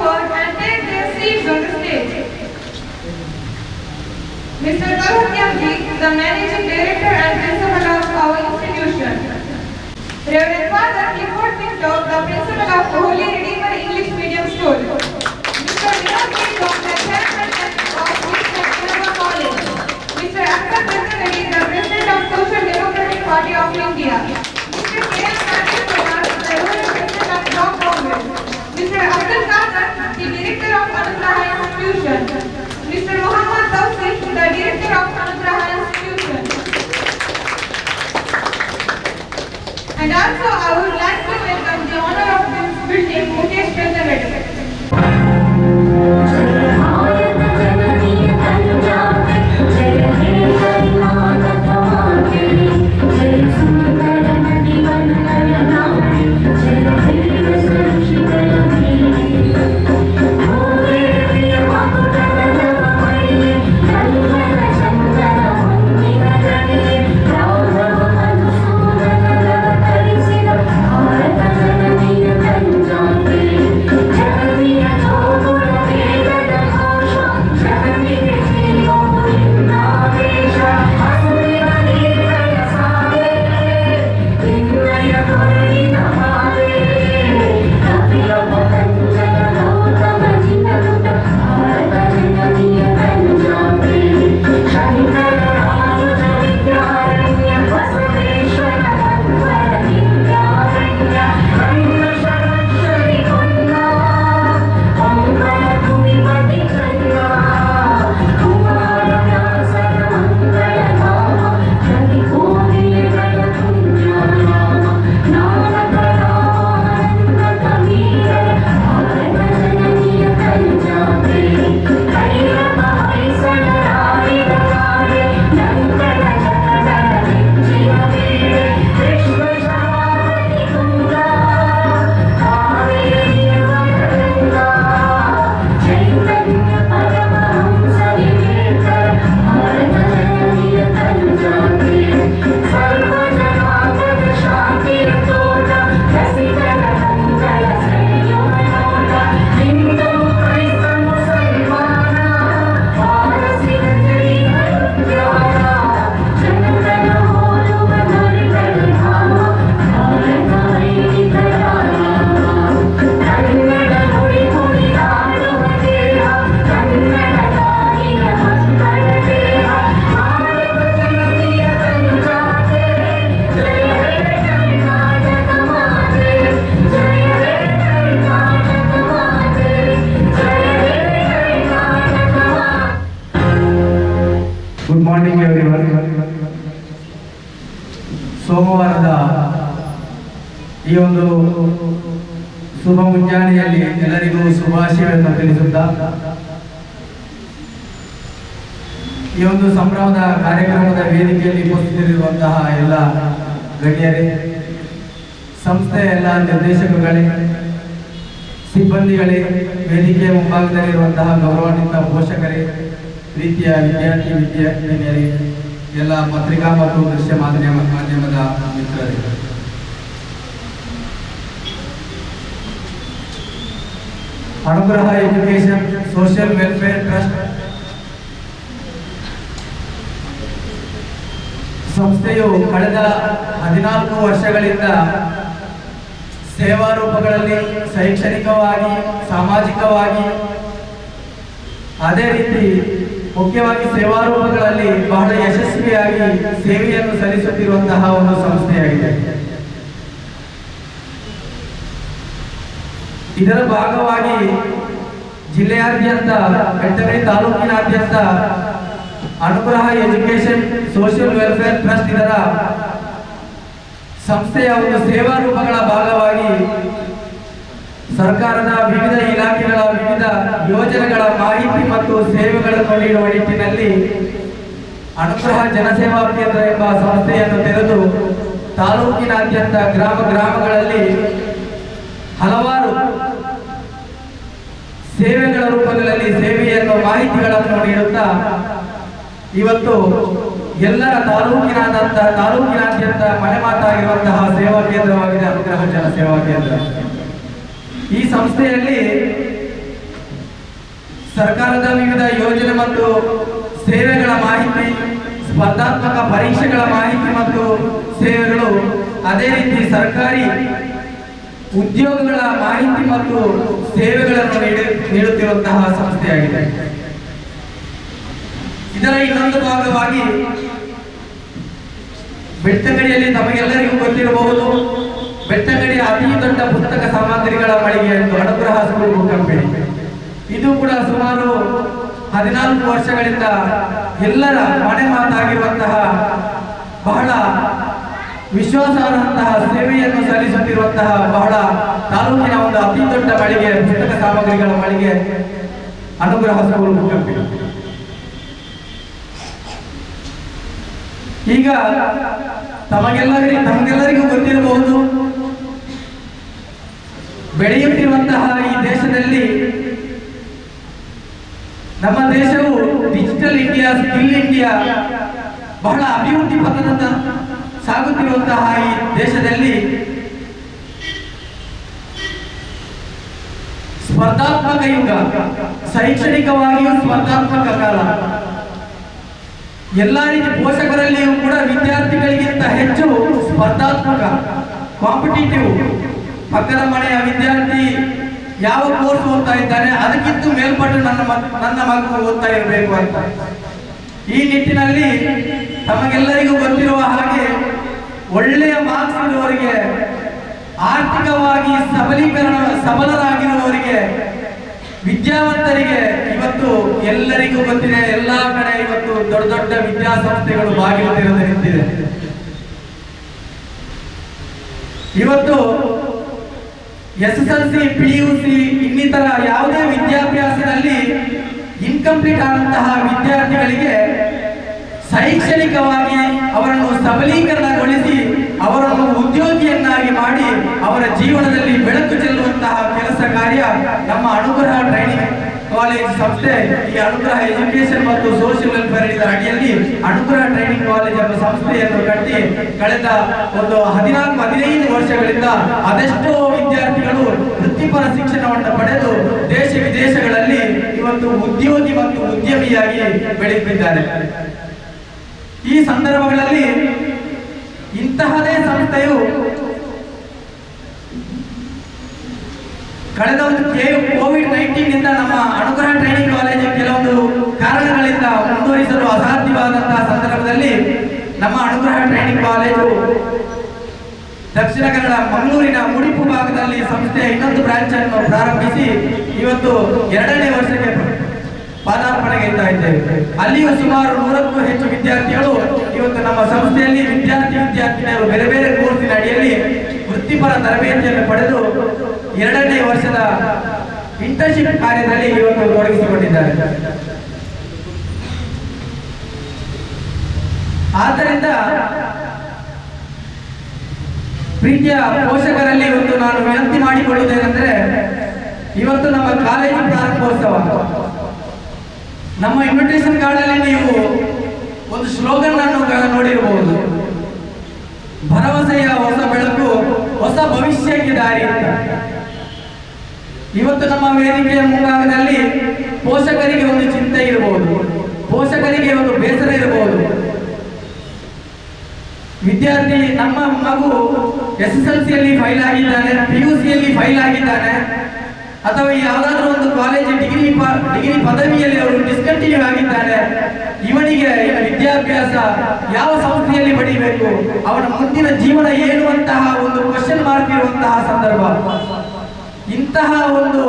forward and take their seats on the stage. Mr. Kalhatyamji, the Managing Director and Principal of our institution. Reverend Father Clifford Pinto, the Principal of Holy Redeemer English Medium School. Mr. Vinod Pinto, the Chairman of East College. Mr. Akhtar Reddy, the President of Social Democratic Party of India. Mr. K.M. Kumar, the Rural President of Block Congress. Mr. Abdul Qadir, the Director of Anugraha Institution. Mr. Muhammad Tawfiq, the Director of Anugraha Institution. And also I would like to welcome the owner of this building, Mukesh Reddy. Good morning everyone. ಸೋಮವಾರದ ಈ ಒಂದು ಶುಭ ಮುಂಜಾನೆಯಲ್ಲಿ ಎಲ್ಲರಿಗೂ ಶುಭಾಶಯವನ್ನು ತಿಳಿಸುತ್ತಾ ಈ ಒಂದು ಸಂಭ್ರಮದ ಕಾರ್ಯಕ್ರಮದ ವೇದಿಕೆಯಲ್ಲಿ ಉಪಸ್ಥಿತರಿರುವಂತಹ ಎಲ್ಲ ಗಣ್ಯರೇ, ಸಂಸ್ಥೆಯ ಎಲ್ಲ ನಿರ್ದೇಶಕರುಗಳೇ, ಸಿಬ್ಬಂದಿಗಳೇ, ವೇದಿಕೆಯ ಮುಂಭಾಗದಲ್ಲಿರುವಂತಹ ಗೌರವಾನ್ವಿತ ಪೋಷಕರೇ, ಪ್ರೀತಿಯ ವಿದ್ಯಾರ್ಥಿನಿಯರೇ, ಎಲ್ಲ ಪತ್ರಿಕಾ ಮತ್ತು ದೃಶ್ಯ ಮಾಧ್ಯಮದ ಮಿತ್ರರೇ, ಅನುಗ್ರಹ ಎಜುಕೇಶನ್ ಸೋಷಿಯಲ್ ವೆಲ್ಫೇರ್ ಟ್ರಸ್ಟ್ ಸಂಸ್ಥೆಯು ಕಳೆದ 14 ವರ್ಷಗಳಿಂದ ಸೇವಾ ರೂಪಗಳಲ್ಲಿ ಶೈಕ್ಷಣಿಕವಾಗಿ, ಸಾಮಾಜಿಕವಾಗಿ, ಅದೇ ರೀತಿ ಮುಖ್ಯವಾಗಿ ಸೇವಾ ರೂಪಗಳಲ್ಲಿ ಬಹಳ ಯಶಸ್ವಿಯಾಗಿ ಸೇವೆಯನ್ನು ಸಲ್ಲಿಸುತ್ತಿರುವಂತಹ ಒಂದು ಸಂಸ್ಥೆಯಾಗಿದೆ. ಇದರ ಭಾಗವಾಗಿ ಜಿಲ್ಲೆಯಾದ್ಯಂತ, ಬೆಳ್ತಂಗಡಿ ತಾಲೂಕಿನಾದ್ಯಂತ ಅನುಗ್ರಹ ಎಜುಕೇಶನ್ ಸೋಷಿಯಲ್ ವೆಲ್ಫೇರ್ ಟ್ರಸ್ಟ್ ಇದರ ಸಂಸ್ಥೆಯ ಒಂದು ಸೇವಾ ರೂಪಗಳ ಭಾಗವಾಗಿ ಸರ್ಕಾರದ ವಿವಿಧ ಇಲಾಖೆಗಳ ವಿವಿಧ ಯೋಜನೆಗಳ ಮಾಹಿತಿ ಮತ್ತು ಸೇವೆಗಳನ್ನು ನೀಡುವ ನಿಟ್ಟಿನಲ್ಲಿ ಅನುಗ್ರಹ ಜನಸೇವಾ ಕೇಂದ್ರ ಎಂಬ ಸಂಸ್ಥೆಯನ್ನು ತೆರೆದು ತಾಲೂಕಿನಾದ್ಯಂತ ಗ್ರಾಮಗಳಲ್ಲಿ ಹಲವಾರು ಸೇವೆಗಳ ರೂಪಗಳಲ್ಲಿ ಸೇವೆಯನ್ನು ಮಾಹಿತಿಗಳನ್ನು ನೀಡುತ್ತಾ ಇವತ್ತು ಎಲ್ಲರ ತಾಲೂಕಿನಾದ್ಯಂತ ಮನೆ ಮಾತಾಗಿರುವಂತಹ ಸೇವಾ ಕೇಂದ್ರವಾಗಿದೆ ಅನುಗ್ರಹ ಜನಸೇವಾ ಕೇಂದ್ರ. ಈ ಸಂಸ್ಥೆಯಲ್ಲಿ ಸರ್ಕಾರದ ವಿವಿಧ ಯೋಜನೆ ಮತ್ತು ಸೇವೆಗಳ ಮಾಹಿತಿ, ಸ್ಪರ್ಧಾತ್ಮಕ ಪರೀಕ್ಷೆಗಳ ಮಾಹಿತಿ ಮತ್ತು ಸೇವೆಗಳು, ಅದೇ ರೀತಿ ಸರ್ಕಾರಿ ಉದ್ಯೋಗಗಳ ಮಾಹಿತಿ ಮತ್ತು ಸೇವೆಗಳನ್ನು ನೀಡುತ್ತಿರುವಂತಹ ಸಂಸ್ಥೆಯಾಗಿದೆ. ಇದರ ಇನ್ನೊಂದು ಭಾಗವಾಗಿ ಬೆಳ್ತಂಗಡಿಯಲ್ಲಿ ತಮಗೆಲ್ಲರಿಗೂ ಗೊತ್ತಿರಬಹುದು, ಬೆಳ್ತಂಗಡಿಯ ಅತಿ ದೊಡ್ಡ ಪುಸ್ತಕ ಸಾಮಗ್ರಿಗಳ ಮಳಿಗೆ ಎಂದು ಅನುಗ್ರಹ ಸ್ಕೂಲ್ ಬುಕ್ ಕಂಪನಿ. ಇದು ಕೂಡ ಸುಮಾರು 14 ವರ್ಷಗಳಿಂದ ಎಲ್ಲರ ಮನೆ ಮಾತಾಗಿರುವಂತಹ ಬಹಳ ವಿಶ್ವಾಸಾರ್ಹಂತಹ ಸೇವೆಯನ್ನು ಸಲ್ಲಿಸುತ್ತಿರುವಂತಹ ಬಹಳ ತಾಲೂಕಿನ ಒಂದು ಅತಿ ದೊಡ್ಡ ಮಳಿಗೆ, ಪುಸ್ತಕ ಸಾಮಗ್ರಿಗಳ ಮಳಿಗೆ ಅನುಗ್ರಹ ಸ್ಕೂಲ್ ಬುಕ್ ಕಂಪನಿ. ಈಗ ತಮಗೆಲ್ಲರಿಗೂ ಗೊತ್ತಿರಬಹುದು, ಬೆಳೆಯುತ್ತಿರುವಂತಹ ಈ ದೇಶದಲ್ಲಿ ನಮ್ಮ ದೇಶವು ಡಿಜಿಟಲ್ ಇಂಡಿಯಾ, ಸ್ಕಿಲ್ ಇಂಡಿಯಾ ಬಹಳ ಅಭಿವೃದ್ಧಿ ಪಥದತ್ತ ಸಾಗುತ್ತಿರುವಂತಹ ಈ ದೇಶದಲ್ಲಿ ಸ್ಪರ್ಧಾತ್ಮಕ ಯುಗ, ಶೈಕ್ಷಣಿಕವಾಗಿಯೂ ಸ್ಪರ್ಧಾತ್ಮಕ ಕಾಲ. ಎಲ್ಲ ರೀತಿ ಪೋಷಕರಲ್ಲಿಯೂ ಕೂಡ ವಿದ್ಯಾರ್ಥಿಗಳಿಗಿಂತ ಹೆಚ್ಚು ಸ್ಪರ್ಧಾತ್ಮಕ, ಕಾಂಪಿಟೇಟಿವ್. ಪಕ್ಕದ ಮನೆಯ ವಿದ್ಯಾರ್ಥಿ ಯಾವ ಕೋರ್ಸ್ ಓದ್ತಾ ಇದ್ದಾನೆ ಅದಕ್ಕಿಂತ ಮೇಲ್ಪಟ್ಟು ನನ್ನ ಮಗು ಓದ್ತಾ ಇರಬೇಕು ಅಂತ. ಈ ನಿಟ್ಟಿನಲ್ಲಿ ತಮಗೆಲ್ಲರಿಗೂ ಗೊತ್ತಿರುವ ಹಾಗೆ ಒಳ್ಳೆಯ ಮಾರ್ಕ್ಸ್ ಇರುವವರಿಗೆ, ಆರ್ಥಿಕವಾಗಿ ಸಬಲರಾಗಿರುವವರಿಗೆ, ವಿದ್ಯಾವಂತರಿಗೆ ಇವತ್ತು ಎಲ್ಲರಿಗೂ ಗೊತ್ತಿದೆ, ಎಲ್ಲಾ ಕಡೆ ಇವತ್ತು ದೊಡ್ಡ ದೊಡ್ಡ ವಿದ್ಯಾಸಂಸ್ಥೆಗಳು ಬಾಗಿಲು ತೆರೆದು ನಿಂತಿದೆ. ಇವತ್ತು SSLC, PUC ಇನ್ನಿತರ ಯಾವುದೇ ವಿದ್ಯಾಭ್ಯಾಸದಲ್ಲಿ ಇನ್ಕಂಪ್ಲೀಟ್ ಆದಂತಹ ವಿದ್ಯಾರ್ಥಿಗಳಿಗೆ ಶೈಕ್ಷಣಿಕವಾಗಿ ಅವರನ್ನು ಸಬಲೀಕರಣಗೊಳಿಸಿ ಅವರನ್ನು ಉದ್ಯೋಗಿಯನ್ನಾಗಿ ಮಾಡಿ ಅವರ ಜೀವನದಲ್ಲಿ ಬೆಳಕು ಚೆಲ್ಲುವಂತಹ ಕೆಲಸ ಕಾರ್ಯ ನಮ್ಮ ಅನುಗ್ರಹ ಟ್ರೈನಿಂಗ್ ಕಾಲೇಜ್ ಸಂಸ್ಥೆ, ಈ ಅನುಗ್ರಹ ಎಜುಕೇಶನ್ ಮತ್ತು ಸೋಷಿಯಲ್ ವೆಲ್ಫೇರ್ ಇದರ ಅಡಿಯಲ್ಲಿ ಅನುಗ್ರಹ ಟ್ರೈನಿಂಗ್ ಕಾಲೇಜ್ ಎಂಬ ಸಂಸ್ಥೆಯನ್ನು ಕಟ್ಟಿ ಕಳೆದ ಒಂದು 14-15 ವರ್ಷಗಳಿಂದ ಅದೆಷ್ಟೋ ವಿದ್ಯಾರ್ಥಿಗಳು ವೃತ್ತಿಪರ ಶಿಕ್ಷಣವನ್ನು ಪಡೆದು ದೇಶ ವಿದೇಶಗಳಲ್ಲಿ ಇವತ್ತು ಉದ್ಯೋಗಿ ಮತ್ತು ಉದ್ಯಮಿಯಾಗಿ ಬೆಳೆಯುತ್ತಿದ್ದಾರೆ. ಈ ಸಂದರ್ಭಗಳಲ್ಲಿ ಇಂತಹದೇ ಸಂಸ್ಥೆಯು ಕಳೆದ ಒಂದು ಕೋವಿಡ್-19 ನಿಂದ ನಮ್ಮ ಅನುಗ್ರಹ ಟ್ರೈನಿಂಗ್ ಕಾಲೇಜು ಕೆಲವೊಂದು ಕಾರಣಗಳಿಂದ ಮುಂದುವರಿಸಲು ಅಸಾಧ್ಯವಾದಂತಹ ಸಂದರ್ಭದಲ್ಲಿ ನಮ್ಮ ಅನುಗ್ರಹ ಟ್ರೈನಿಂಗ್ ಕಾಲೇಜು ದಕ್ಷಿಣ ಕನ್ನಡ ಮಂಗಳೂರಿನ ಮುಡಿಪು ಭಾಗದಲ್ಲಿ ಸಂಸ್ಥೆಯ ಇನ್ನೊಂದು ಬ್ರಾಂಚ್ ಅನ್ನು ಪ್ರಾರಂಭಿಸಿ ಇವತ್ತು 2ನೇ ವರ್ಷಕ್ಕೆ ಪಾದಾರ್ಪಣೆಗೈತಾ ಇದ್ದೇವೆ. ಅಲ್ಲಿಯೂ ಸುಮಾರು 100ಕ್ಕೂ ಹೆಚ್ಚು ವಿದ್ಯಾರ್ಥಿಗಳು ಇವತ್ತು ನಮ್ಮ ಸಂಸ್ಥೆಯಲ್ಲಿ ವಿದ್ಯಾರ್ಥಿನಿಯರು ಬೇರೆ ಬೇರೆ ಕೋರ್ಸಿನ ಅಡಿಯಲ್ಲಿ ವೃತ್ತಿಪರ ತರಬೇತಿಯನ್ನು ಪಡೆದು 2ನೇ ವರ್ಷದ ಇಂಟರ್ನ್ಶಿಪ್ ಕಾರ್ಯದಲ್ಲಿ ಇವತ್ತು ತೊಡಗಿಸಿಕೊಂಡಿದ್ದಾರೆ. ಆದ್ದರಿಂದ ಪ್ರೀತಿಯ ಪೋಷಕರಲ್ಲಿ ಇವತ್ತು ನಾನು ವಿನಂತಿ ಮಾಡಿಕೊಳ್ಳುವುದೇನೆಂದರೆ, ಇವತ್ತು ನಮ್ಮ ಕಾಲೇಜು ಪ್ರಾರಂಭೋತ್ಸವ, ನಮ್ಮ ಇನ್ವಿಟೇಷನ್ ಕಾರ್ಡ್ ಅಲ್ಲಿ ನೀವು ಒಂದು ಸ್ಲೋಗನ್ ಅನ್ನು ನೋಡಿರಬಹುದು, ಭರವಸೆಯ ಹೊಸ ಬೆಳಕು, ಹೊಸ ಭವಿಷ್ಯಕ್ಕೆ ದಾರಿ ಅಂತ. ಇವತ್ತು ನಮ್ಮ ವೇದಿಕೆಯ ಮುಂಭಾಗದಲ್ಲಿ ಪೋಷಕರಿಗೆ ಒಂದು ಚಿಂತೆ ಇರಬಹುದು, ಪೋಷಕರಿಗೆ ಒಂದು ಬೇಸರ ಇರಬಹುದು. ವಿದ್ಯಾರ್ಥಿ ನಮ್ಮ ಮಗು SSLCಯಲ್ಲಿ ಫೈಲ್ ಆಗಿದ್ದಾನೆ, PUCಯಲ್ಲಿ ಫೈಲ್ ಆಗಿದ್ದಾನೆ, ಅಥವಾ ಯಾವುದಾದ್ರೂ ಒಂದು ಕಾಲೇಜ್ ಡಿಗ್ರಿ ಪದವಿಯಲ್ಲಿ ಅವರು ಡಿಸ್ಕಂಟಿನ್ಯೂ ಆಗಿದ್ದಾನೆ, ಇವನಿಗೆ ವಿದ್ಯಾಭ್ಯಾಸ ಯಾವ ಸಂಸ್ಥೆಯಲ್ಲಿ ಪಡಿಬೇಕು, ಅವನ ಮುಂದಿನ ಜೀವನ ಏನು ಅಂತಹ ಒಂದು ಕ್ವಶನ್ ಮಾರ್ಕ್ ಇರುವಂತಹ ಸಂದರ್ಭ. ಇಂತಹ ಒಂದು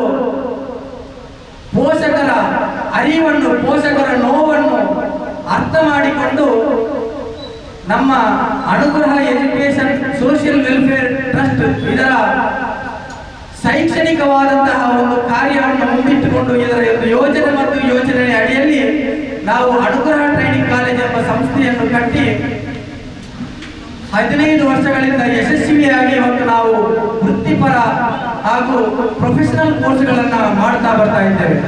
ಪೋಷಕರ ಅರಿವನ್ನು, ಪೋಷಕರ ನೋವನ್ನು ಅರ್ಥ ಮಾಡಿಕೊಂಡು ನಮ್ಮ ಅನುಗ್ರಹ ಎಜುಕೇಶನ್ ಸೋಷಿಯಲ್ ವೆಲ್ಫೇರ್ ಟ್ರಸ್ಟ್ ಇದರ ಶೈಕ್ಷಣಿಕವಾದಂತಹ ಒಂದು ಕಾರ್ಯವನ್ನು ಮುಂದಿಟ್ಟುಕೊಂಡು ಇದರ ಒಂದು ಯೋಜನೆ ಮತ್ತು ಯೋಜನೆ ಅಡಿಯಲ್ಲಿ ನಾವು ಅನುಗ್ರಹ ಟ್ರೈನಿಂಗ್ ಕಾಲೇಜ್ ಎಂಬ ಸಂಸ್ಥೆಯನ್ನು ಕಟ್ಟಿ 15 ವರ್ಷಗಳಿಂದ ಯಶಸ್ವಿಯಾಗಿ ಇವತ್ತು ನಾವು ವೃತ್ತಿಪರ ಹಾಗೂ ಪ್ರೊಫೆಷನಲ್ ಕೋರ್ಸ್ಗಳನ್ನ ಮಾಡ್ತಾ ಬರ್ತಾ ಇದ್ದೇವೆ.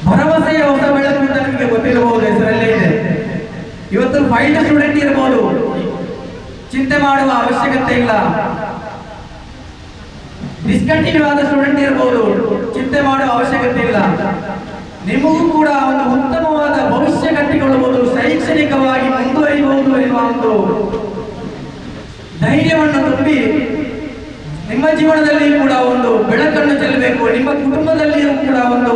ಭರವಸೆಯ ಹೊಸ ಬೆಳಕು ಅಂತ ನಿಮಗೆ ಗೊತ್ತಿರಬಹುದು, ಹೆಸರಲ್ಲೇ ಇದೆ. ಇವತ್ತು ಫೈಲ್ಡ್ ಸ್ಟೂಡೆಂಟ್ ಇರಬಹುದು, ಚಿಂತೆ ಮಾಡುವ ಅವಶ್ಯಕತೆ ಇಲ್ಲ. ಡಿಸ್ಕಂಟಿನ್ಯೂ ಆದ ಸ್ಟೂಡೆಂಟ್ ಇರಬಹುದು, ಚಿಂತೆ ಮಾಡುವ ಅವಶ್ಯಕತೆ ಇಲ್ಲ. ನಿಮಗೂ ಕೂಡ ಒಂದು ಉತ್ತಮವಾದ ಭವಿಷ್ಯ ಕಟ್ಟಿಕೊಳ್ಳಬಹುದು, ಶೈಕ್ಷಣಿಕವಾಗಿ ಮುಂದುವರಿಬಹುದು ಎನ್ನುವ ಒಂದು ಧೈರ್ಯವನ್ನು ತುಂಬಿ ನಿಮ್ಮ ಜೀವನದಲ್ಲಿ ಕೂಡ ಒಂದು ಬೆಳಕನ್ನು ಚೆಲ್ಲಬೇಕು. ನಿಮ್ಮ ಕುಟುಂಬದಲ್ಲಿಯೂ ಕೂಡ ಒಂದು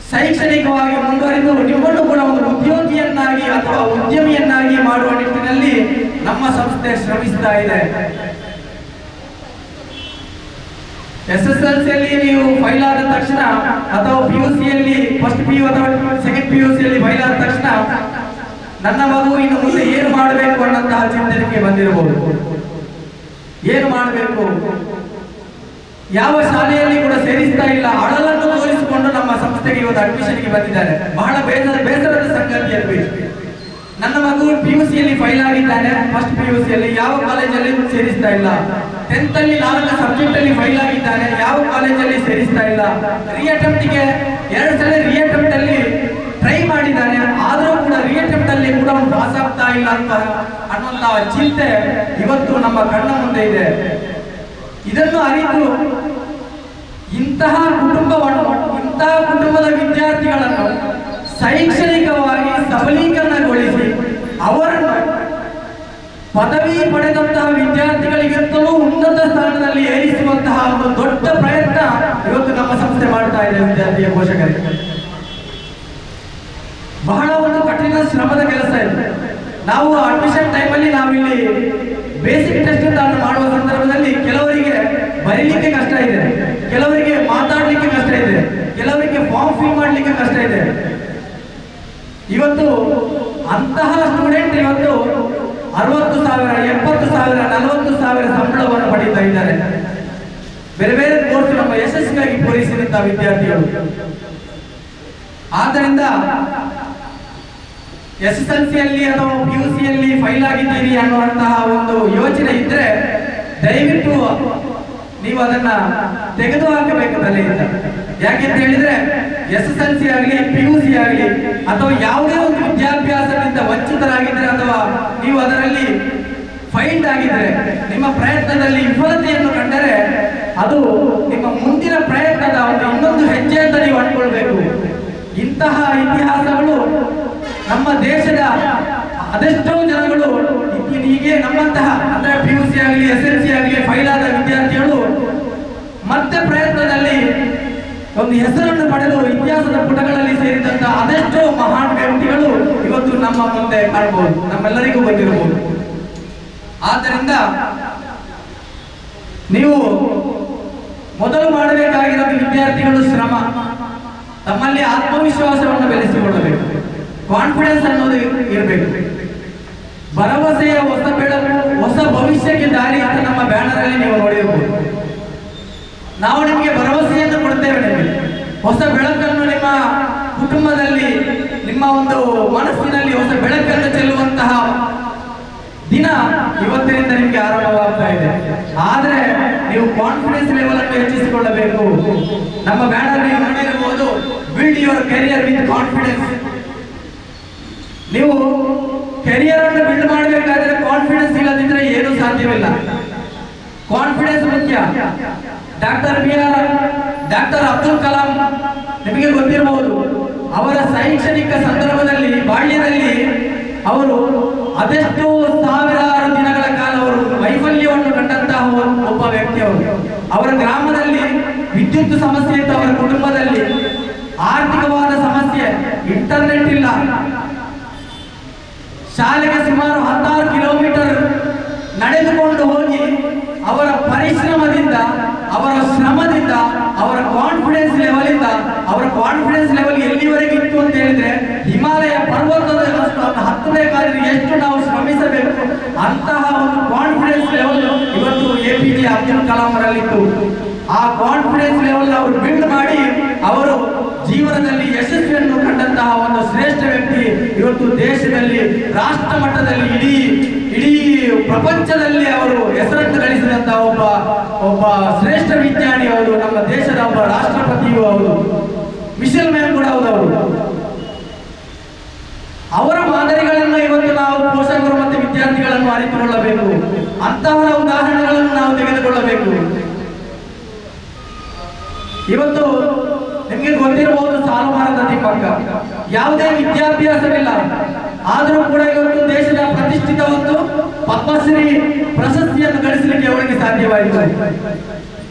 ಶೈಕ್ಷಣಿಕವಾಗಿ ಮುಂದುವರಿದು ನಿಮ್ಮನ್ನು ಕೂಡ ಒಂದು ಉದ್ಯೋಗಿಯನ್ನಾಗಿ ಅಥವಾ ಉದ್ಯಮಿಯನ್ನಾಗಿ ಮಾಡುವ ನಿಟ್ಟಿನಲ್ಲಿ ನಮ್ಮ ಸಂಸ್ಥೆ ಶ್ರಮಿಸ್ತಾ ಇದೆ. SSLCಯಲ್ಲಿ ನೀವು ಫೈಲ್ ಆದ ತಕ್ಷಣ ಅಥವಾ PUCಯಲ್ಲಿ ಫಸ್ಟ್ PU ಅಥವಾ ಸೆಕೆಂಡ್ PUCಯಲ್ಲಿ ಫೈಲ್ ಆದ ತಕ್ಷಣ ನನ್ನ ಮಗು ಇನ್ನು ಮುಂದೆ ಏನು ಮಾಡಬೇಕು ಅನ್ನಂತಹ ಚಿಂತನೆಗೆ ಬಂದಿರಬಹುದು. ಏನು ಮಾಡಬೇಕು, ಯಾವ ಶಾಲೆಯಲ್ಲಿ ಕೂಡ ಸೇರಿಸ್ತಾ ಇಲ್ಲ, ಅಳಲನ್ನು ತೋರಿಸಿಕೊಂಡು ನಮ್ಮ ಸಂಸ್ಥೆಗೆ ಇವತ್ತು ಅಡ್ಮಿಷನ್ಗೆ ಬಂದಿದ್ದಾರೆ. ಬಹಳ ಬೇಸರದ ಸಂಗತಿ ಅಲ್ವೇ. ನನ್ನ ಮಗು PUCಯಲ್ಲಿ ಫೈಲ್ ಆಗಿದ್ದಾನೆ, ಫಸ್ಟ್ PUCಯಲ್ಲಿ ಯಾವ ಕಾಲೇಜಲ್ಲಿ ಸೇರಿಸ್ತಾ ಇಲ್ಲ. 10th ಅಲ್ಲಿ 4 ಸಬ್ಜೆಕ್ಟ್ ಅಲ್ಲಿ ಫೈಲ್ ಆಗಿದ್ದಾನೆ, ಯಾವ ಕಾಲೇಜಲ್ಲಿ ಸೇರಿಸ್ತಾ ಇಲ್ಲ. ರಿಅಟೆಂಪ್ಟ್ಗೆ 2 ಸಲ ರಿಅಟೆಂಪ್ಟ್ ಅಲ್ಲಿ ಟ್ರೈ ಮಾಡಿದ್ದಾನೆ, ಆದರೂ ಕೂಡ ರಿಅಟೆಂಪ್ಟ್ ಅಲ್ಲಿ ಕೂಡ ಪಾಸ್ ಆಗ್ತಾ ಇಲ್ಲ ಅನ್ನುವಂತಹ ಚಿಂತೆ ಇವತ್ತು ನಮ್ಮ ಕಣ್ಣ ಮುಂದೆ ಇದೆ. ಇದನ್ನು ಅರಿತು ಇಂತಹ ಕುಟುಂಬದ ವಿದ್ಯಾರ್ಥಿಗಳನ್ನು ಶೈಕ್ಷಣಿಕವಾಗಿ ಸಬಲೀಕರಣಗೊಳಿಸಿ ಅವರನ್ನು ಪದವಿ ಪಡೆದಂತಹ ವಿದ್ಯಾರ್ಥಿಗಳಿಗಿಂತಲೂ ಉನ್ನತ ಸ್ಥಾನದಲ್ಲಿ ಏರಿಸುವಂತಹ ಒಂದು ದೊಡ್ಡ ಪ್ರಯತ್ನ ಇವತ್ತು ನಮ್ಮ ಸಂಸ್ಥೆ ಮಾಡ್ತಾ ಇದೆ. ವಿದ್ಯಾರ್ಥಿಯ ಪೋಷಕರಿಗೆ ಬಹಳ ಒಂದು ಕಠಿಣ ಶ್ರಮದ ಕೆಲಸ ಇದೆ. ನಾವು ಅಡ್ಮಿಷನ್ ಟೈಮಲ್ಲಿ ನಾವಿಲ್ಲಿ ಬೇಸಿಕ್ ಟೆಸ್ಟ್ ಅನ್ನು ಮಾಡುವ ಸಂದರ್ಭದಲ್ಲಿ ಕೆಲವರಿಗೆ ಬರೀಲಿಕ್ಕೆ ಕಷ್ಟ ಇದೆ, ಕೆಲವರಿಗೆ ಮಾತಾಡಲಿಕ್ಕೆ ಕಷ್ಟ ಇದೆ, ಕೆಲವರಿಗೆ ಫಾರ್ಮ್ ಫಿಲ್ ಮಾಡಲಿಕ್ಕೆ ಕಷ್ಟ ಇದೆ. ಇವತ್ತು ಅಂತಹ ಸ್ಟೂಡೆಂಟ್ ಇವತ್ತು 60,000, 70,000, 40,000 ಸಂಬಳವನ್ನು ಪಡೀತಾ ಇದ್ದಾರೆ. ಬೇರೆ ಬೇರೆ ಕೋರ್ಸ್ ನಮ್ಮ ಯಶಸ್ವಿಯಾಗಿ ಪೂರೈಸಿದಂತಹ ವಿದ್ಯಾರ್ಥಿಗಳು. ಆದ್ದರಿಂದ SSLCಯಲ್ಲಿ ಅಥವಾ PUCಯಲ್ಲಿ ಫೈಲ್ ಆಗಿದ್ದೀರಿ ಅನ್ನುವಂತಹ ಒಂದು ಯೋಚನೆ ಇದ್ರೆ ದಯವಿಟ್ಟು ನೀವು ಅದನ್ನ ತೆಗೆದು ಹಾಕಬೇಕು ತಲೆಯಿಂದ. ಯಾಕೆಂತ ಹೇಳಿದ್ರೆ SSLC ಆಗಲಿ PUC ಆಗಲಿ ಅಥವಾ ಯಾವುದೇ ಒಂದು ವಿದ್ಯಾಭ್ಯಾಸದಿಂದ ವಂಚಿತರಾಗಿದ್ರೆ ಅಥವಾ ನೀವು ಅದರಲ್ಲಿ ಫೈಲ್ಡ್ ಆಗಿದ್ರೆ, ನಿಮ್ಮ ಪ್ರಯತ್ನದಲ್ಲಿ ವಿಫಲತೆಯನ್ನು ಕಂಡರೆ ಅದು ನಿಮ್ಮ ಮುಂದಿನ ಪ್ರಯತ್ನದ ಒಂದು ಇನ್ನೊಂದು ಹೆಜ್ಜೆ ಅಂತ ನೀವು ಅಂದ್ಕೊಳ್ಬೇಕು. ಇಂತಹ ಇತಿಹಾಸಗಳು ನಮ್ಮ ದೇಶದ ಅದೆಷ್ಟೋ ಜನಗಳು ಹೀಗೆ ನಮ್ಮಂತಹ ಅಂದ್ರೆ PUC ಆಗಲಿ SSLC ಆಗಲಿ ಫೈಲ್ ಆದ ವಿದ್ಯಾರ್ಥಿಗಳು ಮತ್ತೆ ಪ್ರಯತ್ನದಲ್ಲಿ ಒಂದು ಹೆಸರನ್ನು ಪಡೆದು ಇತಿಹಾಸದ ಪುಟಗಳಲ್ಲಿ ಸೇರಿದಂತಹ ಅದೆಷ್ಟೋ ಮಹಾನ್ ವ್ಯಕ್ತಿಗಳು ಇವತ್ತು ನಮ್ಮ ಮುಂದೆ ಕಾಣಬಹುದು, ನಮ್ಮೆಲ್ಲರಿಗೂ ಗೊತ್ತಿರಬಹುದು. ಆದ್ದರಿಂದ ನೀವು ಮೊದಲು ಮಾಡಬೇಕಾಗಿರೋದು ವಿದ್ಯಾರ್ಥಿಗಳು ಶ್ರಮ, ತಮ್ಮಲ್ಲಿ ಆತ್ಮವಿಶ್ವಾಸವನ್ನು ಬೆಳೆಸಿಕೊಳ್ಳಬೇಕು, ಕಾನ್ಫಿಡೆನ್ಸ್ ಅನ್ನೋದು ಇರಬೇಕು. ಭರವಸೆಯ ಹೊಸ ಬೆಳಕು, ಹೊಸ ಭವಿಷ್ಯಕ್ಕೆ ದಾರಿ ಅಂತ ನಮ್ಮ ಬ್ಯಾನರ್ ಅಲ್ಲಿ ನೀವು ನೋಡಿರಬಹುದು. ನಾವು ನಿಮಗೆ ಭರವಸೆಯನ್ನು ಕೊಡ್ತೇವೆ. ನಿಮಗೆ ಹೊಸ ಬೆಳಕನ್ನು ನಿಮ್ಮ ಕುಟುಂಬದಲ್ಲಿ, ನಿಮ್ಮ ಒಂದು ಮನಸ್ಸಿನಲ್ಲಿ ಹೊಸ ಬೆಳಕನ್ನು ಚೆಲ್ಲುವಂತಹ ದಿನ ಇವತ್ತಿನಿಂದ ನಿಮಗೆ ಆರಂಭವಾಗ್ತಾ ಇದೆ. ಆದ್ರೆ ನೀವು ಕಾನ್ಫಿಡೆನ್ಸ್ ಲೆವೆಲ್ ಅನ್ನು ಹೆಚ್ಚಿಸಿಕೊಳ್ಳಬೇಕು. ನಮ್ಮ ಬ್ಯಾನರ್ ನೀವು ನೋಡಿರಬಹುದು, build your career with confidence. ನೀವು ಕೆರಿಯರ್ ಅನ್ನು ಬಿಲ್ಡ್ ಮಾಡಬೇಕಾದ್ರೆ ಕಾನ್ಫಿಡೆನ್ಸ್ ಇಲ್ಲದಿದ್ರೆ ಏನು ಸಾಧ್ಯವಿಲ್ಲ. ಕಾನ್ಫಿಡೆನ್ಸ್ ಮುಖ್ಯ. ಡಾಕ್ಟರ್ ಅಬ್ದುಲ್ ಕಲಾಂ ನಿಮಗೆ ಗೊತ್ತಿರಬಹುದು, ಅವರ ಶೈಕ್ಷಣಿಕ ಸಂದರ್ಭದಲ್ಲಿ ಬಾಲ್ಯದಲ್ಲಿ ಅವರು ಅದೆಷ್ಟೋ ಸಾವಿರಾರು ದಿನಗಳ ಕಾಲ ಅವರು ವೈಫಲ್ಯವನ್ನು ಕಂಡಂತಹ ಒಬ್ಬ ವ್ಯಕ್ತಿ. ಅವರ ಗ್ರಾಮದಲ್ಲಿ ವಿದ್ಯುತ್ ಸಮಸ್ಯೆ ಇತ್ತು, ಅವರ ಕುಟುಂಬದಲ್ಲಿ ಆರ್ಥಿಕವಾದ ಸಮಸ್ಯೆ, ಇಂಟರ್ನೆಟ್ ಇಲ್ಲ, ಶಾಲೆಗೆ ಸುಮಾರು 16 ಕಿಲೋಮೀಟರ್ ನಡೆದುಕೊಂಡು ಹೋಗಿ ಅವರ ಪರಿಶ್ರಮದಿಂದ, ಅವರ ಶ್ರಮದಿಂದ, ಅವರ ಕಾನ್ಫಿಡೆನ್ಸ್ ಲೆವೆಲ್ ಎಲ್ಲಿವರೆಗೆ ಇತ್ತು ಅಂತ ಹೇಳಿದ್ರೆ ಹಿಮಾಲಯ ಪರ್ವತದ ಹತ್ತಬೇಕಾದ್ರೆ ಎಷ್ಟು ನಾವು ಶ್ರಮಿಸಬೇಕು ಅಂತಹ ಒಂದು ಕಾನ್ಫಿಡೆನ್ಸ್ ಲೆವೆಲ್ ಇವತ್ತು APJ ಅಬ್ದುಲ್ ಕಲಾಂ ಅವರಲ್ಲಿತ್ತು. ಆ ಕಾನ್ಫಿಡೆನ್ಸ್ ಲೆವೆಲ್ ಅವರು ಬಿಲ್ಡ್ ಮಾಡಿ ಅವರು ಜೀವನದಲ್ಲಿ ಯಶಸ್ವಿಯನ್ನು ಕಂಡಂತಹ ಒಂದು ಶ್ರೇಷ್ಠ ವ್ಯಕ್ತಿ. ಇವತ್ತು ದೇಶದಲ್ಲಿ, ರಾಷ್ಟ್ರ ಮಟ್ಟದಲ್ಲಿ, ಇಡೀ ಪ್ರಪಂಚದಲ್ಲಿ ಅವರು ಹೆಸರನ್ನು ಗಳಿಸಿದಂತಹ ಒಬ್ಬ ಶ್ರೇಷ್ಠ ವಿಜ್ಞಾನಿ ಅವರು, ನಮ್ಮ ದೇಶದ ಒಬ್ಬ ರಾಷ್ಟ್ರಪತಿಯು ಹೌದು, ಮಿಶೆಲ್ ಮ್ಯಾಮ್ ಕೂಡ ಹೌದು. ಅವರ ಮಾದರಿಗಳನ್ನು ಇವತ್ತು ನಾವು ಪೋಷಕರು ಮತ್ತು ವಿದ್ಯಾರ್ಥಿಗಳನ್ನು ಅರಿತುಕೊಳ್ಳಬೇಕು. ಅಂತಹವರ ಉದಾಹರಣೆಗಳನ್ನು ನಾವು ತೆಗೆದುಕೊಳ್ಳಬೇಕು. ಇವತ್ತು ನಿಮಗೆ ಗೊತ್ತಿರಬಹುದು ಸಾಲುಮರದ ತಿಮ್ಮಕ್ಕ ಯಾವುದೇ ವಿದ್ಯಾಭ್ಯಾಸವಿಲ್ಲ, ಆದರೂ ಕೂಡ ಇವತ್ತು ದೇಶದ ಪ್ರತಿಷ್ಠಿತ ಒಂದು ಪದ್ಮಶ್ರೀ ಪ್ರಶಸ್ತಿಯನ್ನು ಗಳಿಸಲಿಕ್ಕೆ ಅವರಿಗೆ ಸಾಧ್ಯವಾಯಿತು.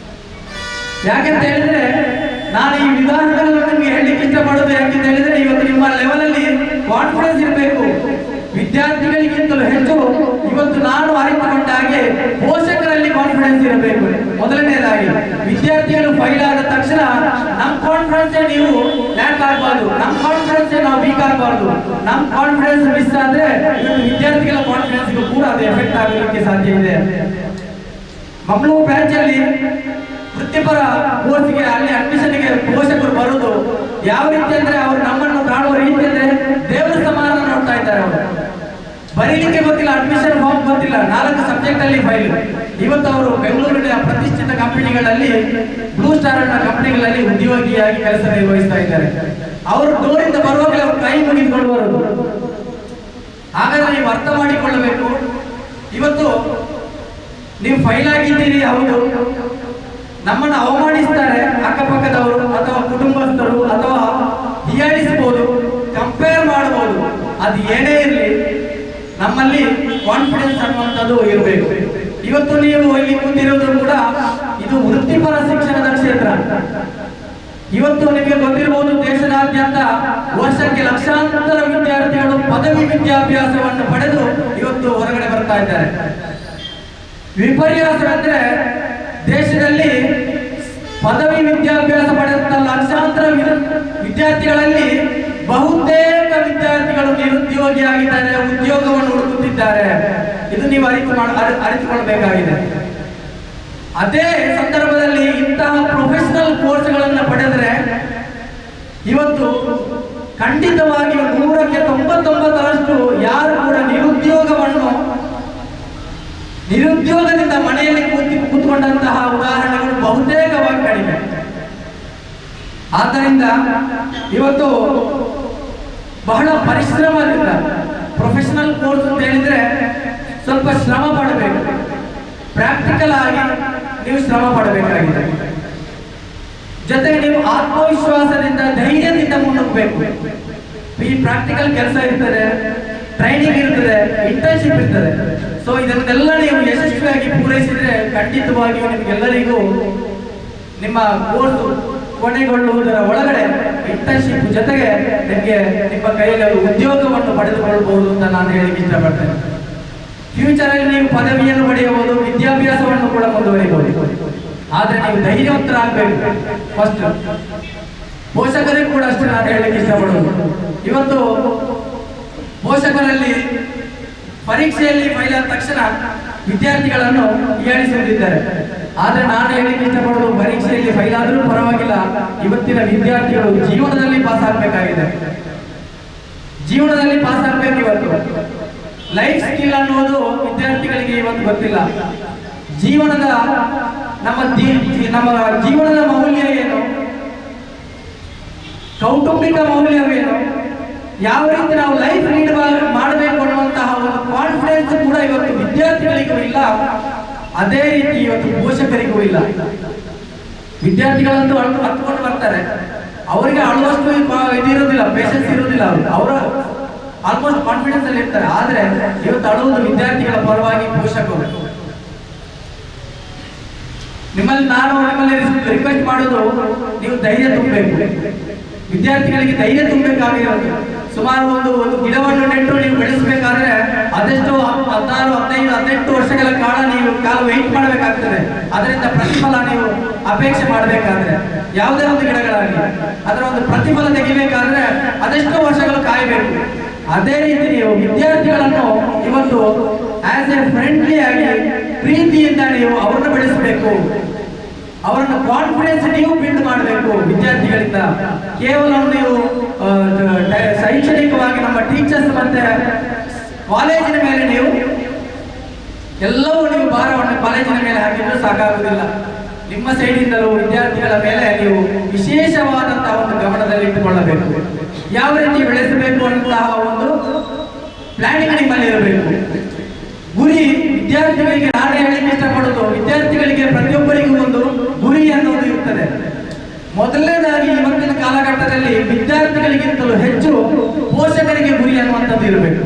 ಯಾಕೆಂತ ಹೇಳಿದ್ರೆ ನಾನು ಈ ವಿಧಾನಗಳನ್ನು ನಿಮಗೆ ಹೇಳಲಿಕ್ಕೆ ಇಷ್ಟಪಡೋದು ಯಾಕೆಂತ ಹೇಳಿದ್ರೆ ಇವತ್ತು ನಿಮ್ಮ ಲೆವೆಲ್ ಅಲ್ಲಿ ಕಾನ್ಫಿಡೆನ್ಸ್ ಇರಬೇಕು. ವಿದ್ಯಾರ್ಥಿಗಳಿಗಿಂತಲೂ ಹೆಚ್ಚು ಇವತ್ತು ನಾನು ಅರಿತುಕೊಂಡ ಹಾಗೆ ಪೋಷಕರಲ್ಲಿ ಕಾನ್ಫಿಡೆನ್ಸ್ ಇರಬೇಕು. ಮೊದಲನೇದಾಗಿ ವಿದ್ಯಾರ್ಥಿಗಳು ಫೈಲ್ ಆದ ತಕ್ಷಣ ನಮ್ಮ ಕಾನ್ಫಿಡೆನ್ಸ್ ನೀವು ಲ್ಯಾಕ್ ಆಗಬಾರ್ದು, ನಮ್ಮ ಕಾನ್ಫಿಡೆನ್ಸ್ ನಾವು ವೀಕ್ ಆಗಬಾರ್ದು. ನಮ್ಮ ಕಾನ್ಫಿಡೆನ್ಸ್ ಮಿಸ್ ಆದ್ರೆ ವಿದ್ಯಾರ್ಥಿಗಳ ಕಾನ್ಫಿಡೆನ್ಸ್ ಕೂಡ ಅದು ಎಫೆಕ್ಟ್ ಆಗಲಿಕ್ಕೆ ಸಾಧ್ಯ ಇದೆ. ಮಂಗಳೂರು ಬ್ರಾಂಚ್ ಅಲ್ಲಿ ವೃತ್ತಿಪರ ಕೋರ್ಸ್ಗೆ ಅಲ್ಲಿ ಅಡ್ಮಿಷನ್ಗೆ ಪೋಷಕರು ಬರುವುದು ಯಾವ ರೀತಿ ಅಂದ್ರೆ ಅವರು ನಮ್ಮನ್ನು ಕಾಣುವ ರೀತಿ ಅಂದ್ರೆ ದೇವರ ಸಮಾನ ನೋಡ್ತಾ ಇದ್ದಾರೆ. ಅವರು ಬರೀಲಿಕ್ಕೆ ಗೊತ್ತಿಲ್ಲ, ಅಡ್ಮಿಷನ್ ಫಾರ್ಮ್ ಗೊತ್ತಿಲ್ಲ, 4 ಸಬ್ಜೆಕ್ಟ್ ಅಲ್ಲಿ ಫೈಲ್. ಇವತ್ತು ಅವರು ಬೆಂಗಳೂರಿನ ಪ್ರತಿಷ್ಠಿತ ಕಂಪನಿಗಳಲ್ಲಿ ಬ್ಲೂ ಸ್ಟಾರ್ ಅನ್ನೋ ಕಂಪನಿಗಳಲ್ಲಿ ಉದ್ಯೋಗಿಯಾಗಿ ಕೆಲಸ ನಿರ್ವಹಿಸ್ತಾ ಇದ್ದಾರೆ. ಅವರು ಡೋರಿಂದ ಬರುವಾಗಲೇ ಅವರು ಕೈ ಮುಗಿದುಕೊಂಡು ಬರುವುದು. ಹಾಗಾದ್ರೆ ನೀವು ಅರ್ಥ ಮಾಡಿಕೊಳ್ಳಬೇಕು, ಇವತ್ತು ನೀವು ಫೈಲ್ ಆಗಿದ್ದೀರಿ, ಹೌದು, ನಮ್ಮನ್ನು ಅವಮಾನಿಸ್ತಾರೆ ಅಕ್ಕಪಕ್ಕದವರು ಅಥವಾ ಕುಟುಂಬಸ್ಥರು ಅಥವಾ ಹೀಯಾಳಿಸಬಹುದು, ಕಂಪೇರ್ ಮಾಡಬಹುದು. ಅದು ಏನೇ ಇರಲಿ ನಮ್ಮಲ್ಲಿ ಕಾನ್ಫಿಡೆನ್ಸ್ ಅನ್ನುವಂಥದ್ದು ಇರಬೇಕು. ಇವತ್ತು ನೀವು ಇಲ್ಲಿ ಕೂತಿರೋದು ಕೂಡ ಇದು ವೃತ್ತಿಪರ ಶಿಕ್ಷಣದ ಕ್ಷೇತ್ರ. ಇವತ್ತು ನಿಮಗೆ ಗೊತ್ತಿರಬಹುದು ದೇಶದಾದ್ಯಂತ ವರ್ಷಕ್ಕೆ ಲಕ್ಷಾಂತರ ವಿದ್ಯಾರ್ಥಿಗಳು ಪದವಿ ವಿದ್ಯಾಭ್ಯಾಸವನ್ನು ಪಡೆದು ಇವತ್ತು ಹೊರಗಡೆ ಬರ್ತಾ ಇದ್ದಾರೆ. ವಿಪರ್ಯಾಸವೆಂದ್ರೆ ದೇಶದಲ್ಲಿ ಪದವಿ ವಿದ್ಯಾಭ್ಯಾಸ ಪಡೆದಂತ ಲಕ್ಷಾಂತರ ವಿದ್ಯಾರ್ಥಿಗಳಲ್ಲಿ ಬಹುತೇಕ ವಿದ್ಯಾರ್ಥಿಗಳು ನಿರುದ್ಯೋಗಿಯಾಗಿದ್ದಾರೆ, ಉದ್ಯೋಗವನ್ನು ಹುಡುಕುತ್ತಿದ್ದಾರೆ. ಇದು ನೀವು ಅರಿತುಕೊಳ್ಳಬೇಕಾಗಿದೆ. ಅದೇ ಸಂದರ್ಭದಲ್ಲಿ ಇಂತಹ ಪ್ರೊಫೆಷನಲ್ ಕೋರ್ಸ್ಗಳನ್ನು ಪಡೆದರೆ ಇವತ್ತು ಖಂಡಿತವಾಗಿ 100ಕ್ಕೆ 99ರಷ್ಟು ಯಾರು ಕೂಡ ನಿರುದ್ಯೋಗದಿಂದ ಮನೆಯಲ್ಲಿ ಕೂತ್ಕೊಂಡಂತಹ ಉದಾಹರಣೆಗಳು ಬಹುತೇಕವಾಗಿ ಕಡಿಮೆ. ಆದ್ದರಿಂದ ಇವತ್ತು ಬಹಳ ಪರಿಶ್ರಮದಿಂದ ಪ್ರೊಫೆಷನಲ್ ಕೋರ್ಸ್ ಅಂತ ಹೇಳಿದ್ರೆ ಸ್ವಲ್ಪ ಶ್ರಮ ಪಡಬೇಕು, ಪ್ರಾಕ್ಟಿಕಲ್ ಆಗಿ ನೀವು ಶ್ರಮ ಪಡಬೇಕಾಗಿದೆ. ಜೊತೆಗೆ ನೀವು ಆತ್ಮವಿಶ್ವಾಸದಿಂದ ಧೈರ್ಯದಿಂದ ಮುನ್ನುಗ್ಗಬೇಕು. ಈ ಪ್ರಾಕ್ಟಿಕಲ್ ಕೆಲಸ ಇರ್ತದೆ, ಟ್ರೈನಿಂಗ್ ಇರ್ತದೆ, ಇಂಟರ್ನ್ಶಿಪ್ ಇರ್ತದೆ. ಸೊ ಇದನ್ನೆಲ್ಲ ನೀವು ಯಶಸ್ವಿಯಾಗಿ ಪೂರೈಸಿದ್ರೆ ಖಂಡಿತವಾಗಿಯೂ ನಿಮಗೆಲ್ಲರಿಗೂ ನಿಮ್ಮ ಕೋರ್ಸ್ ಕೊನೆಗೊಳ್ಳುವುದರ ಒಳಗಡೆ ಇಂಟರ್ನ್ಶಿಪ್ ಜೊತೆಗೆ ನಿಮಗೆ ನಿಮ್ಮ ಕೈಯಲ್ಲಿ ಉದ್ಯೋಗವನ್ನು ಪಡೆದುಕೊಳ್ಳಬಹುದು ಅಂತ ನಾನು ಹೇಳಿಕ್ಕೆ ಇಷ್ಟಪಡ್ತೇನೆ. ಫ್ಯೂಚರ್ ಅಲ್ಲಿ ನೀವು ಪದವಿಯನ್ನು ಪಡೆಯಬಹುದು, ವಿದ್ಯಾಭ್ಯಾಸವನ್ನು ಕೂಡ ಮುಂದುವರಿಯಬಹುದು. ಆದ್ರೆ ನೀವು ಧೈರ್ಯವಂತರಾಗಬೇಕು. ಫಸ್ಟ್ ಪೋಷಕರಿಗೂ ಕೂಡ ಅಷ್ಟೇ ನಾನು ಹೇಳಲಿಕ್ಕೆ ಇಷ್ಟಪಡುವುದು. ಇವತ್ತು ಪೋಷಕರಲ್ಲಿ ಪರೀಕ್ಷೆಯಲ್ಲಿ ಫೈಲ್ ಆದ ತಕ್ಷಣ ವಿದ್ಯಾರ್ಥಿಗಳನ್ನು ಹೀಯಾಳಿಸುತ್ತಿದ್ದಾರೆ. ಆದ್ರೆ ನಾನು ಹೇಳಲಿಕ್ಕೆ ಇಷ್ಟಪಡೋದು, ಪರೀಕ್ಷೆಯಲ್ಲಿ ಫೈಲ್ ಆದರೂ ಪರವಾಗಿಲ್ಲ, ಇವತ್ತಿನ ವಿದ್ಯಾರ್ಥಿಗಳು ಜೀವನದಲ್ಲಿ ಪಾಸ್ ಆಗಬೇಕಾಗಿದೆ. ಜೀವನದಲ್ಲಿ ಪಾಸ್ ಆಗಬೇಕು. ಇವತ್ತು ಲೈಫ್ ಸ್ಕಿಲ್ ಅನ್ನೋದು ವಿದ್ಯಾರ್ಥಿಗಳಿಗೆ ಇವತ್ತು ಗೊತ್ತಿಲ್ಲ. ಜೀವನದ ನಮ್ಮ ಜೀವನದ ಮೌಲ್ಯ ಏನು, ಕೌಟುಂಬಿಕ ಮೌಲ್ಯವೇನು, ಯಾವ ರೀತಿ ನಾವು ಲೈಫ್ ಲೀಡ್ ಮಾಡಬೇಕು ಅನ್ನುವಂತಹ ಒಂದು ಕಾನ್ಫಿಡೆನ್ಸ್ ಕೂಡ ಇವತ್ತು ವಿದ್ಯಾರ್ಥಿಗಳಿಗೂ ಇಲ್ಲ. ಅದೇ ರೀತಿ ಇವತ್ತು ಪೋಷಕರಿಗೂ ಇಲ್ಲ. ವಿದ್ಯಾರ್ಥಿಗಳಂತೂ ಹತ್ಕೊಂಡು ಬರ್ತಾರೆ, ಅವರಿಗೆ ಅಳುವಷ್ಟು ಇದಿರೋದಿಲ್ಲ, ಪೇಷನ್ಸ್ ಇರೋದಿಲ್ಲ. ಅವರು ಆಲ್ಮೋಸ್ಟ್ ಕಾನ್ಫಿಡೆನ್ಸ್ ಅಲ್ಲಿ ಇರ್ತಾರೆ. ಆದ್ರೆ ಇವತ್ತು ಅಳುವುದು ವಿದ್ಯಾರ್ಥಿಗಳ ಪರವಾಗಿ ಪೋಷಕರು. ನಿಮ್ಮಲ್ಲಿ ರಿಕ್ವೆಸ್ಟ್ ಮಾಡೋದು, ನೀವು ಧೈರ್ಯ ತುಂಬಬೇಕು. ವಿದ್ಯಾರ್ಥಿಗಳಿಗೆ ಧೈರ್ಯ ತುಂಬಬೇಕಾಗಿರೋದು. ಸುಮಾರು ಒಂದು ಗಿಡವನ್ನು ನೆಟ್ಟು ನೀವು ಬೆಳೆಸಬೇಕಾದ್ರೆ ಅದೆಷ್ಟೋ 16, 15, 18 ವರ್ಷಗಳ ಕಾಲ ನೀವು ವೆಯ್ಟ್ ಮಾಡಬೇಕಾಗ್ತದೆ. ಅದರಿಂದ ಪ್ರತಿಫಲ ನೀವು ಅಪೇಕ್ಷೆ ಮಾಡಬೇಕಾದ್ರೆ ಯಾವುದೇ ಒಂದು ಗಿಡಗಳಾಗಲಿ ಅದರ ಒಂದು ಪ್ರತಿಫಲ ತೆಗಿಬೇಕಾದ್ರೆ ಅದೆಷ್ಟೋ ವರ್ಷಗಳು ಕಾಯಬೇಕು. ಅದೇ ರೀತಿ ನೀವು ವಿದ್ಯಾರ್ಥಿಗಳನ್ನು ಇವತ್ತು ಆಸ್ ಎ ಫ್ರೆಂಡ್ಲಿ ಆಗಿ ಪ್ರೀತಿಯಿಂದ ನೀವು ಅವರನ್ನು ಬೆಳೆಸಬೇಕು. ಅವರನ್ನು ಕಾನ್ಫಿಡೆನ್ಸ್ ನೀವು ಬಿಲ್ಡ್ ಮಾಡಬೇಕು ವಿದ್ಯಾರ್ಥಿಗಳಿಂದ. ಕೇವಲ ನೀವು ಶೈಕ್ಷಣಿಕವಾಗಿ ನಮ್ಮ ಟೀಚರ್ಸ್ ಮತ್ತೆ ಕಾಲೇಜಿನ ಮೇಲೆ ನೀವು ಎಲ್ಲವೂ ನೀವು ಭಾರವನ್ನು ಕಾಲೇಜಿನ ಮೇಲೆ ಹಾಕಿದ್ರು ಸಾಕಾಗುವುದಿಲ್ಲ. ನಿಮ್ಮ ಸೈಡಿಂದಲೂ ವಿದ್ಯಾರ್ಥಿಗಳ ಮೇಲೆ ನೀವು ವಿಶೇಷವಾದಂತಹ ಒಂದು ಗಮನದಲ್ಲಿ ಇಟ್ಟುಕೊಳ್ಳಬೇಕು. ಯಾವ ರೀತಿ ಬೆಳೆಸಬೇಕು ಅನ್ನುವಂತಹ ಒಂದು ಪ್ಲಾನಿಂಗ್ ನಿಮ್ಮಲ್ಲಿ ಇರಬೇಕು. ಗುರಿ ವಿದ್ಯಾರ್ಥಿಗಳಿಗೆ ನಾನೇ ಹೇಳಲಿಕ್ಕೆ ಇಷ್ಟಪಡೋದು, ವಿದ್ಯಾರ್ಥಿಗಳಿಗೆ ಪ್ರತಿಯೊಬ್ಬರಿಗೂ ಒಂದು ಗುರಿ ಅನ್ನೋದು ಇರ್ತದೆ. ಗುರಿ ಅನ್ನುವಂಥದ್ದು ಇರಬೇಕು.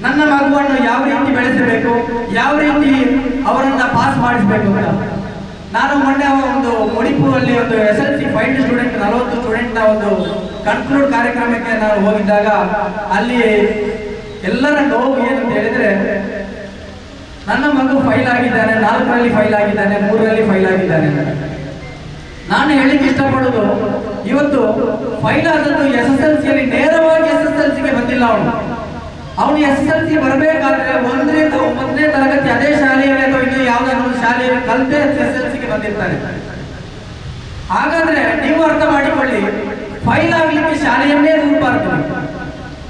ನನ್ನ ಮಗುವನ್ನು ಯಾವ ರೀತಿ ಬೆಳೆಸಬೇಕು, ಯಾವ ರೀತಿ ಅವರನ್ನ ಪಾಸ್ ಮಾಡಿಸಬೇಕು ಅಂತ. ನಾನು ಮೊನ್ನೆ ಒಂದು ಮಣಿಪುರಲ್ಲಿ ಒಂದು SLC ಫೈನಲ್ ಸ್ಟೂಡೆಂಟ್ 40 ಸ್ಟೂಡೆಂಟ್ನ ಒಂದು ಕನ್ಕ್ಲೂಡ್ ಕಾರ್ಯಕ್ರಮಕ್ಕೆ ನಾನು ಹೋಗಿದ್ದಾಗ ಅಲ್ಲಿ ಎಲ್ಲರ ನೋವು ಏನಂತ ಹೇಳಿದ್ರೆ, ನನ್ನ ಮಗು ಫೈಲ್ ಆಗಿದ್ದಾನೆ, 4ರಲ್ಲಿ ಫೈಲ್ ಆಗಿದ್ದಾನೆ, 3ರಲ್ಲಿ ಫೈಲ್ ಆಗಿದ್ದಾನೆ. ನಾನು ಹೇಳಿಕ್ಕೆ ಇಷ್ಟಪಡೋದು, ಇವತ್ತು ಫೈಲ್ ಆದದ್ದು SSLCಯಲ್ಲಿ ನೇರವಾಗಿ SSLCಗೆ ಬಂದಿಲ್ಲ. ಅವನು SSLC ಬರಬೇಕಾದ್ರೆ 1ರಿಂದ 9ನೇ ತರಗತಿ ಅದೇ ಶಾಲೆಯಲ್ಲಿ ಅಥವಾ ಇನ್ನು ಯಾವುದಾದ್ರೂ ಶಾಲೆಯಲ್ಲಿ ಕಲಿತೆ SSLCಗೆ ಬಂದಿರ್ತಾನೆ. ಹಾಗಾದ್ರೆ ನೀವು ಅರ್ಥ ಮಾಡಿಕೊಳ್ಳಿ, ಫೈಲ್ ಆಗಲಿಕ್ಕೆ ಶಾಲೆಯನ್ನೇ ದೂರಬಾರ್ದು,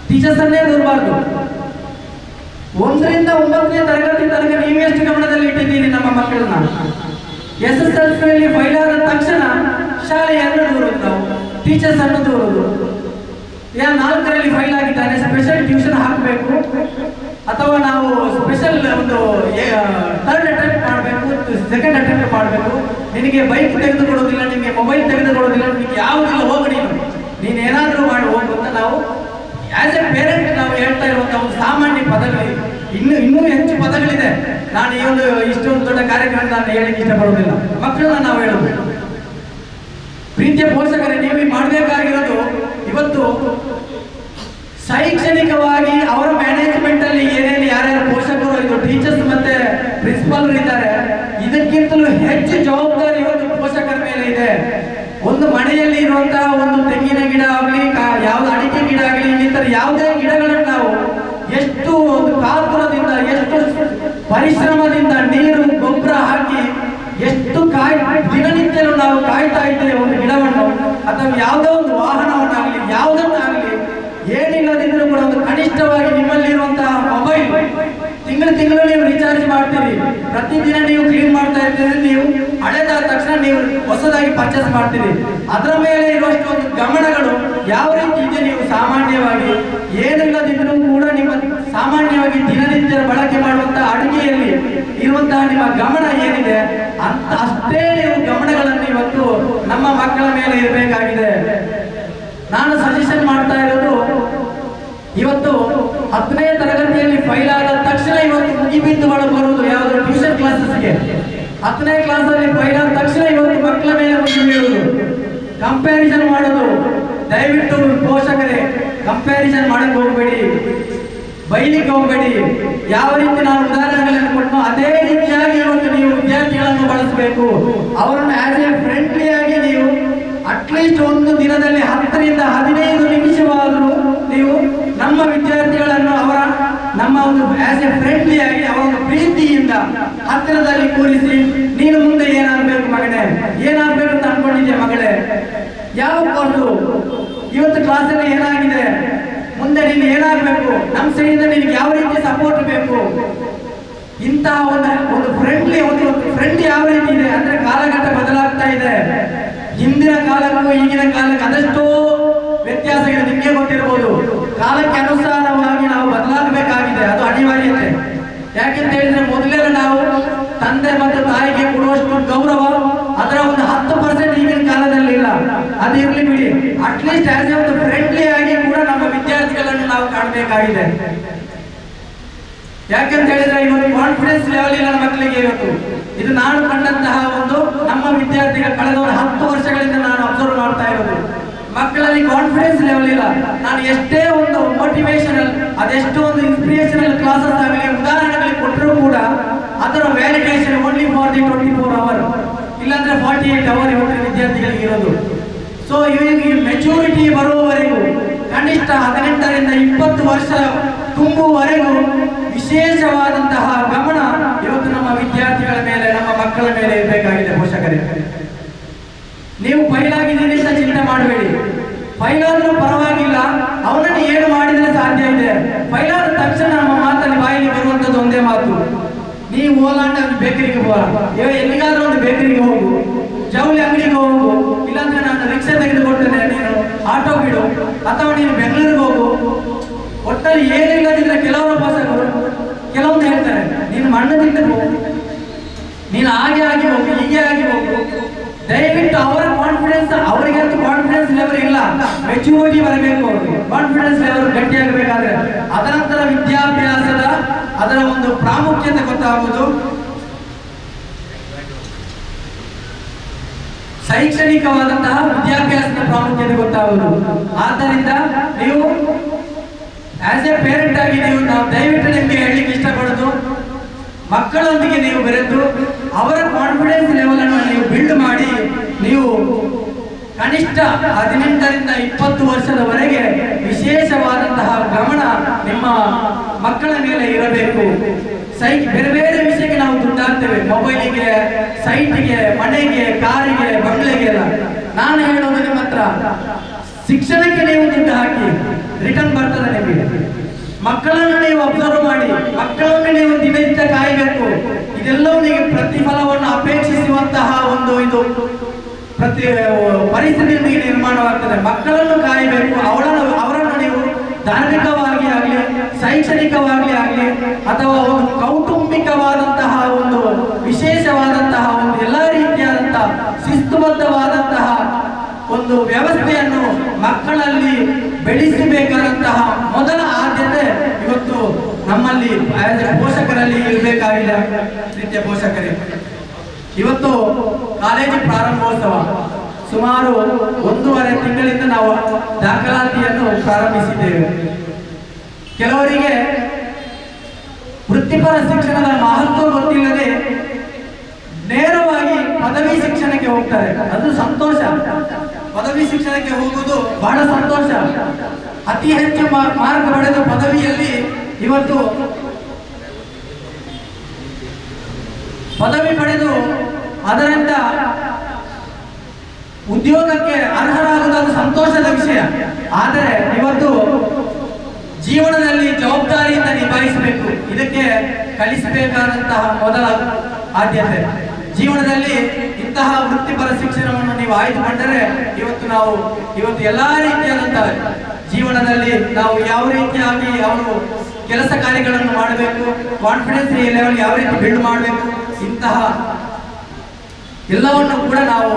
ಟೀಚರ್ಸ್ ಅನ್ನೇ ದೂರಬಾರ್ದು. 1ರಿಂದ 9ನೇ ತರಗತಿ ತನಕ ನೀವೆಷ್ಟು ಗಮನದಲ್ಲಿ ಇಟ್ಟಿದ್ದೀರಿ ನಮ್ಮ ಮಕ್ಕಳನ್ನ? SSLCಯಲ್ಲಿ ಫೈಲ್ ಆದ ತಕ್ಷಣ ಶಾಲೆಯನ್ನು ದೂರುವುದು, ನಾವು ಟೀಚರ್ಸ್ ಅನ್ನು ದೂರುವುದು. 4ರಲ್ಲಿ ಫೈಲ್ ಆಗಿದ್ದಾನೆ, ಸ್ಪೆಷಲ್ ಟ್ಯೂಷನ್ ಹಾಕಬೇಕು, ಅಥವಾ ನಾವು ಸ್ಪೆಷಲ್ ಒಂದು 3rd ಅಟೆಂಪ್ಟ್ ಮಾಡಬೇಕು, 2nd ಅಟೆಂಪ್ಟ್ ಮಾಡಬೇಕು. ನಿನಗೆ ಬೈಕ್ ತೆಗೆದುಕೊಡೋದಿಲ್ಲ, ನಿನಗೆ ಮೊಬೈಲ್ ತೆಗೆದುಕೊಡೋದಿಲ್ಲ, ನಿನಗೆ ಯಾವುದಿಲ್ಲ, ಹೋಗಿ ನೀನು ಏನಾದರೂ ಮಾಡಿ ಹೋಗು ಅಂತ ನಾವು ಆಸ್ ಎ ಪೇರೆಂಟ್ ನಾವು ಹೇಳ್ತಾ ಇರುವಂತಹ ಒಂದು ಸಾಮಾನ್ಯ ಪದಗಳು. ಇನ್ನೂ ಹೆಚ್ಚು ಪದಗಳಿದೆ. ನಾನು ಈ ಒಂದು ಇಷ್ಟೊಂದು ದೊಡ್ಡ ಕಾರ್ಯಕ್ರಮ ನಾನು ಹೇಳಿಕ್ಕೆ ಇಷ್ಟಪಡೋದಿಲ್ಲ. ಮಕ್ಕಳನ್ನ ನಾವು ಹೇಳೋದು, ಪ್ರೀತಿಯ ಪೋಷಕರೇ, ನೀವು ಮಾಡಬೇಕಾಗಿರೋದು ಇವತ್ತು ಶೈಕ್ಷಣಿಕವಾಗಿ ಅವರ ಮ್ಯಾನೇಜ್ಮೆಂಟ್ ಅಲ್ಲಿ ಏನೇನು ಯಾರ್ಯಾರು ಪೋಷಕರು, ಇದು ಟೀಚರ್ಸ್ ಮತ್ತೆ ಪ್ರಿನ್ಸಿಪಾಲ್ ಇದ್ದಾರೆ, ಇದಕ್ಕಿಂತಲೂ ಹೆಚ್ಚು ಜವಾಬ್ದಾರಿ ಇವತ್ತು ಪೋಷಕರ ಮೇಲೆ ಇದೆ. ಒಂದು ಮನೆಯಲ್ಲಿ ಇರುವಂತಹ ಒಂದು ತೆಂಗಿನ ಗಿಡ ಆಗಲಿ, ಯಾವ್ದು ಅಡಿಕೆ ಗಿಡ ಆಗಲಿ, ಇನ್ನಿತರ ಯಾವುದೇ ಗಿಡಗಳನ್ನು ನಾವು ಎಷ್ಟು ಒಂದು ಕಾತುರದಿಂದ, ಎಷ್ಟು ಪರಿಶ್ರಮದಿಂದ ನೀರು ಗೊಬ್ಬರ ಹಾಕಿ ಎಷ್ಟು ದಿನನಿತ್ಯಲೂ ನಾವು ಕಾಯ್ತಾ ಇದ್ದೇವೆ ಒಂದು ಗಿಡವನ್ನು, ಅಥವಾ ಯಾವುದೋ ಒಂದು ವಾಹನವನ್ನಾಗಲಿ, ಯಾವುದನ್ನಾಗಲಿ, ಏನಿಲ್ಲದಿದ್ರೂ ಕೂಡ ಒಂದು ಕನಿಷ್ಠವಾಗಿ ನಿಮ್ಮಲ್ಲಿರುವಂತಹ ಮೊಬೈಲ್ ತಿಂಗಳು ನೀವು ರಿಚಾರ್ಜ್ ಮಾಡ್ತೀರಿ, ಪ್ರತಿದಿನ ನೀವು ಕ್ಲೀನ್ ಮಾಡ್ತಾ ಇರ್ತೀರಿ, ನೀವು ಹಳೆದಾದ ತಕ್ಷಣ ನೀವು ಹೊಸದಾಗಿ ಪರ್ಚೇಸ್ ಮಾಡ್ತೀರಿ. ಅದರ ಮೇಲೆ ಇರುವಷ್ಟು ಒಂದು ಗಮನಗಳು ಯಾವ ರೀತಿ ಇದೆ, ನೀವು ಸಾಮಾನ್ಯವಾಗಿ ಏನಿಲ್ಲದಿದ್ರೂ ಕೂಡ ನಿಮ್ಮ ಸಾಮಾನ್ಯವಾಗಿ ದಿನನಿತ್ಯ ಬಳಕೆ ಮಾಡುವಂತಹ ಅಡುಗೆಯಲ್ಲಿ ಇರುವಂತಹ ನಿಮ್ಮ ಗಮನ ಏನಿದೆ ಅಂತ ಅಷ್ಟೇ ನೀವು ಗಮನಗಳನ್ನು ಇವತ್ತು ನಮ್ಮ ಮಕ್ಕಳ ಮೇಲೆ ಇರಬೇಕಾಗಿದೆ. ನಾನು ಸಜೆಷನ್ ಮಾಡ್ತಾ ಇರೋದು, ಇವತ್ತು 10ನೇ ತರಗತಿಯಲ್ಲಿ ಫೈಲ್ ಆದ ತಕ್ಷಣ ಇವತ್ತು ಮುಗಿಬಿದ್ದುಗಳು ಬರುವುದು ಯಾವುದು, ಟ್ಯೂಷನ್ ಕ್ಲಾಸಸ್ಗೆ. 10ನೇ ಕ್ಲಾಸಲ್ಲಿ ಫೈಲ್ ಆದ ತಕ್ಷಣ ಇವತ್ತು ಮಕ್ಕಳ ಮೇಲೆ ಮುಗಿ ಬೀಳುವುದು, ಕಂಪ್ಯಾರಿಸನ್ ಮಾಡೋದು. ದಯವಿಟ್ಟು ಪೋಷಕರೇ, ಕಂಪ್ಯಾರಿಸನ್ ಮಾಡಕ್ಕೆ ಹೋಗಬೇಡಿ, ಬೈಲಿಕ್ಕೆ ಹೋಗಬೇಡಿ. ಯಾವ ರೀತಿ ನಾನು ಉದಾಹರಣೆಗಳನ್ನು ಕೊಟ್ಟು ಅದೇ ರೀತಿಯಾಗಿ ಇವತ್ತು ನೀವು ವಿದ್ಯಾರ್ಥಿಗಳನ್ನು ಬಳಸಬೇಕು. ಅವರನ್ನು ಆಸ್ ಎ ಫ್ರೆಂಡ್ಲಿ ಆಗಿ ನೀವು ಅಟ್ಲೀಸ್ಟ್ ಒಂದು ದಿನದಲ್ಲಿ 10ರಿಂದ 15 ನಿಮಿಷವಾದರೂ ನೀವು ನಮ್ಮ ವಿದ್ಯಾರ್ಥಿಗಳನ್ನು ನಮ್ಮ ಒಂದು ಆಸ್ ಎ ಫ್ರೆಂಡ್ಲಿ ಆಗಿ ಅವರ ಒಂದು ಪ್ರೀತಿಯಿಂದ ಹತ್ತಿರದಲ್ಲಿ ಕೂರಿಸಿ, ನೀನು ಮುಂದೆ ಏನಾಗಬೇಕು ಮಗನೇ, ಏನಾಗಬೇಕು ಅಂತ ಅನ್ಕೊಂಡಿದ್ಯಾ ಮಗಳೇ, ಯಾವ ಕೋರ್ಸು, ಇವತ್ತು ಕ್ಲಾಸಲ್ಲಿ ಏನಾಗಿದೆ, ಮುಂದೆ ನೀನು ಏನಾಗಬೇಕು, ನಮ್ಮ ಸೈಡಿಂದ ನಿನಗೆ ಯಾವ ರೀತಿ ಸಪೋರ್ಟ್ ಬೇಕು, ಇಂತಹ ಒಂದು ಫ್ರೆಂಡ್ಲಿ ಒಂದು ಫ್ರೆಂಡ್ ಯಾವ ರೀತಿ ಇದೆ ಅಂದ್ರೆ, ಕಾಲಘಟ್ಟ ಬದಲಾಗ್ತಾ ಇದೆ. ಹಿಂದಿನ ಕಾಲಕ್ಕೂ ಈಗಿನ ಕಾಲಕ್ಕೆ ಅದೆಷ್ಟೋ ವ್ಯತ್ಯಾಸ ಇದೆ, ನಿಮಗೆ ಗೊತ್ತಿರಬಹುದು. ಕಾಲಕ್ಕೆ ಅನುಸಾರವಾಗಿ ನಾವು ಬದಲಾಗಬೇಕಾಗಿದೆ, ಅದು ಅನಿವಾರ್ಯತೆ. ಯಾಕೆಂತ ಹೇಳಿದ್ರೆ, ಮೊದಲೆಲ್ಲ ನಾವು ತಂದೆ ಮತ್ತು ತಾಯಿಗೆ ಕೊಡುವಷ್ಟು ಗೌರವ ಅದರ ಒಂದು 10% ಈಗಿನ ಕಾಲದಲ್ಲಿ ಇಲ್ಲ. ಅದು ಇರ್ಲಿ ಬಿಡಿ, ಅಟ್ಲೀಸ್ಟ್ ಆಸ್ ಎ ಒಂದು ಫ್ರೆಂಡ್ಲಿ ಆಗಿ ಕೂಡ ನಮ್ಮ ವಿದ್ಯಾರ್ಥಿಗಳನ್ನು ನಾವು ಕಾಣಬೇಕಾಗಿದೆ. ಯಾಕೆಂತ ಹೇಳಿದ್ರೆ, ಇವತ್ತು ಕಾನ್ಫಿಡೆನ್ಸ್ ಲೆವೆಲ್ ಇಲ್ಲ ಮಕ್ಕಳಿಗೆ. ಇವತ್ತು ಇದು ನಾನು ಕಂಡಂತಹ ಒಂದು ನಮ್ಮ ವಿದ್ಯಾರ್ಥಿಗಳ ಕಳೆದ 10 ವರ್ಷಗಳಿಂದ ನಾನು ಅಬ್ಸರ್ವ್ ಮಾಡ್ತಾ ಇರೋದು, ಮಕ್ಕಳಲ್ಲಿ ಕಾನ್ಫಿಡೆನ್ಸ್ ಲೆವೆಲ್ ಇಲ್ಲ. ನಾನು ಎಷ್ಟೇ ಒಂದು ಮೋಟಿವೇಶನಲ್, ಅದೆಷ್ಟೋ ಒಂದು ಇನ್ಸ್ಪಿರೇಷನಲ್ ಕ್ಲಾಸಸ್ ಆಗಲಿ, ಉದಾಹರಣೆಗಳಿಗೆ ಕೊಟ್ಟರೂ ಕೂಡ ಅದರ validation only for the 24 hours, ಇಲ್ಲಾಂದ್ರೆ 48 hours ಇವತ್ತಿನ ವಿದ್ಯಾರ್ಥಿಗಳಿಗೆ ಇರೋದು. ಸೊ ಇವರಿಗೆ ಮೆಚೂರಿಟಿ ಬರುವವರೆಗೂ, ಕನಿಷ್ಠ 18ರಿಂದ 20 ವರ್ಷ ತುಂಬುವವರೆಗೂ ವಿಶೇಷವಾದಂತಹ ಗಮನ ಇವತ್ತು ನಮ್ಮ ವಿದ್ಯಾರ್ಥಿಗಳ ಮೇಲೆ, ನಮ್ಮ ಮಕ್ಕಳ ಮೇಲೆ ಇರಬೇಕಾಗಿದೆ. ಪೋಷಕರೇ, ನೀವು ಫೈಲಾಗಿದ್ದೀರಿ ಅಂತ ಚಿಂತೆ ಮಾಡಬೇಡಿ. ಫೈಲಾದ್ರೂ ಪರವಾಗಿಲ್ಲ, ಅವನನ್ನು ಏನು ಮಾಡಿದ್ರೆ ಸಾಧ್ಯ ಇದೆ. ಫೈಲಾದ ತಕ್ಷಣ ನಮ್ಮ ಮಾತಲ್ಲಿ ಬಾಯಲ್ಲಿ ಬರುವಂತದ್ದು ಒಂದೇ ಮಾತು, ನೀವು ಓಲಾಂಡ ಬೇಕರಿಗೆ ಹೋಗ, ಎಲ್ಲಿಗಾದ್ರೂ ಒಂದು ಬೇಕರಿಗೆ ಹೋಗು, ಜವಳಿ ಅಂಗಡಿಗೆ ಹೋಗು, ಇಲ್ಲಾಂದ್ರೆ ನಾನು ರಿಕ್ಷಾ ತೆಗೆದುಕೊಡ್ತೇನೆ, ನೀನು ಆಟೋ ಬಿಡು, ಅಥವಾ ನೀನು ಬೆಂಗಳೂರಿಗೆ ಹೋಗು. ಒಟ್ಟಲ್ಲಿ ಏನಿಲ್ಲದಿದ್ರೆ ಕೆಲವರ ಪೋಷಕರು ಕೆಲವೊಂದು ಹೇಳ್ತಾರೆ, ನೀನು ಮಣ್ಣದಿಂದ ಹೋಗು, ನೀನು ಹಾಗೆ ಆಗಿ ಹೋಗು, ಹೀಗೆ ಆಗಿ ಹೋಗು. ದಯವಿಟ್ಟು ಅವರ ಕಾನ್ಫಿಡೆನ್ಸ್ ಅವರಿಗೆ ಕಾನ್ಫಿಡೆನ್ಸ್ ಲೆವೆಲ್ ಇಲ್ಲ, ಮೆಚುರಿಟಿ ಬರಬೇಕು, ಕಾನ್ಫಿಡೆನ್ಸ್ ಲೆವೆಲ್ ಗಟ್ಟಿಯಾಗಬೇಕಾದ್ರೆ ಅದರ ನಂತರ ವಿದ್ಯಾಭ್ಯಾಸದ ಅದರ ಒಂದು ಪ್ರಾಮುಖ್ಯತೆ ಗೊತ್ತಾಗುವುದು, ಶೈಕ್ಷಣಿಕವಾದಂತಹ ವಿದ್ಯಾಭ್ಯಾಸದ ಪ್ರಾಮುಖ್ಯತೆ ಗೊತ್ತಾಗುವುದು. ಆದ್ದರಿಂದ ನೀವು ಆಸ್ ಎ ಪೇರೆಂಟ್ ಆಗಿ ನಾವು ದಯವಿಟ್ಟು ನಿಮಗೆ ಹೇಳಲಿಕ್ಕೆ ಇಷ್ಟಪಡೋದು, ಮಕ್ಕಳೊಂದಿಗೆ ನೀವು ಬೆರೆತು ಅವರ ಕಾನ್ಫಿಡೆನ್ಸ್ ಲೆವೆಲ್ ಅನ್ನು ನೀವು ಬಿಲ್ಡ್ ಮಾಡಿ, ನೀವು ಕನಿಷ್ಠ 18ರಿಂದ 20 ವರ್ಷದವರೆಗೆ ವಿಶೇಷವಾದಂತಹ ಗಮನ ನಿಮ್ಮ ಮಕ್ಕಳ ಮೇಲೆ ಇರಬೇಕು. ಬೇರೆ ಬೇರೆ ವಿಷಯಕ್ಕೆ ನಾವು ದುಡ್ಡಾಗ್ತೇವೆ, ಮೊಬೈಲಿಗೆ, ಸೈಟ್ಗೆ, ಮನೆಗೆ, ಕಾರಿಗೆ, ಬಂಗ್ಲೆಗೆ ಎಲ್ಲ. ನಾನು ಹೇಳೋದು ನಿಮ್ಮ ಹತ್ರ ಶಿಕ್ಷಣಕ್ಕೆ ನೀವು ದುಡ್ಡು ಹಾಕಿ, ರಿಟರ್ನ್ ಬರ್ತದೆ ನಿಮಗೆ. ಮಕ್ಕಳನ್ನು ನೀವು ಅಬ್ಸರ್ವ್ ಮಾಡಿ, ಮಕ್ಕಳನ್ನು ನೀವು ದಿನನಿತ್ಯ ಕಾಯಬೇಕು. ಇದೆಲ್ಲವೂ ನೀವು ಪ್ರತಿಫಲವನ್ನು ಅಪೇಕ್ಷಿಸುವಂತಹ ಒಂದು ಇದು ಪರಿಸ್ಥಿತಿ ನಿಮಗೆ ನಿರ್ಮಾಣವಾಗ್ತದೆ. ಮಕ್ಕಳನ್ನು ಕಾಯಬೇಕು, ಅವರನ್ನು ನೀವು ಧಾರ್ಮಿಕವಾಗಿ ಆಗಲಿ, ಶೈಕ್ಷಣಿಕವಾಗಿ ಆಗಲಿ, ಅಥವಾ ಒಂದು ಕೌಟುಂಬಿಕವಾದಂತಹ ಒಂದು ವಿಶೇಷವಾದಂತಹ ಒಂದು ಎಲ್ಲ ರೀತಿಯಾದಂತಹ ಶಿಸ್ತುಬದ್ಧವಾದಂತಹ ಒಂದು ವ್ಯವಸ್ಥೆಯನ್ನು ಮಕ್ಕಳಲ್ಲಿ ಬೆಳೆಸಬೇಕಾದಂತಹ ಮೊದಲ ಆದ್ಯತೆ ಇವತ್ತು ನಮ್ಮಲ್ಲಿ ಪೋಷಕರಲ್ಲಿ ಇರಬೇಕಾಗಿದೆ. ನಿತ್ಯ ಪೋಷಕರೇ, ಇವತ್ತು ಕಾಲೇಜು ಪ್ರಾರಂಭೋತ್ಸವ ಸುಮಾರು 1.5 ತಿಂಗಳಿಂದ ನಾವು ದಾಖಲಾತಿಯನ್ನು ಪ್ರಾರಂಭಿಸಿದ್ದೇವೆ. ಕೆಲವರಿಗೆ ವೃತ್ತಿಪರ ಶಿಕ್ಷಣದ ಮಹತ್ವ ಗೊತ್ತಿಲ್ಲದೆ ನೇರವಾಗಿ ಪದವಿ ಶಿಕ್ಷಣಕ್ಕೆ ಹೋಗ್ತಾರೆ. ಅದು ಸಂತೋಷ, ಪದವಿ ಶಿಕ್ಷಣಕ್ಕೆ ಹೋಗುವುದು ಬಹಳ ಸಂತೋಷ. ಅತಿ ಹೆಚ್ಚು ಮಾರ್ಕ್ ಪಡೆದ ಪದವಿಯಲ್ಲಿ ಇವತ್ತು ಪದವಿ ಪಡೆದು ಅದರಿಂದ ಉದ್ಯೋಗಕ್ಕೆ ಅರ್ಹರಾಗುವುದು ಸಂತೋಷದ ವಿಷಯ. ಆದರೆ ಇವತ್ತು ಜೀವನದಲ್ಲಿ ಜವಾಬ್ದಾರಿಯಿಂದ ನಿಭಾಯಿಸಬೇಕು. ಇದಕ್ಕೆ ಕಲಿಸಬೇಕಾದಂತಹ ಮೊದಲ ಆದ್ಯತೆ. ಜೀವನದಲ್ಲಿ ಇಂತಹ ವೃತ್ತಿಪರ ಶಿಕ್ಷಣವನ್ನು ನೀವು ಆಯ್ದುಕೊಂಡರೆ ಇವತ್ತು ಎಲ್ಲಾ ರೀತಿಯಾದಂತಹ ಜೀವನದಲ್ಲಿ ನಾವು ಯಾವ ರೀತಿಯಾಗಿ ಅವರು ಕೆಲಸ ಕಾರ್ಯಗಳನ್ನು ಮಾಡಬೇಕು, ಕಾನ್ಫಿಡೆನ್ಸ್ ಲೆವೆಲ್ ಯಾವ ರೀತಿ ಬಿಲ್ಡ್ ಮಾಡಬೇಕು, ಇಂತಹ ಎಲ್ಲವನ್ನು ಕೂಡ ನಾವು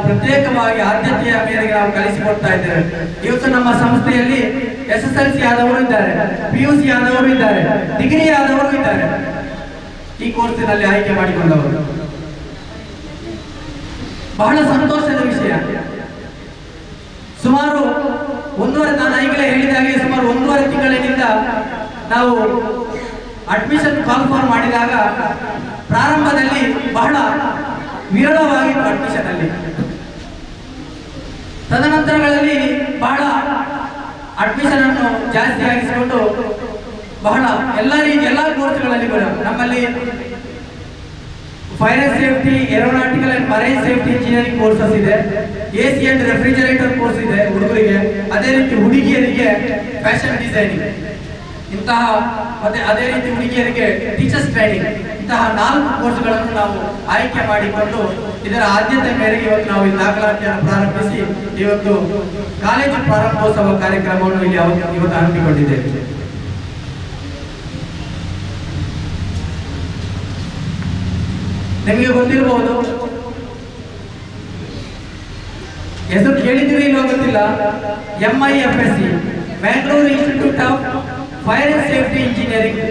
ಪ್ರತ್ಯೇಕವಾಗಿ ಆದ್ಯತೆಯ ಮೇರೆಗೆ ನಾವು ಕಲಿಸಿಕೊಡ್ತಾ ಇದ್ದೇವೆ. ಇವತ್ತು ನಮ್ಮ ಸಂಸ್ಥೆಯಲ್ಲಿ SSLC ಆದವರು ಇದ್ದಾರೆ, PUC ಆದವರು ಇದ್ದಾರೆ, ಡಿಗ್ರಿ ಆದವರು ಇದ್ದಾರೆ. ಈ ಕೋರ್ಸಿನಲ್ಲಿ ಆಯ್ಕೆ ಮಾಡಿಕೊಂಡವರು ಬಹಳ ಸಂತೋಷದ ವಿಷಯ. ಸುಮಾರು ನಾನು ಈಗಲೇ ಹೇಳಿದಾಗೆ ಸುಮಾರು 1.5 ತಿಂಗಳಿನಿಂದ ನಾವು ಅಡ್ಮಿಷನ್ ಕಾಲ್ ಫಾರ್ ಮಾಡಿದಾಗ ಪ್ರಾರಂಭದಲ್ಲಿ ಬಹಳ ವಿರಳವಾಗಿತ್ತು ಅಡ್ಮಿಷನ್ ಅಲ್ಲಿ. ತದನಂತರಗಳಲ್ಲಿ ಬಹಳ ಅಡ್ಮಿಷನ್ ಅನ್ನು ಜಾಸ್ತಿ ಆಗಿಸಿಕೊಂಡು ಬಹಳ ಎಲ್ಲ ಕೋರ್ಸ್ಗಳಲ್ಲಿ ನಮ್ಮಲ್ಲಿ fire and safety, aeronautical and marine safety engineering courses ಇದೆ, AC ಅಂಡ್ ರೆಫ್ರಿಜರೇಟರ್ ಕೋರ್ಸ್ ಇದೆ ಹುಡುಗರಿಗೆ, ಅದೇ ರೀತಿ ಹುಡುಗಿಯರಿಗೆ ಫ್ಯಾಷನ್ ಡಿಸೈನಿಂಗ್, ಮತ್ತೆ ಅದೇ ರೀತಿ ಹುಡುಗಿಯರಿಗೆ ಟೀಚರ್ಸ್ ಟ್ರೈನಿಂಗ್, ಇಂತಹ 4 ಕೋರ್ಸ್ಗಳನ್ನು ನಾವು ಆಯ್ಕೆ ಮಾಡಿಕೊಂಡು ಇದರ ಆದ್ಯತೆ ಮೇರೆಗೆ ಇವತ್ತು ನಾವು ಈ ದಾಖಲಾತಿಯನ್ನು ಪ್ರಾರಂಭಿಸಿ ಇವತ್ತು ಕಾಲೇಜು ಪ್ರಾರಂಭೋತ್ಸವ ಕಾರ್ಯಕ್ರಮವನ್ನು ಇಲ್ಲಿ ಇವತ್ತು ಹಮ್ಮಿಕೊಂಡಿದ್ದೇವೆ. ನಿಮಗೆ ಗೊತ್ತಿರಬಹುದು, ಹೆಸರು ಕೇಳಿದ್ದೀರಿ ಇಲ್ಲೋ ಗೊತ್ತಿಲ್ಲ, MIFSC, Mangalore institute of fire and safety engineering.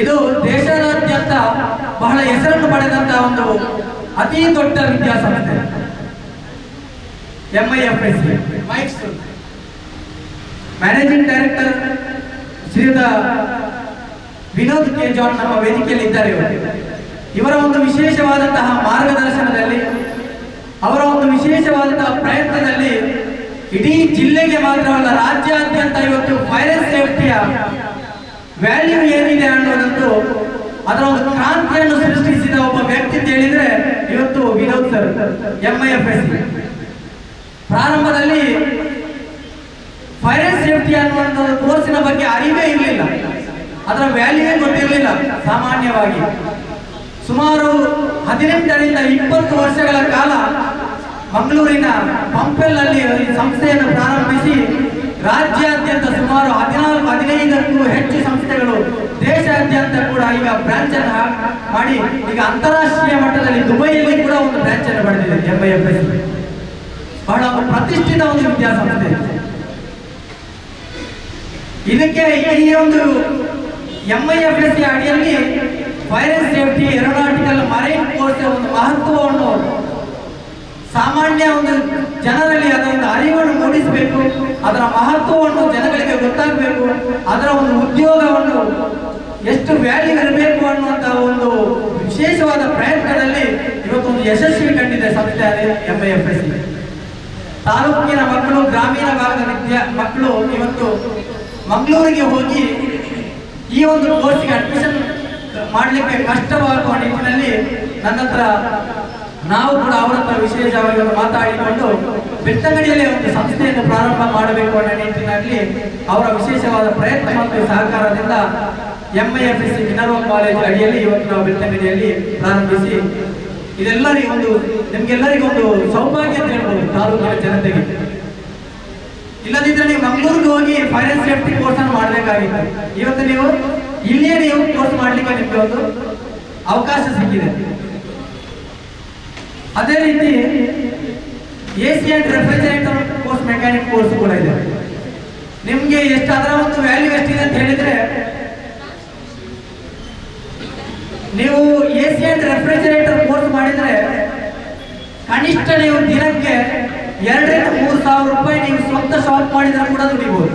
ಇದು ದೇಶದಾದ್ಯಂತ ಬಹಳ ಹೆಸರನ್ನು ಪಡೆದಂತಹ ಒಂದು ಅತಿ ದೊಡ್ಡ ವಿದ್ಯಾಸಂಸ್ಥೆ MIFSC. ಮ್ಯಾನೇಜಿಂಗ್ ಡೈರೆಕ್ಟರ್ ಶ್ರೀಯುತ ವಿನೋದ್ ಕೆ ಜಾನ್ ನಮ್ಮ ವೇದಿಕೆಯಲ್ಲಿ ಇದ್ದಾರೆ. ಇವರ ಒಂದು ವಿಶೇಷವಾದಂತಹ ಮಾರ್ಗದರ್ಶನದಲ್ಲಿ, ಅವರ ಒಂದು ವಿಶೇಷವಾದಂತಹ ಪ್ರಯತ್ನದಲ್ಲಿ ಇಡೀ ಜಿಲ್ಲೆಗೆ ಮಾತ್ರವಲ್ಲ ರಾಜ್ಯಾದ್ಯಂತ ಇವತ್ತು ಫೈರ್ ಅಂಡ್ ಸೇಫ್ಟಿಯ ವ್ಯಾಲ್ಯೂ ಏನಿದೆ ಅನ್ನೋದಂತೂ ಅದರ ಒಂದು ಕ್ರಾಂತಿಯನ್ನು ಸೃಷ್ಟಿಸಿದ ಒಬ್ಬ ವ್ಯಕ್ತಿ ಅಂತ ಹೇಳಿದ್ರೆ ಇವತ್ತು ವಿನೋದ್ ಸರ್. MIFSC ಪ್ರಾರಂಭದಲ್ಲಿ ಫೈರ್ ಅಂಡ್ ಸೇಫ್ಟಿ ಅನ್ನುವಂಥ ಕೋರ್ಸಿನ ಬಗ್ಗೆ ಅರಿವೇ ಇರಲಿಲ್ಲ, ಅದರ ವ್ಯಾಲ್ಯೂವೇ ಗೊತ್ತಿರಲಿಲ್ಲ. ಸಾಮಾನ್ಯವಾಗಿ ಸುಮಾರು 18ರಿಂದ 20 ವರ್ಷಗಳ ಕಾಲ ಮಂಗಳೂರಿನ ಪಂಪೆಲ್ನಲ್ಲಿ ಸಂಸ್ಥೆಯನ್ನು ಪ್ರಾರಂಭಿಸಿ ರಾಜ್ಯಾದ್ಯಂತ ಸುಮಾರು 14-15ಕ್ಕೂ ಹೆಚ್ಚು ಸಂಸ್ಥೆಗಳು ದೇಶಾದ್ಯಂತ ಕೂಡ ಈಗ ಬ್ರಾಂಚ್ ಅನ್ನು ಮಾಡಿ ಈಗ ಅಂತಾರಾಷ್ಟ್ರೀಯ ಮಟ್ಟದಲ್ಲಿ ದುಬೈಯಲ್ಲಿ ಕೂಡ ಒಂದು ಬ್ರಾಂಚ್ ಅನ್ನು ಪಡೆದಿದೆ MIFSC. ಬಹಳ ಪ್ರತಿಷ್ಠಿತ ಒಂದು ವಿದ್ಯಾಸಂಸ್ಥೆ. ಇದಕ್ಕೆ ಈ ಒಂದು MIFSC ಅಡಿಯಲ್ಲಿ fire and safety, aeronautical, marine course ಒಂದು ಮಹತ್ವವನ್ನು ಸಾಮಾನ್ಯ ಒಂದು ಜನರಲ್ಲಿ ಅದರಿಂದ ಅರಿವನ್ನು ಮೂಡಿಸಬೇಕು, ಅದರ ಮಹತ್ವವನ್ನು ಜನಗಳಿಗೆ ಗೊತ್ತಾಗಬೇಕು, ಅದರ ಒಂದು ಉದ್ಯೋಗವನ್ನು ಎಷ್ಟು ವ್ಯಾಲ್ಯೂ ಇರಬೇಕು ಅನ್ನುವಂತಹ ಒಂದು ವಿಶೇಷವಾದ ಪ್ರಯತ್ನದಲ್ಲಿ ಇವತ್ತೊಂದು ಯಶಸ್ವಿ ಕಂಡಿದೆ ಸಂಸ್ಥೆ MIFSC. ತಾಲೂಕಿನ ಮಕ್ಕಳು, ಗ್ರಾಮೀಣ ಭಾಗದ ಮಕ್ಕಳು ಇವತ್ತು ಮಂಗಳೂರಿಗೆ ಹೋಗಿ ಈ ಒಂದು ಕೋರ್ಸ್ಗೆ ಅಡ್ಮಿಷನ್ ಮಾಡಲಿಕ್ಕೆ ಕಷ್ಟವಾಗುವ ನಿಟ್ಟಿನಲ್ಲಿ ನನ್ನ ಹತ್ರ ನಾವು ಕೂಡ ಅವರ ಹತ್ರ ವಿಶೇಷವಾಗಿ ಮಾತಾಡಿಕೊಂಡು ಬೆಳ್ತಂಗಡಿಯಲ್ಲಿ ಒಂದು ಸಂಸ್ಥೆಯನ್ನು ಪ್ರಾರಂಭ ಮಾಡಬೇಕು ಅನ್ನೋ ನಿಟ್ಟಿನಲ್ಲಿ ಅವರ ವಿಶೇಷವಾದ ಪ್ರಯತ್ನ ಮತ್ತು ಸಹಕಾರದಿಂದ MIFSC ಮಿನರ್ವಾ ಕಾಲೇಜ್ ಅಡಿಯಲ್ಲಿ ಇವತ್ತು ನಾವು ಬೆಳ್ತಂಗಡಿಯಲ್ಲಿ ಪ್ರಾರಂಭಿಸಿ ಇದೆಲ್ಲರಿಗೂ ಒಂದು ನಿಮ್ಗೆಲ್ಲರಿಗೂ ಒಂದು ಸೌಭಾಗ್ಯ ಅಂತ ಹೇಳ್ಬೋದು ತಾಲೂಕಿನ ಜನತೆಗೆ. ಇಲ್ಲದಿದ್ದರೆ ನೀವು ಮಂಗಳೂರಿಗೆ ಹೋಗಿ ಫೈರ್ ಅಂಡ್ ಸೇಫ್ಟಿ ಕೋರ್ಸ್ ಅನ್ನು ಮಾಡಬೇಕಾಗಿತ್ತು. ಇವತ್ತು ನೀವು ಇಲ್ಲಿಯೇ ನೀವು ಕೋರ್ಸ್ ಮಾಡಲಿಕ್ಕೆ ನಿಮಗೆ ಒಂದು ಅವಕಾಶ ಸಿಕ್ಕಿದೆ. ಅದೇ ರೀತಿ AC and refrigerator course, mechanic course ಕೂಡ ಇದೆ. ನಿಮ್ಗೆ ಎಷ್ಟು ಅದರ ಒಂದು ವ್ಯಾಲ್ಯೂ ಎಷ್ಟಿದೆ ಅಂತ ಹೇಳಿದ್ರೆ, ನೀವು AC ಅಂಡ್ ರೆಫ್ರಿಜರೇಟರ್ ಕೋರ್ಸ್ ಮಾಡಿದ್ರೆ ಕನಿಷ್ಠ ನೀವು ದಿನಕ್ಕೆ 2,000-3,000 ರೂಪಾಯಿ ನೀವು ಸ್ವಂತ ಶಾಪ್ ಮಾಡಿದ್ರೆ ಕೂಡ ದುಡಿಬಹುದು.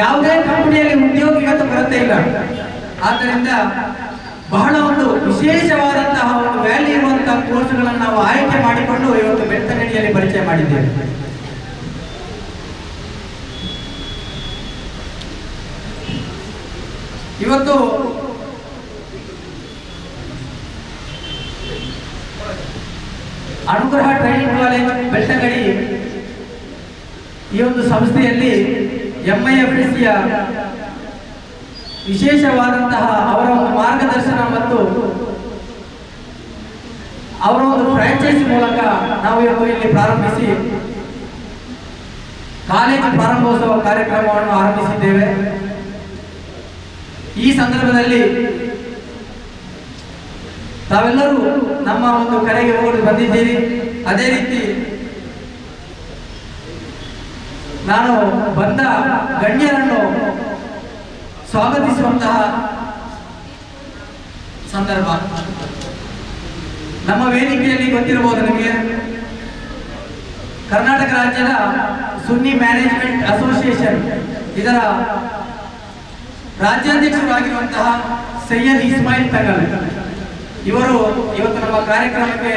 ಯಾವುದೇ ಕಂಪನಿಯಲ್ಲಿ ಉದ್ಯೋಗ ಇವತ್ತು ಬರುತ್ತೆ ಇಲ್ಲ. ಆದ್ದರಿಂದ ಬಹಳ ಒಂದು ವಿಶೇಷವಾದಂತಹ ಒಂದು ವ್ಯಾಲ್ಯೂ ಇರುವಂತಹ ಕೋರ್ಸ್ಗಳನ್ನು ನಾವು ಆಯ್ಕೆ ಮಾಡಿಕೊಂಡು ಇವತ್ತು ಬೆಳ್ತಂಗಡಿಯಲ್ಲಿ ಪರಿಚಯ ಮಾಡಿದ್ದೇವೆ. ಇವತ್ತು ಅನುಗ್ರಹ ಟ್ರೈನಿಂಗ್ ಕಾಲೇಜ್ ಬೆಳ್ತಂಗಡಿ ಈ ಒಂದು ಸಂಸ್ಥೆಯಲ್ಲಿ MIFSCಯ ವಿಶೇಷವಾದಂತಹ ಅವರ ಒಂದು ಮಾರ್ಗದರ್ಶನ ಮತ್ತು ಅವರ ಒಂದು ಫ್ರಾಂಚೈಸಿ ಮೂಲಕ ನಾವು ಇವತ್ತು ಇಲ್ಲಿ ಪ್ರಾರಂಭಿಸಿ ಕಾಲೇಜು ಪ್ರಾರಂಭೋತ್ಸವ ಕಾರ್ಯಕ್ರಮವನ್ನು ಆರಂಭಿಸಿದ್ದೇವೆ. ಈ ಸಂದರ್ಭದಲ್ಲಿ ತಾವೆಲ್ಲರೂ ನಮ್ಮ ಒಂದು ಕರೆಗೆ ಹೋಗಲು ಬಂದಿದ್ದೀರಿ. ಅದೇ ರೀತಿ ನಾನು ಬಂದ ಗಣ್ಯರನ್ನು ಸ್ವಾಗತಿಸುವಂತಹ ಸಂದರ್ಭ. ನಮ್ಮ ವೇದಿಕೆಯಲ್ಲಿ ಗೊತ್ತಿರಬಹುದು ನಿಮಗೆ, ಕರ್ನಾಟಕ ರಾಜ್ಯದ ಸುನ್ನಿ ಮ್ಯಾನೇಜ್ಮೆಂಟ್ ಅಸೋಸಿಯೇಷನ್ ಇದರ ರಾಜ್ಯಾಧ್ಯಕ್ಷರಾಗಿರುವಂತಹ ಸೈಯದ್ ಇಸ್ಮಾಯಿಲ್ ತಗಲ್ ಇವರು ಇವತ್ತು ನಮ್ಮ ಕಾರ್ಯಕ್ರಮಕ್ಕೆ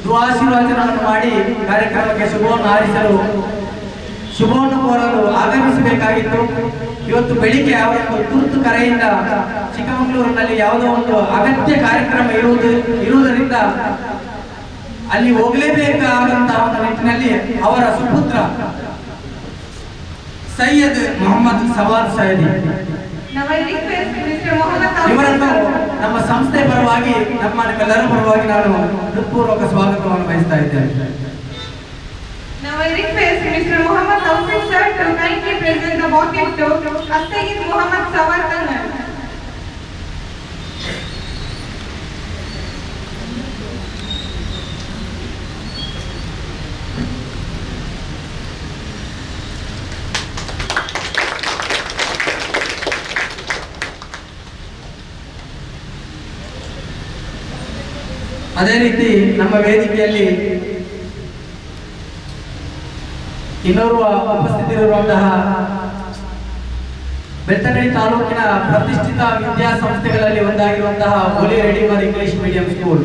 ದುಆಶೀರ್ವಚನವನ್ನು ಮಾಡಿ ಕಾರ್ಯಕ್ರಮಕ್ಕೆ ಶುಭವನ್ನು ಹಾರೈಸಲು, ಶುಭವನ್ನು ಕೋರಲು ಆಗಮಿಸಬೇಕಾಗಿತ್ತು. ಇವತ್ತು ಬೆಳಿಗ್ಗೆ ಅವರೊಂದು ತುರ್ತು ಕರೆಯಿಂದ ಚಿಕ್ಕಮಗಳೂರಿನಲ್ಲಿ ಯಾವುದೋ ಒಂದು ಅಗತ್ಯ ಕಾರ್ಯಕ್ರಮ ಇರುವುದರಿಂದ ಅಲ್ಲಿ ಹೋಗಲೇಬೇಕಾದಂತಹ ಒಂದು ನಿಟ್ಟಿನಲ್ಲಿ ಅವರ ಸುಪುತ್ರ ಸೈಯದ್ ಮೊಹಮ್ಮದ್ ಸವಾದ್ ಸೈದಿ ಇವರನ್ನು ನಮ್ಮ ಸಂಸ್ಥೆ ಪರವಾಗಿ, ನಮ್ಮೆಲ್ಲರ ಪರವಾಗಿ ನಾನು ಹೃತ್ಪೂರ್ವಕ ಸ್ವಾಗತವನ್ನು ಬಯಸ್ತಾ ಇದ್ದೇನೆ. Now I request Mr. Muhammad Tawfiq sir to kindly present the bouquet to Sayyid Muhammad Sawad Tangan. ಅದೇ ರೀತಿ ನಮ್ಮ ವೇದಿಕೆಯಲ್ಲಿ ಇನ್ನೋರ್ವ ಉಪಸ್ಥಿತರಿರುವಂತಹ ಬೆಳ್ತಂಗಡಿ ತಾಲೂಕಿನ ಪ್ರತಿಷ್ಠಿತ ವಿದ್ಯಾಸಂಸ್ಥೆಗಳಲ್ಲಿ ಒಂದಾಗಿರುವಂತಹ ಹೋಲಿ ರೆಡಿಮರ್ ಇಂಗ್ಲಿಷ್ ಮೀಡಿಯಂ ಸ್ಕೂಲ್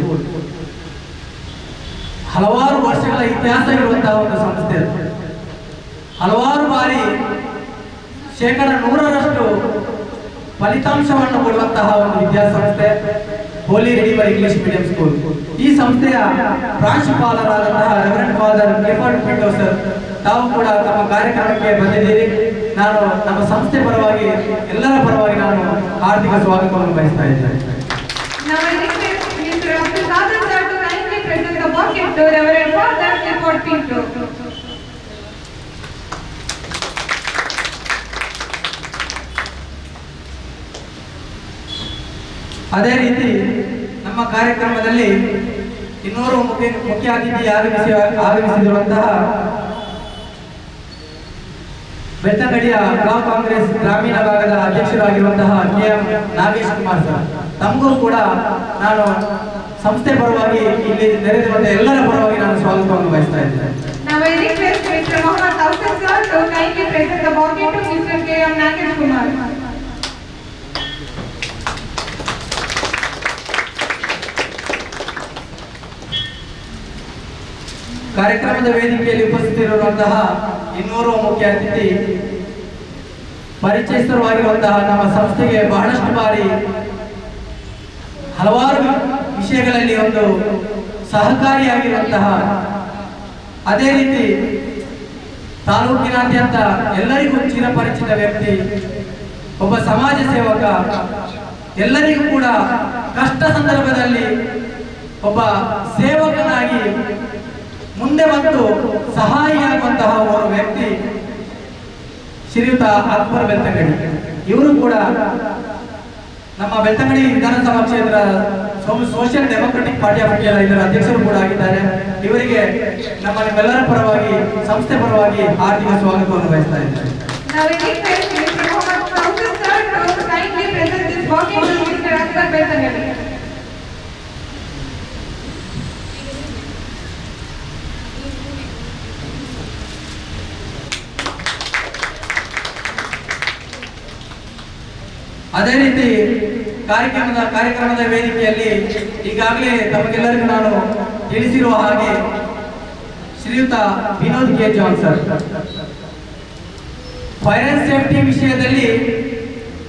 ಹಲವಾರು ವರ್ಷಗಳ ಇತಿಹಾಸ ಇರುವಂತಹ ಒಂದು ಸಂಸ್ಥೆ. ಹಲವಾರು ಬಾರಿ 100% ಫಲಿತಾಂಶವನ್ನು ಕೊಡುವಂತಹ ಒಂದು ವಿದ್ಯಾಸಂಸ್ಥೆ ಹೋಲಿ ರೆಡಿಮರ್ ಇಂಗ್ಲಿಷ್ ಮೀಡಿಯಂ ಸ್ಕೂಲ್. ಈ ಸಂಸ್ಥೆಯ ಪ್ರಾಂಶುಪಾಲರಾದಂತಹ ರೆವರೆಂಡ್ ಫಾದರ್ ಗಿಫರ್ಡ್ ಪಿಂಟೋ ಸರ್ ತಾವು ಕೂಡ ತಮ್ಮ ಕಾರ್ಯಕ್ರಮಕ್ಕೆ ಬಂದಿದ್ದೀರಿ. ನಾನು ನಮ್ಮ ಸಂಸ್ಥೆ ಪರವಾಗಿ, ಎಲ್ಲರ ಪರವಾಗಿ ನಾನು ಹಾರ್ದಿಕ ಸ್ವಾಗತವನ್ನು ಬಯಸ್ತಾ ಇದ್ದೇನೆ. Now I request Mr. Abdul Qadir sir to kindly present the bouquet to Reverend Father Gifford Pinto. ಅದೇ ರೀತಿ ನಮ್ಮ ಕಾರ್ಯಕ್ರಮದಲ್ಲಿ ಇನ್ನೂರು ಮುಖ್ಯ ಅತಿಥಿ ಆಗಮಿಸಿರುವಂತಹ ಬೆಳ್ತಂಗಡಿಯ ಬ್ಲಾಕ್ ಕಾಂಗ್ರೆಸ್ ಗ್ರಾಮೀಣ ಭಾಗದ ಅಧ್ಯಕ್ಷರಾಗಿರುವಂತಹ KM ನಾಗೇಶ್ ಕುಮಾರ್ ಸರ್, ತಮಗೂ ಕೂಡ ನಾನು ಸಂಸ್ಥೆ ಪರವಾಗಿ ಇಲ್ಲಿ ನೆರೆದಿರುವಂತಹ ಎಲ್ಲರ ಪರವಾಗಿ ನಾನು ಸ್ವಾಗತವನ್ನು ಬಯಸ್ತಾ ಇದ್ದೇನೆ. Now I request Mr. Mohammad Taufik sir to kindly present the bouquet to Mr. KM Nagesh Kumar. ಕಾರ್ಯಕ್ರಮದ ವೇದಿಕೆಯಲ್ಲಿ ಉಪಸ್ಥಿತರಿರುವಂತಹ ಇನ್ನೂರು ಮುಖ್ಯ ಅತಿಥಿ ಪರಿಚಯಸ್ಥರಾಗಿರುವಂತಹ ನಮ್ಮ ಸಂಸ್ಥೆಗೆ ಬಹಳಷ್ಟು ಬಾರಿ ಹಲವಾರು ವಿಷಯಗಳಲ್ಲಿ ಒಂದು ಸಹಕಾರಿಯಾಗಿರುವಂತಹ, ಅದೇ ರೀತಿ ತಾಲೂಕಿನಾದ್ಯಂತ ಎಲ್ಲರಿಗೂ ಚಿರಪರಿಚಿತ ವ್ಯಕ್ತಿ, ಒಬ್ಬ ಸಮಾಜ ಸೇವಕ, ಎಲ್ಲರಿಗೂ ಕೂಡ ಕಷ್ಟ ಸಂದರ್ಭದಲ್ಲಿ ಒಬ್ಬ ಸೇವಕನಾಗಿ ಮುಂದೆ ಬಂದು ಸಹಾಯಿಯಾಗುವಂತಹ ಒಬ್ಬ ವ್ಯಕ್ತಿ ಶ್ರೀಯುತ ಅಕ್ಬರ್ ಬೆಳ್ತಂಗಡಿ. ಇವರು ಕೂಡ ನಮ್ಮ ಬೆಳ್ತಂಗಡಿ ವಿಧಾನಸಭಾ ಕ್ಷೇತ್ರ social democratic party of India ಇದರ ಅಧ್ಯಕ್ಷರು ಕೂಡ ಆಗಿದ್ದಾರೆ. ಇವರಿಗೆ ನಿಮ್ಮೆಲ್ಲರ ಪರವಾಗಿ, ಸಂಸ್ಥೆ ಪರವಾಗಿ ಆರ್ಥಿಕ ಸ್ವಾಗತವನ್ನು ಬಯಸ್ತಾ ಇದ್ದಾರೆ. Now I request Mr. Mohammad Taufik sir to kindly present this bouquet to Mr. Akbar Beltangadi. ಅದೇ ರೀತಿ ಕಾರ್ಯಕ್ರಮದ ವೇದಿಕೆಯಲ್ಲಿ ಈಗಾಗಲೇ ತಮಗೆಲ್ಲರಿಗೂ ನಾನು ತಿಳಿಸಿರುವ ಹಾಗೆ ಶ್ರೀಯುತ Vinod K John sir, fire and safety ವಿಷಯದಲ್ಲಿ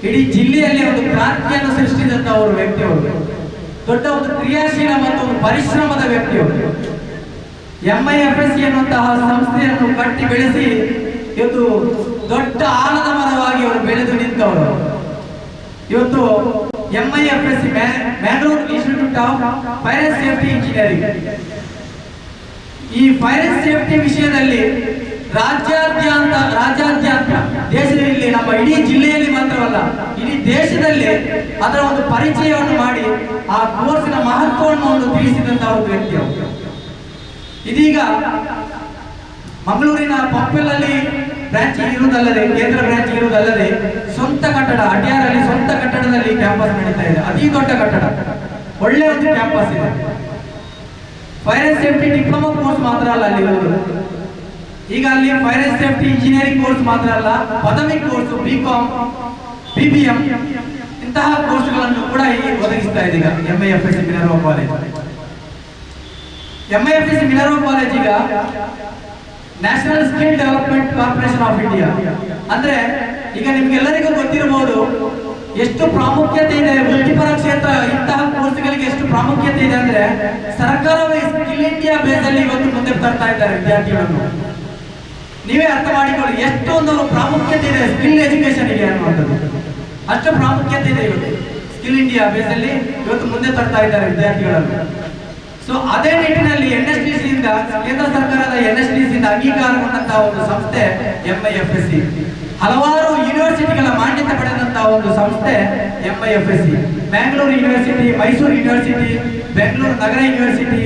ಇಡೀ ಜಿಲ್ಲೆಯಲ್ಲಿ ಒಂದು ಕ್ರಾಂತಿಯನ್ನು ಸೃಷ್ಟಿಸಿದಂತಹ ಅವರು ವ್ಯಕ್ತಿಯವರು, ದೊಡ್ಡ ಒಂದು ಕ್ರಿಯಾಶೀಲ ಮತ್ತು ಒಂದು ಪರಿಶ್ರಮದ ವ್ಯಕ್ತಿಯವರು. MIFSC ಎನ್ನುವಂತಹ ಸಂಸ್ಥೆಯನ್ನು ಕಟ್ಟಿ ಬೆಳೆಸಿ ಇವತ್ತು ದೊಡ್ಡ ಆಲದ ಮರವಾಗಿ ಅವರು ಬೆಳೆದು ನಿಂತವರು. ಇವತ್ತು MIFSC Mangalore institute of fire and safety engineering, ಈ ಫೈರ್ ಅಂಡ್ ಸೇಫ್ಟಿ ವಿಷಯದಲ್ಲಿ ರಾಜ್ಯಾದ್ಯಂತ ದೇಶದಲ್ಲಿ, ನಮ್ಮ ಇಡೀ ಜಿಲ್ಲೆಯಲ್ಲಿ ಮಾತ್ರವಲ್ಲ ಇಡೀ ದೇಶದಲ್ಲಿ ಅದರ ಒಂದು ಪರಿಚಯವನ್ನು ಮಾಡಿ ಆ ಕೋರ್ಸಿನ ಮಹತ್ವವನ್ನು ಒಂದು ತಿಳಿಸಿದಂತಹ ಒಂದು ವ್ಯಕ್ತಿಯವರು. ಇದೀಗ ಮಂಗಳೂರಿನ ಪಂಪೆಲ್ನಲ್ಲಿ ಬ್ರಾಂಚ್ ಇರುವುದಲ್ಲದೆ, ಕೇಂದ್ರ ಬ್ರಾಂಚ್ ಇರುವುದಲ್ಲದೆ, ಸ್ವಂತ ಕಟ್ಟಡ ಅಡ್ಯಾರಲ್ಲಿ ಸ್ವಂತ ಕಟ್ಟಡದಲ್ಲಿ ಕ್ಯಾಂಪಸ್ ನಡೀತಾ ಇದೆ. ಅತಿ ದೊಡ್ಡ ಕಟ್ಟಡ, ಒಳ್ಳೆ ಒಂದು ಕ್ಯಾಂಪಸ್ ಇದೆ. Fire and safety diploma course ಮಾತ್ರ ಅಲ್ಲ ಅಲ್ಲಿ ಇರುವುದು. ಈಗ ಅಲ್ಲಿ fire and safety engineering course ಮಾತ್ರ ಅಲ್ಲ, ಪದವಿ ಕೋರ್ಸ್, BCom, BBM ಇಂತಹ ಕೋರ್ಸ್ಗಳನ್ನು ಕೂಡ ಇಲ್ಲಿ ಒದಗಿಸ್ತಾ ಇದೆ ಈಗ MIFSC Minerva college. MIFSC Minerva college ಈಗ national skill development corporation of India ಅಂದ್ರೆ, ಈಗ ನಿಮ್ಗೆಲ್ಲರಿಗೂ ಗೊತ್ತಿರಬಹುದು ಎಷ್ಟು ಪ್ರಾಮುಖ್ಯತೆ ಇದೆ ವೃತ್ತಿಪರ ಕ್ಷೇತ್ರ, ಇಂತಹ ಕೋರ್ಸ್ಗಳಿಗೆ ಎಷ್ಟು ಪ್ರಾಮುಖ್ಯತೆ ಇದೆ ಅಂದ್ರೆ, ಸರ್ಕಾರವೇ ಸ್ಕಿಲ್ ಇಂಡಿಯಾ ಬೇಸ್ ಅಲ್ಲಿ ಇವತ್ತು ಮುಂದೆ ತರ್ತಾ ಇದ್ದಾರೆ ವಿದ್ಯಾರ್ಥಿಗಳನ್ನು. ನೀವೇ ಅರ್ಥ ಮಾಡಿಕೊಳ್ಳಿ ಎಷ್ಟೊಂದು ಪ್ರಾಮುಖ್ಯತೆ ಇದೆ ಸ್ಕಿಲ್ ಎಜುಕೇಶನ್ ಗೆ ಅನ್ನುವಂಥದ್ದು. ಅಷ್ಟು ಪ್ರಾಮುಖ್ಯತೆ ಇದೆ ಇವತ್ತು ಸ್ಕಿಲ್ ಇಂಡಿಯಾ ಬೇಸ್ ಅಲ್ಲಿ ಇವತ್ತು ಮುಂದೆ ತರ್ತಾ ಇದ್ದಾರೆ ವಿದ್ಯಾರ್ಥಿಗಳನ್ನು. ಸೊ ಅದೇ ನಿಟ್ಟಿನಲ್ಲಿ NSDC ಇಂದ, ಕೇಂದ್ರ ಸರ್ಕಾರದ NSDC ಇಂದ ಅಂಗೀಕಾರಗೊಂಡಂತಹ ಒಂದು ಸಂಸ್ಥೆ MIFSC. ಹಲವಾರು ಯೂನಿವರ್ಸಿಟಿಗಳ ಮಾನ್ಯತೆ ಪಡೆದಂತಹ ಒಂದು ಸಂಸ್ಥೆ MIFSC. Bangalore university, Mysuru university, Bengaluru ನಗರ ಯೂನಿವರ್ಸಿಟಿ,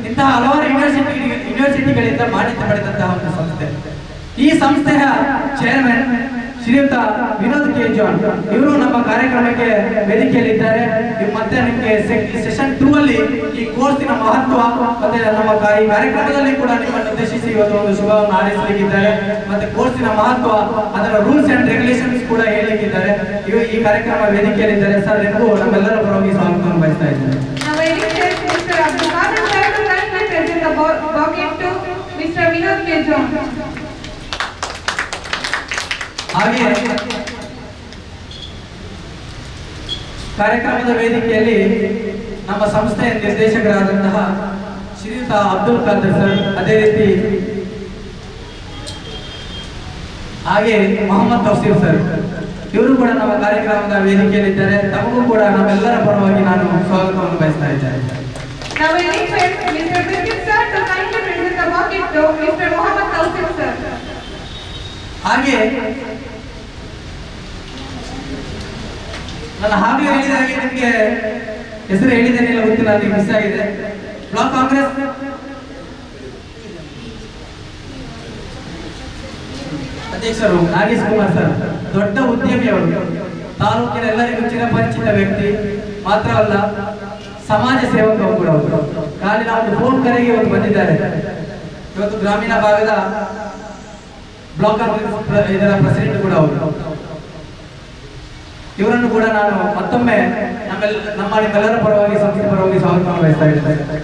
ಇಂತಹ ಹಲವಾರು ಯೂನಿವರ್ಸಿಟಿಗಳಿಂದ ಮಾನ್ಯತೆ ಪಡೆದಂತಹ ಒಂದು ಸಂಸ್ಥೆ. ಈ ಸಂಸ್ಥೆಯ ಚೇರ್ಮನ್ ಶ್ರೀಯುತ ವಿನೋದ್ ಕೆ ಜಾನ್ ಇವರು ನಮ್ಮ ಕಾರ್ಯಕ್ರಮಕ್ಕೆ ವೇದಿಕೆಯಲ್ಲಿದ್ದಾರೆ. ಮತ್ತೆ ನಿಮಗೆ ಸೆಷನ್ 2 ಅಲ್ಲಿ ಈ ಕೋರ್ಸಿನ ಮಹತ್ವ ಮತ್ತೆ ನಮ್ಮ ಈ ಕಾರ್ಯಕ್ರಮದಲ್ಲಿ ಕೂಡ ನಿಮ್ಮನ್ನು ಉದ್ದೇಶಿಸಿ ಇವತ್ತು ಒಂದು ಶುಭವನ್ನು ಹಾರೈಸಲಿಕ್ಕಿದ್ದಾರೆ. ಮತ್ತೆ ಕೋರ್ಸಿನ ಮಹತ್ವ, ಅದರ ರೂಲ್ಸ್ ಅಂಡ್ ರೆಗ್ಯುಲೇಷನ್ಸ್ ಕೂಡ ಹೇಳಲಿಕ್ಕಿದ್ದಾರೆ. ಈ ಕಾರ್ಯಕ್ರಮ ವೇದಿಕೆಯಲ್ಲಿದ್ದಾರೆ. ಸರ್, ನಿಮಗೂ ನಮ್ಮೆಲ್ಲರ ಪರವಾಗಿ ಸ್ವಾಗತವನ್ನು ಬಯಸ್ತಾ ಇದ್ದೇನೆ. Now I request Mr. Abdul Qadir sir to kindly present the bouquet to Mr. Vinod K. John. ಹಾಗೆ ಕಾರ್ಯಕ್ರಮದ ವೇದಿಕೆಯಲ್ಲಿ ನಮ್ಮ ಸಂಸ್ಥೆಯ ನಿರ್ದೇಶಕರಾದಂತಹ ಶ್ರೀಯುತ ಅಬ್ದುಲ್ ಖಾದರ್ ಸರ್, ಅದೇ ರೀತಿ ಹಾಗೆ ಮೊಹಮ್ಮದ್ ತೌಸೀಫ್ ಸರ್ ಇವರು ಕೂಡ ನಮ್ಮ ಕಾರ್ಯಕ್ರಮದ ವೇದಿಕೆಯಲ್ಲಿದ್ದಾರೆ. ತಮಗೂ ಕೂಡ ನಮ್ಮೆಲ್ಲರ ಪರವಾಗಿ ನಾನು ಸ್ವಾಗತವನ್ನು ಬಯಸ್ತಾ ಇದ್ದೇನೆ. Now I request Mr. Biscuit sir to kindly present the bouquet to Mr. Mohammad Taufik sir. ಹಾಗೆ ನಾನು ಹಾಗೆ ಹೇಳಿದ ಹಾಗೆ ನಿಮಗೆ ಹೆಸರು ಹೇಳಿದ್ದೇನೆ ಇಲ್ಲ ಗೊತ್ತಿಲ್ಲ, ಅದಕ್ಕೆ ಮಿಸ್ ಆಗಿದೆ. ಬ್ಲಾಕ್ ಕಾಂಗ್ರೆಸ್ ಅಧ್ಯಕ್ಷರು ನಾಗೇಶ್ ಕುಮಾರ್ ಸರ್, ದೊಡ್ಡ ಉದ್ಯಮಿಯವರು, ತಾಲೂಕಿನ ಎಲ್ಲರಿಗೂ ಚಿರಪರಿಚಿತ ವ್ಯಕ್ತಿ ಮಾತ್ರವಲ್ಲ, ಸಮಾಜ ಸೇವಕರು ಕೂಡ ಅವರು. ಕಾಲಿನ ಒಂದು ಫೋನ್ ಕರೆಗೆ ಅವರು ಬಂದಿದ್ದಾರೆ. ಇವತ್ತು ಗ್ರಾಮೀಣ ಭಾಗದ ಬ್ಲಾಕ್ ಕಾಂಗ್ರೆಸ್ ಇದರ ಪ್ರೆಸಿಡೆಂಟ್ ಕೂಡ ಅವರು. ಇವರನ್ನು ಕೂಡ ನಾನು ಮತ್ತೊಮ್ಮೆ ನಿಮ್ಮೆಲ್ಲರ ಪರವಾಗಿ, ಸಂಸ್ಥೆ ಪರವಾಗಿ ಸ್ವಾಗತ ಬಯಸ್ತಾ ಇದ್ದೇನೆ.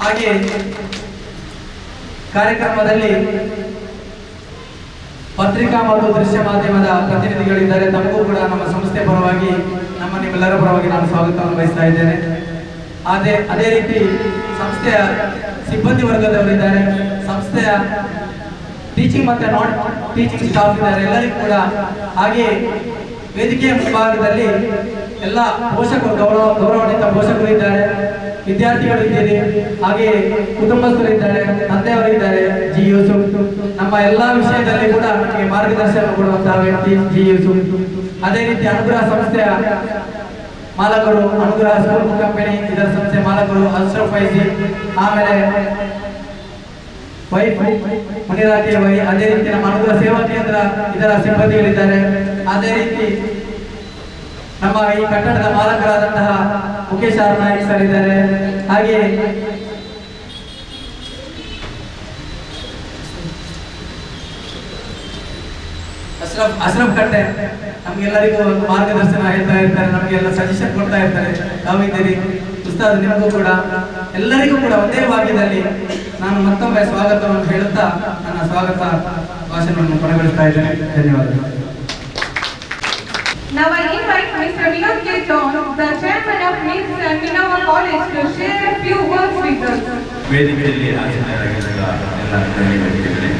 ಹಾಗೆ ಕಾರ್ಯಕ್ರಮದಲ್ಲಿ ಪತ್ರಿಕಾ ಮತ್ತು ದೃಶ್ಯ ಮಾಧ್ಯಮದ ಪ್ರತಿನಿಧಿಗಳಿದ್ದಾರೆ. ತಮಗೂ ಕೂಡ ನಮ್ಮ ಸಂಸ್ಥೆ ಪರವಾಗಿ, ನಿಮ್ಮೆಲ್ಲರ ಪರವಾಗಿ ನಾನು ಸ್ವಾಗತವನ್ನು ಬಯಸ್ತಾ ಇದ್ದೇನೆ. ಅದೇ ರೀತಿ ಸಂಸ್ಥೆಯ ಸಿಬ್ಬಂದಿ ವರ್ಗದವರಿದ್ದಾರೆ, ಸಂಸ್ಥೆಯ ಟೀಚಿಂಗ್ ಮತ್ತು ನಾನ್ ಟೀಚಿಂಗ್ ಸ್ಟಾಫ್ ಇದ್ದಾರೆ, ಎಲ್ಲರಿಗೂ ಕೂಡ. ಹಾಗೆ ವೇದಿಕೆಯ ಮುಂಭಾಗದಲ್ಲಿ ಎಲ್ಲ ಪೋಷಕರು, ಗೌರವಾನ್ವಿತ ಪೋಷಕರು ಇದ್ದಾರೆ, ವಿದ್ಯಾರ್ಥಿಗಳು ಇದ್ದೀರಿ, ಹಾಗೆ ಕುಟುಂಬಸ್ಥರಿದ್ದಾರೆ, ತಂದೆಯವರಿದ್ದಾರೆ. ಜಿ ಯೂಸುಫ್ ನಮ್ಮ ಎಲ್ಲಾ ವಿಷಯದಲ್ಲಿ ಕೂಡ ನಮಗೆ ಮಾರ್ಗದರ್ಶನ ಕೊಡುವಂತಹ ವ್ಯಕ್ತಿ ಜಿ ಯೂಸುಫ್. ಅದೇ ರೀತಿ ಅನುಗ್ರಹ ಸಂಸ್ಥೆಯ ಮಾಲಕರು, ಅನುಗ್ರಹ ಸ್ಕೂಲ್ ಕಂಪನಿ ಇದರ ಸಂಸ್ಥೆ ಮಾಲಕರು ಅಶ್ರಫ್ ಫೈಜಿ, ಆಮೇಲೆ ವೈಫ್ ಮುನಿರಾಟಿ ವೈ, ಅದೇ ರೀತಿ ನಮ್ಮ ಅನುಗ್ರಹ ಸೇವಾ ಕೇಂದ್ರ ಇದರ ಸಿಬ್ಬಂದಿಗಳಿದ್ದಾರೆ. ಅದೇ ರೀತಿ ನಮ್ಮ ಈ ಕಟ್ಟಡದ ಮಾಲಕರಾದಂತಹ ಮುಖೇಶ್ ಆರ್ ನಾಯಕ್ ಸರ್ ಇದ್ದಾರೆ. ಹಾಗೆ ಅಶ್ರಫ್ ಕಟ್ಟೆ ನಮ್ಗೆಲ್ಲರಿಗೂ ಒಂದು ಮಾರ್ಗದರ್ಶನ ಹೇಳ್ತಾ ಇರ್ತಾರೆ, ನಮಗೆಲ್ಲ ಸಜೆಷನ್ ಕೊಡ್ತಾ ಇರ್ತಾರೆ. ತಾವಿದ್ದೀರಿ ಉಸ್ತಾದ್, ನಿಮಗೂ ಕೂಡ ಎಲ್ಲರಿಗೂ ಕೂಡ ಒಂದೇ ವಾಕ್ಯದಲ್ಲಿ ನಾನು ಮತ್ತೊಮ್ಮೆ ಸ್ವಾಗತವನ್ನು ಹೇಳುತ್ತಾ ನನ್ನ ಸ್ವಾಗತ ಭಾಷಣವನ್ನು ಕೊನೆಗೊಳಿಸ್ತಾ ಇದ್ದೇನೆ. ಧನ್ಯವಾದಗಳು. Now I invite Mr. Vinod K. John, the chairman of Miss Minova College, to share a few words with us. ವೇದಿಕೆಯಲ್ಲಿ ಆಸೀನರಾಗಿರುವ ಎಲ್ಲ ಗಣ್ಯರಿಗೆ,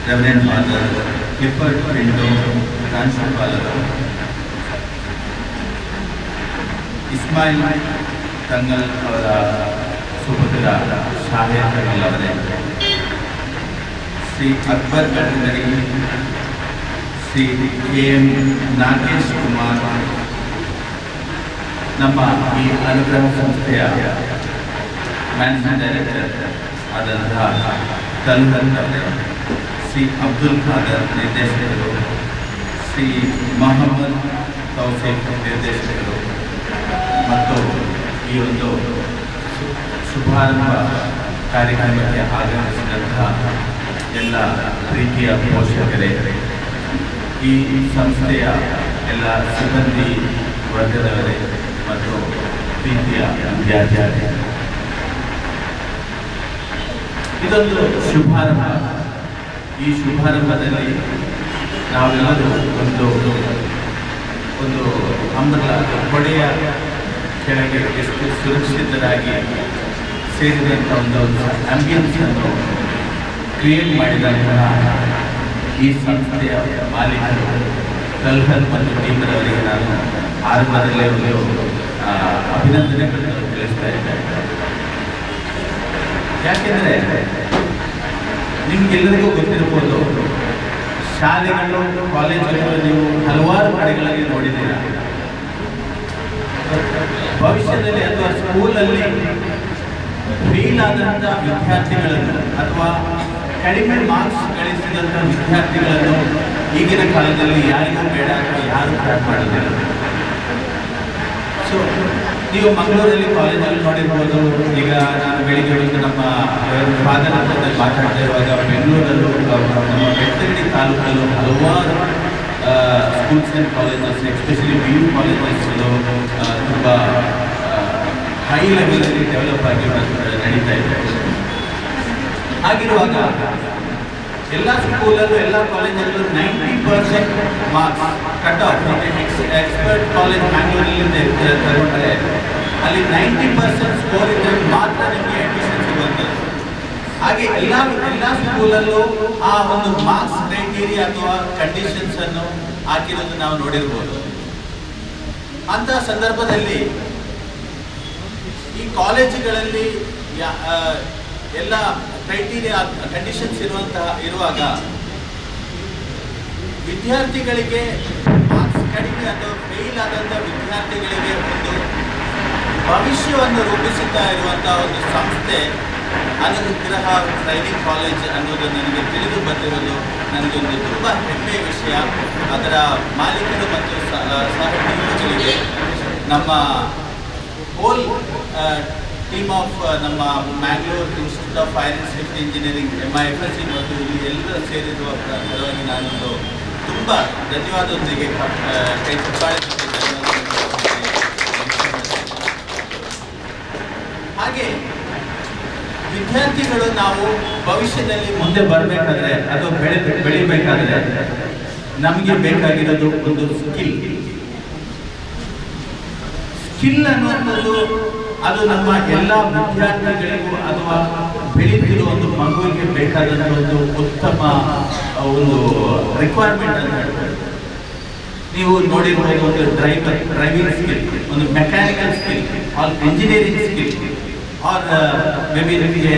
ರೆವರೆಂಡ್ ಫಾದರ್ ಕ್ಲಿಫರ್ಡ್ ಪಿಂಟೋ ಪ್ರಾಂಶುಪಾಲರು, ಇಸ್ಮಾಯಿಲ್ ತಂಗಲ್ ಅವರ ಸುಪುತ್ರ ಶಾಹಿದ್ ತಂಗಲ್ ಅವರೇ, ಶ್ರೀ ಅಕ್ಬರ್ ಕಟಗರಿ, ಶ್ರೀ ಕೆ.ಎಂ. ನಾಗೇಶ್ ಕುಮಾರ್, ನಮ್ಮ ಈ ಅನುಗ್ರಹ ಸಂಸ್ಥೆಯ ಮ್ಯಾನೇಜಿಂಗ್ ಡೈರೆಕ್ಟರ್ ಆದಂತಹ ತಲ್ಹನ್ ಅವರೇ, ಶ್ರೀ ಅಬ್ದುಲ್ ಖಾದರ್ ನಿರ್ದೇಶಕರು, ಶ್ರೀ ಮೊಹಮ್ಮದ್ ತೌಫೀಕ್ ನಿರ್ದೇಶಕರು, ಮತ್ತು ಈ ಒಂದು ಶುಭಾರಂಭ ಕಾರ್ಯಕ್ರಮಕ್ಕೆ ಆಗಮಿಸಿದಂತಹ ಎಲ್ಲ ಪ್ರೀತಿಯ ಪೋಷಕರೇ, ಈ ಸಂಸ್ಥೆಯ ಎಲ್ಲ ಸಿಬ್ಬಂದಿ ವರ್ಗದವರೇ ಮತ್ತು ಪ್ರೀತಿಯ ವಿದ್ಯಾರ್ಥಿಗಳೇ, ಇದೊಂದು ಶುಭಾರಂಭ. ಈ ಶುಭಾರಂಭದಲ್ಲಿ ನಾವೆಲ್ಲರೂ ಒಂದು ಅಂಬ್ರೆಲಾ ಕೊಡೆಯ ಕೆಳಗೆ ಎಷ್ಟು ಸುರಕ್ಷಿತರಾಗಿ ಸೇರಿದಂಥ ಒಂದು ಆಂಬಿಯನ್ಸ್ ಅನ್ನು ಕ್ರಿಯೇಟ್ ಮಾಡಿದಂತಹ ಈ ಸಂಸ್ಥೆಯ ಮಾಲೀಕರು ತಲ್ಹನ್ ಮತ್ತು ಟೀಮರವರಿಗೆ ನಾನು ಆರಂಭದಲ್ಲೇ ಒಂದು ಅಭಿನಂದನೆಗಳನ್ನು ತಿಳಿಸ್ತಾ ಇದ್ದೇನೆ. ಯಾಕೆಂದರೆ ನಿಮ್ಗೆಲ್ಲರಿಗೂ ಗೊತ್ತಿರ್ಬೋದು, ಶಾಲೆಗಳು, ಕಾಲೇಜುಗಳು ನೀವು ಹಲವಾರು ಕಡೆಗಳಲ್ಲಿ ನೋಡಿದ್ದೀರ. ಭವಿಷ್ಯದಲ್ಲಿ ಅಥವಾ ಸ್ಕೂಲಲ್ಲಿ ಫೇಲ್ ಆದಂಥ ವಿದ್ಯಾರ್ಥಿಗಳನ್ನು ಅಥವಾ ಕಡಿಮೆ ಮಾರ್ಕ್ಸ್ ಗಳಿಸಿದಂಥ ವಿದ್ಯಾರ್ಥಿಗಳನ್ನು ಈಗಿನ ಕಾಲದಲ್ಲಿ ಯಾರಿಗೂ ಬೇಡ ಅಥವಾ ಯಾರು ಟ್ರ್ಯಾಕ್ ಮಾಡೋದಿಲ್ಲ. ಸೊ ನೀವು ಮಂಗಳೂರಲ್ಲಿ ಕಾಲೇಜಲ್ಲಿ ನೋಡಿರ್ಬೋದು. ಈಗ ನಾನು ಬೆಳಿಗ್ಗೆ ಹೊತ್ತು ನಮ್ಮ ಫಾದರ್ ಹತ್ರ ಮಾತಾಡ್ತಾ ಇರುವಾಗ ಬೆಂಗಳೂರಲ್ಲೂ ನಮ್ಮ ಬೆಟ್ಟಗಡಿ ತಾಲೂಕಲ್ಲೂ ಹಲವಾರು schools and colleges, especially B U ಕಾಲೇಜಸ್ಗಳು ತುಂಬ ಹೈ ಲೆವೆಲಲ್ಲಿ ಡೆವಲಪ್ ಆಗಿ ನಡೀತಾ ಇದೆ. ಹಾಗಿರುವಾಗ ಎಲ್ಲ ಸ್ಕೂಲಲ್ಲೂ ಎಲ್ಲ ಕಾಲೇಜಲ್ಲೂ 90% marks cut off. Expert college ಮ್ಯಾಂಗ್ಳೂರಲ್ಲಿ ತಗೊಂಡ್ರೆ ಅಲ್ಲಿ 90% ಸ್ಕೋರ್ ಇದ್ದರೆ ಮಾತ್ರ ನಿಮಗೆ ಅಡ್ಮಿಷನ್ ಸಿಗುವಂಥದ್ದು. ಹಾಗೆ ಎಲ್ಲ ಸ್ಕೂಲಲ್ಲೂ ಆ ಒಂದು ಮಾರ್ಕ್ಸ್ ಕ್ರೈಟೀರಿಯಾ ಅಥವಾ ಕಂಡೀಷನ್ಸ್ ಅನ್ನು ಹಾಕಿರೋದು ನಾವು ನೋಡಿರ್ಬೋದು. ಅಂತಹ ಸಂದರ್ಭದಲ್ಲಿ ಈ ಕಾಲೇಜುಗಳಲ್ಲಿ ಎಲ್ಲ ಕ್ರೈಟೀರಿಯಾ ಕಂಡೀಷನ್ಸ್ ಇರುವಾಗ ವಿದ್ಯಾರ್ಥಿಗಳಿಗೆ ಮಾರ್ಕ್ಸ್ ಕಡಿಮೆ ಅಥವಾ ಫೇಲ್ ಆದಂಥ ವಿದ್ಯಾರ್ಥಿಗಳಿಗೆ ಒಂದು ಭವಿಷ್ಯವನ್ನು ರೂಪಿಸುತ್ತಾ ಇರುವಂಥ ಒಂದು ಸಂಸ್ಥೆ ಅನುಗ್ರಹ ಟ್ರೈನಿಂಗ್ ಕಾಲೇಜ್ ಅನ್ನೋದು ನನಗೆ ತಿಳಿದು ಬಂದಿರೋದು ನನಗೊಂದು ತುಂಬ ಹೆಮ್ಮೆಯ ವಿಷಯ. ಅದರ ಮಾಲೀಕರು ಮತ್ತು ಸಹೋದ್ಯೋಗಿಗಳಿಗೆ ನಮ್ಮ ಹೋಲ್ ಟೀಮ್ ಆಫ್ ನಮ್ಮ Mangalore institute of fire and safety engineering MIFSC ಮತ್ತು ಇಲ್ಲಿ ಎಲ್ಲರೂ ಸೇರಿರುವ ಪರವಾಗಿ ನಾನೊಂದು ತುಂಬ ಧನ್ಯವಾದದೊಂದಿಗೆ ಕೈ ಚಪ್ಪಾಳೆ ಹಾಗೆ ವಿದ್ಯಾರ್ಥಿಗಳು ನಾವು ಭವಿಷ್ಯದಲ್ಲಿ ಮುಂದೆ ಬರಬೇಕಾದ್ರೆ ಅಥವಾ ಬೆಳಿಬೇಕಾದ್ರೆ ನಮಗೆ ಬೇಕಾಗಿರೋದು ಒಂದು ಸ್ಕಿಲ್ ಅನ್ನುವಂಥದ್ದು ಅದು ನಮ್ಮ ಎಲ್ಲ ವಿದ್ಯಾರ್ಥಿಗಳಿಗೂ ಅಥವಾ ಬೆಳೀತಿರೋ ಒಂದು ಮಗುವಿಗೆ ಬೇಕಾದಂಥ ಒಂದು ಉತ್ತಮ ಒಂದು ರಿಕ್ವೈರ್ಮೆಂಟ್ ಅಂತ ಹೇಳ್ತಾರೆ. ನೀವು ನೋಡಿರ್ಬೋದು ಒಂದು ಡ್ರೈವಿಂಗ್ ಸ್ಕಿಲ್, ಒಂದು mechanical skill, or engineering skill, or maybe ನಿಮಗೆ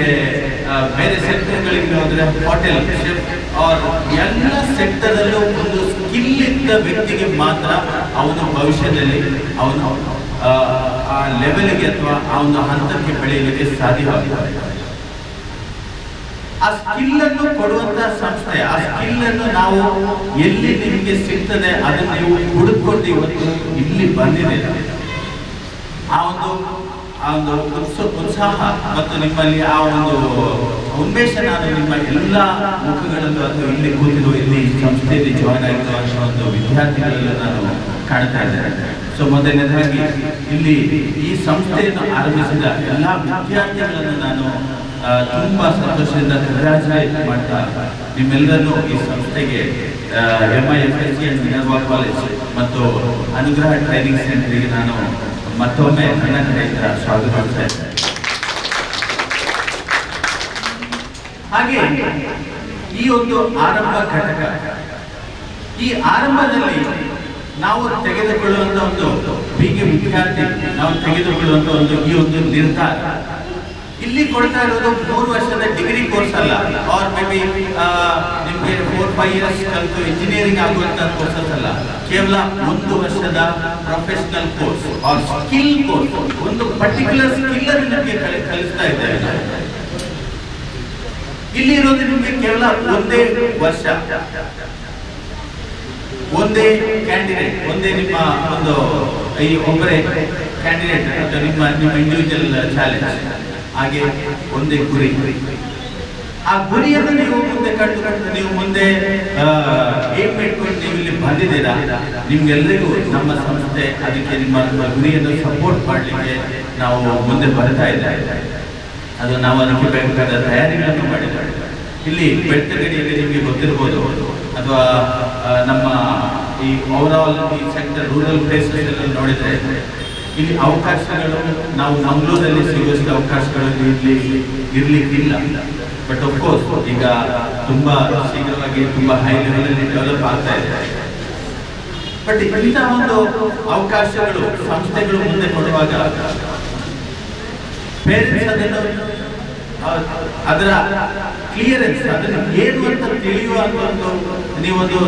ಬೇರೆ ಸೆಕ್ಟರ್ಗಳಿಗೆ ಹೋದರೆ ಹೋಟೆಲ್ ಶೆಫ್ ಆರ್ ಎಲ್ಲ ಸೆಕ್ಟರಲ್ಲೂ ಒಂದು ಸ್ಕಿಲ್ ಇದ್ದ ವ್ಯಕ್ತಿಗೆ ಮಾತ್ರ ಅವನು ಭವಿಷ್ಯದಲ್ಲಿ ಅವನು ಆ ಲೆವೆಲ್ಗೆ ಅಥವಾ ಆ ಒಂದು ಹಂತಕ್ಕೆ ಬೆಳೆಯಲಿಕ್ಕೆ ಸಾಧ್ಯವಾಗುತ್ತದೆ. ಆ ಸ್ಕಿಲ್ ಅನ್ನು ಕೊಡುವಂತ ಸಂಸ್ಥೆ, ಆ ಸ್ಕಿಲ್ ಅನ್ನು ನಾವು ಎಲ್ಲಿ ನಿಮಗೆ ಸಿಗ್ತದೆ ಅದನ್ನು ನೀವು ಹುಡುಕೊಂಡು ಇವತ್ತು ಇಲ್ಲಿ ಬಂದಿದೆ. ಆ ಒಂದು ಉತ್ಸಾಹ ಮತ್ತು ನಿಮ್ಮಲ್ಲಿ ಆ ಒಂದು ಉನ್ಮೇಷ ನಾನು ನಿಮ್ಮ ಎಲ್ಲ ಮುಖಗಳಲ್ಲೂ ಅಥವಾ ಇಲ್ಲಿ ಕೂತಿರುವ ಇಲ್ಲಿ ಸಂಸ್ಥೆಯಲ್ಲಿ ಜಾಯ್ನ್ ಆಗಿರುವ ಅನ್ನೋ ಒಂದು ವಿದ್ಯಾರ್ಥಿಗಳಲ್ಲೂ ನಾನು ಕಾಣ್ತಾ ಇದ್ದೇನೆ. ಸೊ ಮೊದಲನೇದಾಗಿ ಇಲ್ಲಿ ಈ ಸಂಸ್ಥೆಯನ್ನು ಆರಂಭಿಸಿದ ಎಲ್ಲ ವಿದ್ಯಾರ್ಥಿಗಳನ್ನು ನಾನು ತುಂಬಾ ಸಂತೋಷದಿಂದ ಕಂಗ್ರಾಚುಲೇಟ್ ಮಾಡ್ತಾ ನಿಮ್ಮೆಲ್ಲರನ್ನು ಈ ಸಂಸ್ಥೆಗೆ MIFSC ಅಂಡ್ ಮಿನರ್ವಾ ಕಾಲೇಜ್ ಮತ್ತು ಅನುಗ್ರಹ ಟ್ರೈನಿಂಗ್ ಸೆಂಟರ್ಗೆ ನಾನು ಮತ್ತೊಮ್ಮೆ ನನ್ನ ಕಡೆಯಿಂದ ಸ್ವಾಗತಿಸ್ತಾ ಇದ್ದೇನೆ. ಹಾಗೆ ಈ ಒಂದು ಆರಂಭ ಘಟಕ, ಈ ಆರಂಭದಲ್ಲಿ ನಾವು ತೆಗೆದುಕೊಳ್ಳುವಂತ ಒಂದು ಹೀಗೆ ವಿದ್ಯಾರ್ಥಿ ನಾವು ತೆಗೆದುಕೊಳ್ಳುವಂತ ಈ ಒಂದು ನಿರ್ಧಾರ ಇಲ್ಲಿ ಕೊಡ್ತಾ ಇರೋದು 3 ವರ್ಷದ ಡಿಗ್ರಿ ಕೋರ್ಸ್ ಅಲ್ಲ, ಆರ್ ಮೇ ಬಿ ನಿಮಗೆ 4-5 ಇಯರ್ಸ್ ಕಲಿತು ಇಂಜಿನಿಯರಿಂಗ್ ಆಗುವಂತ ಕೋರ್ಸಸ್ ಅಲ್ಲ, ಕೇವಲ 1 ವರ್ಷದ professional course or skill course, ಒಂದು ಪರ್ಟಿಕ್ಯುಲರ್ ಸ್ಕಿಲ್ ಅನ್ನು ನಿಮಗೆ ಕಲಿಸ್ತಾ ಇದ್ದೇವೆ. ಇಲ್ಲಿ ಇರೋದು ನಿಮಗೆ ಕೇವಲ 1 ವರ್ಷ, ಒಂದೇ ಕ್ಯಾಂಡಿಡೇಟ್, ಒಂದೇ ನಿಮ್ಮ ಒಂದು ಈ ಒಬ್ಬರೇ ಕ್ಯಾಂಡಿಡೇಟ್ ಅಥವಾ ನಿಮ್ಮ ಇಂಡಿವಿಜುವಲ್ ಚಾಲೆಂಜ್, ಹಾಗೆ ಒಂದೇ ಗುರಿ. ಆ ಗುರಿಯನ್ನು ನೀವು ಮುಂದೆ ಕಂಡು ನೀವು ಮುಂದೆ ಏನ್ ಇಟ್ಕೊಂಡು ನೀವು ಇಲ್ಲಿ ಬಂದಿದ್ದೀರಾ, ನಿಮ್ಗೆಲ್ಲರಿಗೂ ನಮ್ಮ ಸಂಸ್ಥೆ ಅದಕ್ಕೆ ನಿಮ್ಮ ಗುರಿಯನ್ನು ಸಪೋರ್ಟ್ ಮಾಡಲಿಕ್ಕೆ ನಾವು ಮುಂದೆ ಬರ್ತಾ ಇದ್ದೇವೆ. ಅದು ನಾವು ಅದಕ್ಕೆ ಬೇಕಾದ ತಯಾರಿಗಳನ್ನು ಮಾಡಿದ್ದೇವೆ. ಇಲ್ಲಿ ಬೆಳ್ತಂಗಡಿಯಲ್ಲಿ ನಿಮಗೆ ಗೊತ್ತಿರ್ಬೋದು ಅಥವಾ ನಮ್ಮ ಈ ಓವರಾಲ್ ಈ ಸೆಕ್ಟರ್ ರೂರಲ್ ಪ್ಲೇಸಸ್ ಎಲ್ಲ ನೋಡಿದ್ರೆ ಇಲ್ಲಿ ಅವಕಾಶಗಳು ನಾವು ಮಂಗಳೂರಲ್ಲಿ ಸಿಗುವಷ್ಟು ಅವಕಾಶಗಳು ಇರ್ಲಿಕ್ಕಿಲ್ಲ. ಬಟ್ ಅಫ್ಕೋರ್ಸ್ ಈಗ ತುಂಬಾ ಶೀಘ್ರವಾಗಿ ತುಂಬಾ ಹೈ ಲೆವೆಲ್ ಡೆವಲಪ್ ಆಗ್ತಾ ಇದೆ. ಬಟ್ ಇಂತಹ ಒಂದು ಅವಕಾಶಗಳು ಸಂಸ್ಥೆಗಳು ಮುಂದೆ ಕೊಡುವಾಗ ಪೇರೆಂಟ್ಸ್ ಅದನ್ನು ಅದರ ಕ್ಲಿಯರೆನ್ಸ್ ಅದನ್ನು ಏನು ಅಂತ ತಿಳಿಯುವಂತ ಒಂದು ನೀವೊಂದು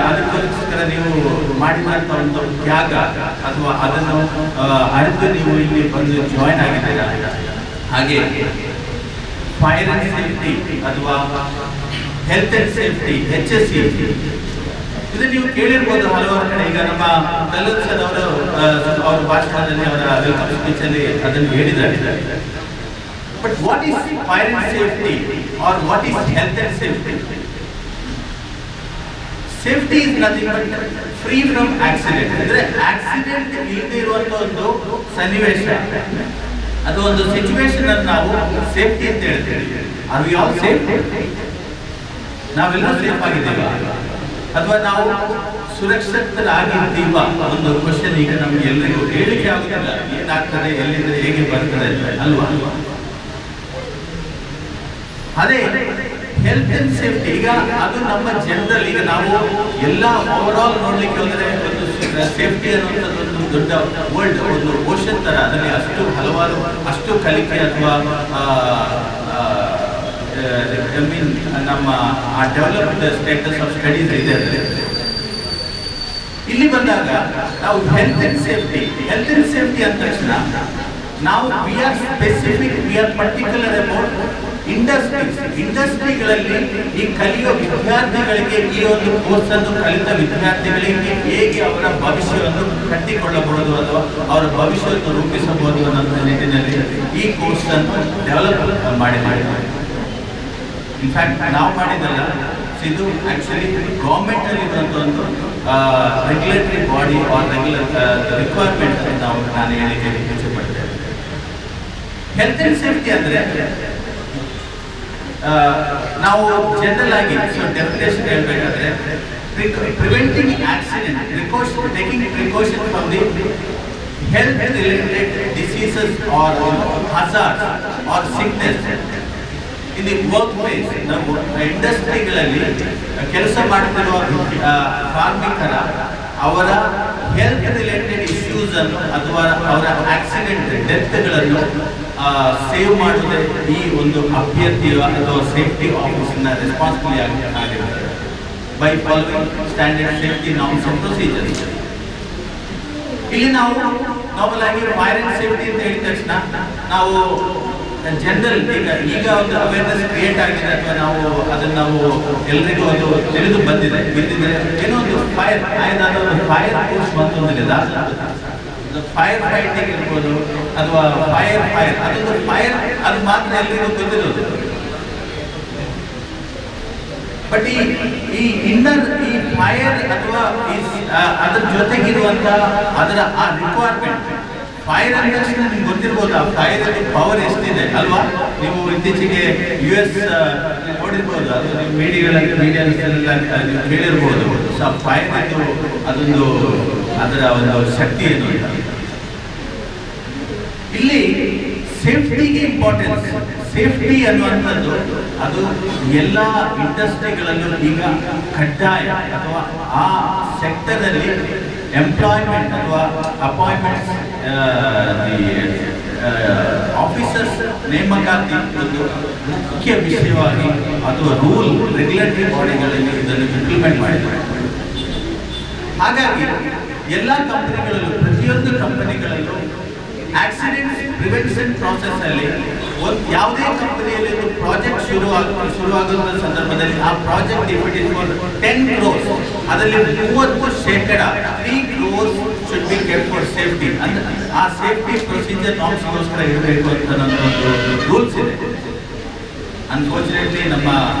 ಅದಕ್ಕೋಸ್ಕರ ನೀವು ಮಾಡಿದಂತ ಒಂದು ತ್ಯಾಗ ಅಥವಾ ಅದನ್ನು ಅರಿತು ನೀವು ಇಲ್ಲಿ ಬಂದು ಜಾಯ್ನ್ ಆಗಿದ್ದೀರಾ. ಹಾಗೆ ಫೈರ್ ಅಂಡ್ ಸೇಫ್ಟಿ ಅಥವಾ ಹೆಲ್ತ್ ಅಂಡ್ ಸೇಫ್ಟಿ HSC ಇದು ನೀವು ಕೇಳಿರ್ಬೋದು ಹಲವಾರು ಕಡೆ. ಈಗ ನಮ್ಮ ದಲತ್ ಸರ್ ಅವರ ಭಾಷಣದಲ್ಲಿ ಅವರ ವೆಲ್ಕಮ್ ಸ್ಪೀಚ್ ಅಲ್ಲಿ ಅದನ್ನು ಹೇಳಿದ್ದಾರೆ. But what is fire and safety or what is health and safety? Safety is nothing but free from accident. ಅಂದ್ರೆ ಆಕ್ಸಿಡೆಂಟ್ ಇಲ್ಲದೆ ಇರುವಂತ ಒಂದು ಸನ್ನಿವೇಶ, ಅದು ಒಂದು ಸಿಚುವೇಶನ್ ಅನ್ನು ನಾವು ಸೇಫ್ಟಿ ಅಂತ ಹೇಳ್ತೇವೆ. Are we all safe? ನಾವೆಲ್ಲ ಸೇಫ್ ಆಗಿದ್ದೀವಾ ಅಥವಾ ನಾವು ಸುರಕ್ಷಿತರಾಗಿದ್ದೀವಾ? ಒಂದು ಕ್ವಶನ್ ಈಗ ನಮ್ಗೆ ಎಲ್ಲರಿಗೂ ಹೇಳಿಕೆ ಆಗುತ್ತಿಲ್ಲ. ಏನಾಗ್ತದೆ, ಎಲ್ಲಿಂದ ಹೇಗೆ ಬರ್ತದೆ ಅಲ್ವಾ? ಅದೇ ಹೆಲ್ತ್ ಅಂಡ್ ಸೇಫ್ಟಿ. ಈಗ ಅದು ನಮ್ಮ ಜನರಲ್, ಈಗ ನಾವು ಎಲ್ಲ ಓವರ್ ಆಲ್ ನೋಡ್ಲಿಕ್ಕೆ ಹೋದರೆ ಒಂದು ಸೇಫ್ಟಿ ಅನ್ನುವಂಥದ್ದು ಒಂದು ದೊಡ್ಡ ವರ್ಲ್ಡ್, ಒಂದು ಓಷನ್ ತರ. ಅದರಲ್ಲಿ ಅಷ್ಟು ಹಲವಾರು ಅಷ್ಟು ಕಲಿಕೆ ಅಥವಾ ಐ ಮೀನ್ ನಮ್ಮ ಆ ಡೆವಲಪ್ಡ್ ಸ್ಟೇಟಸ್ ಆಫ್ ಸ್ಟಡೀಸ್ ಇದೆ ಅದರಲ್ಲಿ. ಇಲ್ಲಿ ಬಂದಾಗ ನಾವು ಹೆಲ್ತ್ ಅಂಡ್ ಸೇಫ್ಟಿ ಅಂದ ತಕ್ಷಣ ನಾವು we are specific, we are particular about ಇಂಡಸ್ಟ್ರಿಗಳಲ್ಲಿ ಈ ಕಲಿಯುವ ವಿದ್ಯಾರ್ಥಿಗಳಿಗೆ, ಈ ಒಂದು ಕೋರ್ಸ್ ಅನ್ನು ಕಲಿತ ವಿದ್ಯಾರ್ಥಿಗಳಿಗೆ ಹೇಗೆ ಅವರ ಭವಿಷ್ಯವನ್ನು ಕಟ್ಟಿಕೊಳ್ಳಬಹುದು ಅಥವಾ ಅವರ ಭವಿಷ್ಯವನ್ನು ರೂಪಿಸಬಹುದು ಅನ್ನೋ ನಿಟ್ಟಿನಲ್ಲಿ ಈ ಕೋರ್ಸ್ ಅನ್ನು ಡೆವಲಪ್ ಮಾಡಿದ್ದಾರೆ. ಇನ್ಫ್ಯಾಕ್ಟ್ ನಾವು ಮಾಡಿದಲ್ಲ, ಇದು ಆಕ್ಚುಲಿ ಗೌರ್ಮೆಂಟ್ ಅಲ್ಲಿ ಇರುವಂತ ಒಂದು regulatory body or regular requirement ನಾನು ಹೇಳಿಕೆ ಇಚ್ಛೆ ಪಡ್ತೇನೆ. ಹೆಲ್ತ್ ಅಂಡ್ ಸೇಫ್ಟಿ ಅಂದ್ರೆ ನಾವು ಜನರಲ್ ಆಗಿ ಡೆಫಿನೇಷನ್ ಹೇಳ್ಬೇಕಾದ್ರೆ preventing accident, taking precaution from the health related diseases or hazard or sickness in the work place. ನಾವು ಇಂಡಸ್ಟ್ರಿಗಳಲ್ಲಿ ಕೆಲಸ ಮಾಡುತ್ತಿರುವ ಕಾರ್ಮಿಕರ ಅವರ ಹೆಲ್ತ್ ರಿಲೇಟೆಡ್ ಇಶ್ಯೂಸ್ ಅನ್ನು ಅಥವಾ ಅವರ ಆಕ್ಸಿಡೆಂಟ್ ಡೆತ್ಗಳನ್ನು ಸೇವ್ ಮಾಡುವುದೇ ಈ ಒಂದು ಅಭ್ಯರ್ಥಿಯ ಅಥವಾ ಸೇಫ್ಟಿ ಆಫೀಸಿನ ರೆಸ್ಪಾನ್ಸಿಬಿಲಿಟಿ ಆಗಿರುತ್ತೆ. By following standard safety norms and procedures. ಇಲ್ಲಿ ನಾವು ನಾರ್ಮಲ್ ಆಗಿ ಫೈರ್ ಅಂಡ್ ಸೇಫ್ಟಿ ಅಂತ ಹೇಳಿದ ತಕ್ಷಣ ನಾವು ಜನರಲ್ ಈಗ ಒಂದು ಅವೇರ್ನೆಸ್ ಕ್ರಿಯೇಟ್ ಆಗಿದೆ ಅಥವಾ ನಾವು ಅದನ್ನು ನಾವು ಎಲ್ರಿಗೂ ಅದು ತಿಳಿದು ಬಂದಿದೆ. ಏನೋ ಒಂದು ಫೈರ್ ಕೋರ್ಸ್ ಬಂತೊಂದಿಲ್ಲ, ಫೈರ್ ಫೈಟಿಂಗ್ ಇರ್ಬೋದು ಅಥವಾ ಫೈರ್ ಅದೊಂದು ಫೈರ್ ಅದು ಮಾತ್ರ ಎಲ್ರಿಗೂ ಗೊತ್ತಿರೋದು. ಬಟ್ ಈ ಇನ್ನರ್ ಈ ಫೈರ್ ಅಥವಾ ಅದರ ಜೊತೆಗಿರುವಂತ ಅದರ ಆ ರಿಕ್ವೈರ್ಮೆಂಟ್, ಫೈರ್ ಅಂದ ತಕ್ಷಣ ನಿಮ್ಗೆ ಗೊತ್ತಿರ್ಬೋದು ಆ ಫೈರ್ ಪವರ್ ಎಷ್ಟಿದೆ ಅಲ್ವಾ. ನೀವು ಇತ್ತೀಚೆಗೆ US ನೋಡಿರ್ಬೋದು, ಅದು ಮೀಡಿಯಾದಲ್ಲಿ ಕೇಳಿರ್ಬೋದು. ಸೊ ಫೈರ್ ಅದೊಂದು ಅದರ ಒಂದು ಶಕ್ತಿ ಏನು. ಇಲ್ಲಿ ಸೇಫ್ಟಿಗೆ ಇಂಪಾರ್ಟೆನ್ಸ್. ಸೇಫ್ಟಿ ಅನ್ನುವಂಥದ್ದು ಅದು ಎಲ್ಲ ಇಂಡಸ್ಟ್ರಿಗಳಲ್ಲೂ ಈಗ ಕಡ್ಡಾಯ ಅಥವಾ ಆ ಸೆಕ್ಟರ್ ಅಲ್ಲಿ ಎಂಪ್ಲಾಯ್ಮೆಂಟ್ ಅಥವಾ ಅಪಾಯಿಂಟ್ಮೆಂಟ್ಸ್ ಆಫೀಸರ್ಸ್ ನೇಮಕಾತಿ ಒಂದು ಮುಖ್ಯ ವಿಷಯವಾಗಿ ಅಥವಾ ರೂಲ್ ರೆಗ್ಯುಲೇಟರಿ ಬಾಡಿಗಳಲ್ಲಿ ಇದನ್ನು ಇಂಪ್ಲಿಮೆಂಟ್ ಮಾಡಿದ್ದಾರೆ. ಹಾಗಾಗಿ ಎಲ್ಲ ಕಂಪನಿಗಳಲ್ಲೂ, ಪ್ರತಿಯೊಂದು ಕಂಪನಿಗಳಲ್ಲೂ ಆಕ್ಸಿಡೆಂಟ್ ಪ್ರಿವೆನ್ಷನ್ ಪ್ರಾಸೆಸ್ ಅಲ್ಲಿ ಯಾವುದೇ ಕಂಪನಿಯಲ್ಲಿ ಒಂದು ಪ್ರಾಜೆಕ್ಟ್ ಶುರುವಾಗುವ ಸಂದರ್ಭದಲ್ಲಿ ಆ project if it is for 10 crores ಅದರಲ್ಲಿ 30% 3 crores should be kept for safety. ಅಂದ್ರೆ ಆ ಸೇಫ್ಟಿ ಪ್ರೊಸೀಜರ್ ನಾರ್ಮ್ಸ್ಗೋಸ್ಕರ ಇರಬೇಕು ಅಂತ ಒಂದು ರೂಲ್ಸ್ ಇದೆ. ಅನ್ಫಾರ್ಚುನೇಟ್ಲಿ ನಮ್ಮ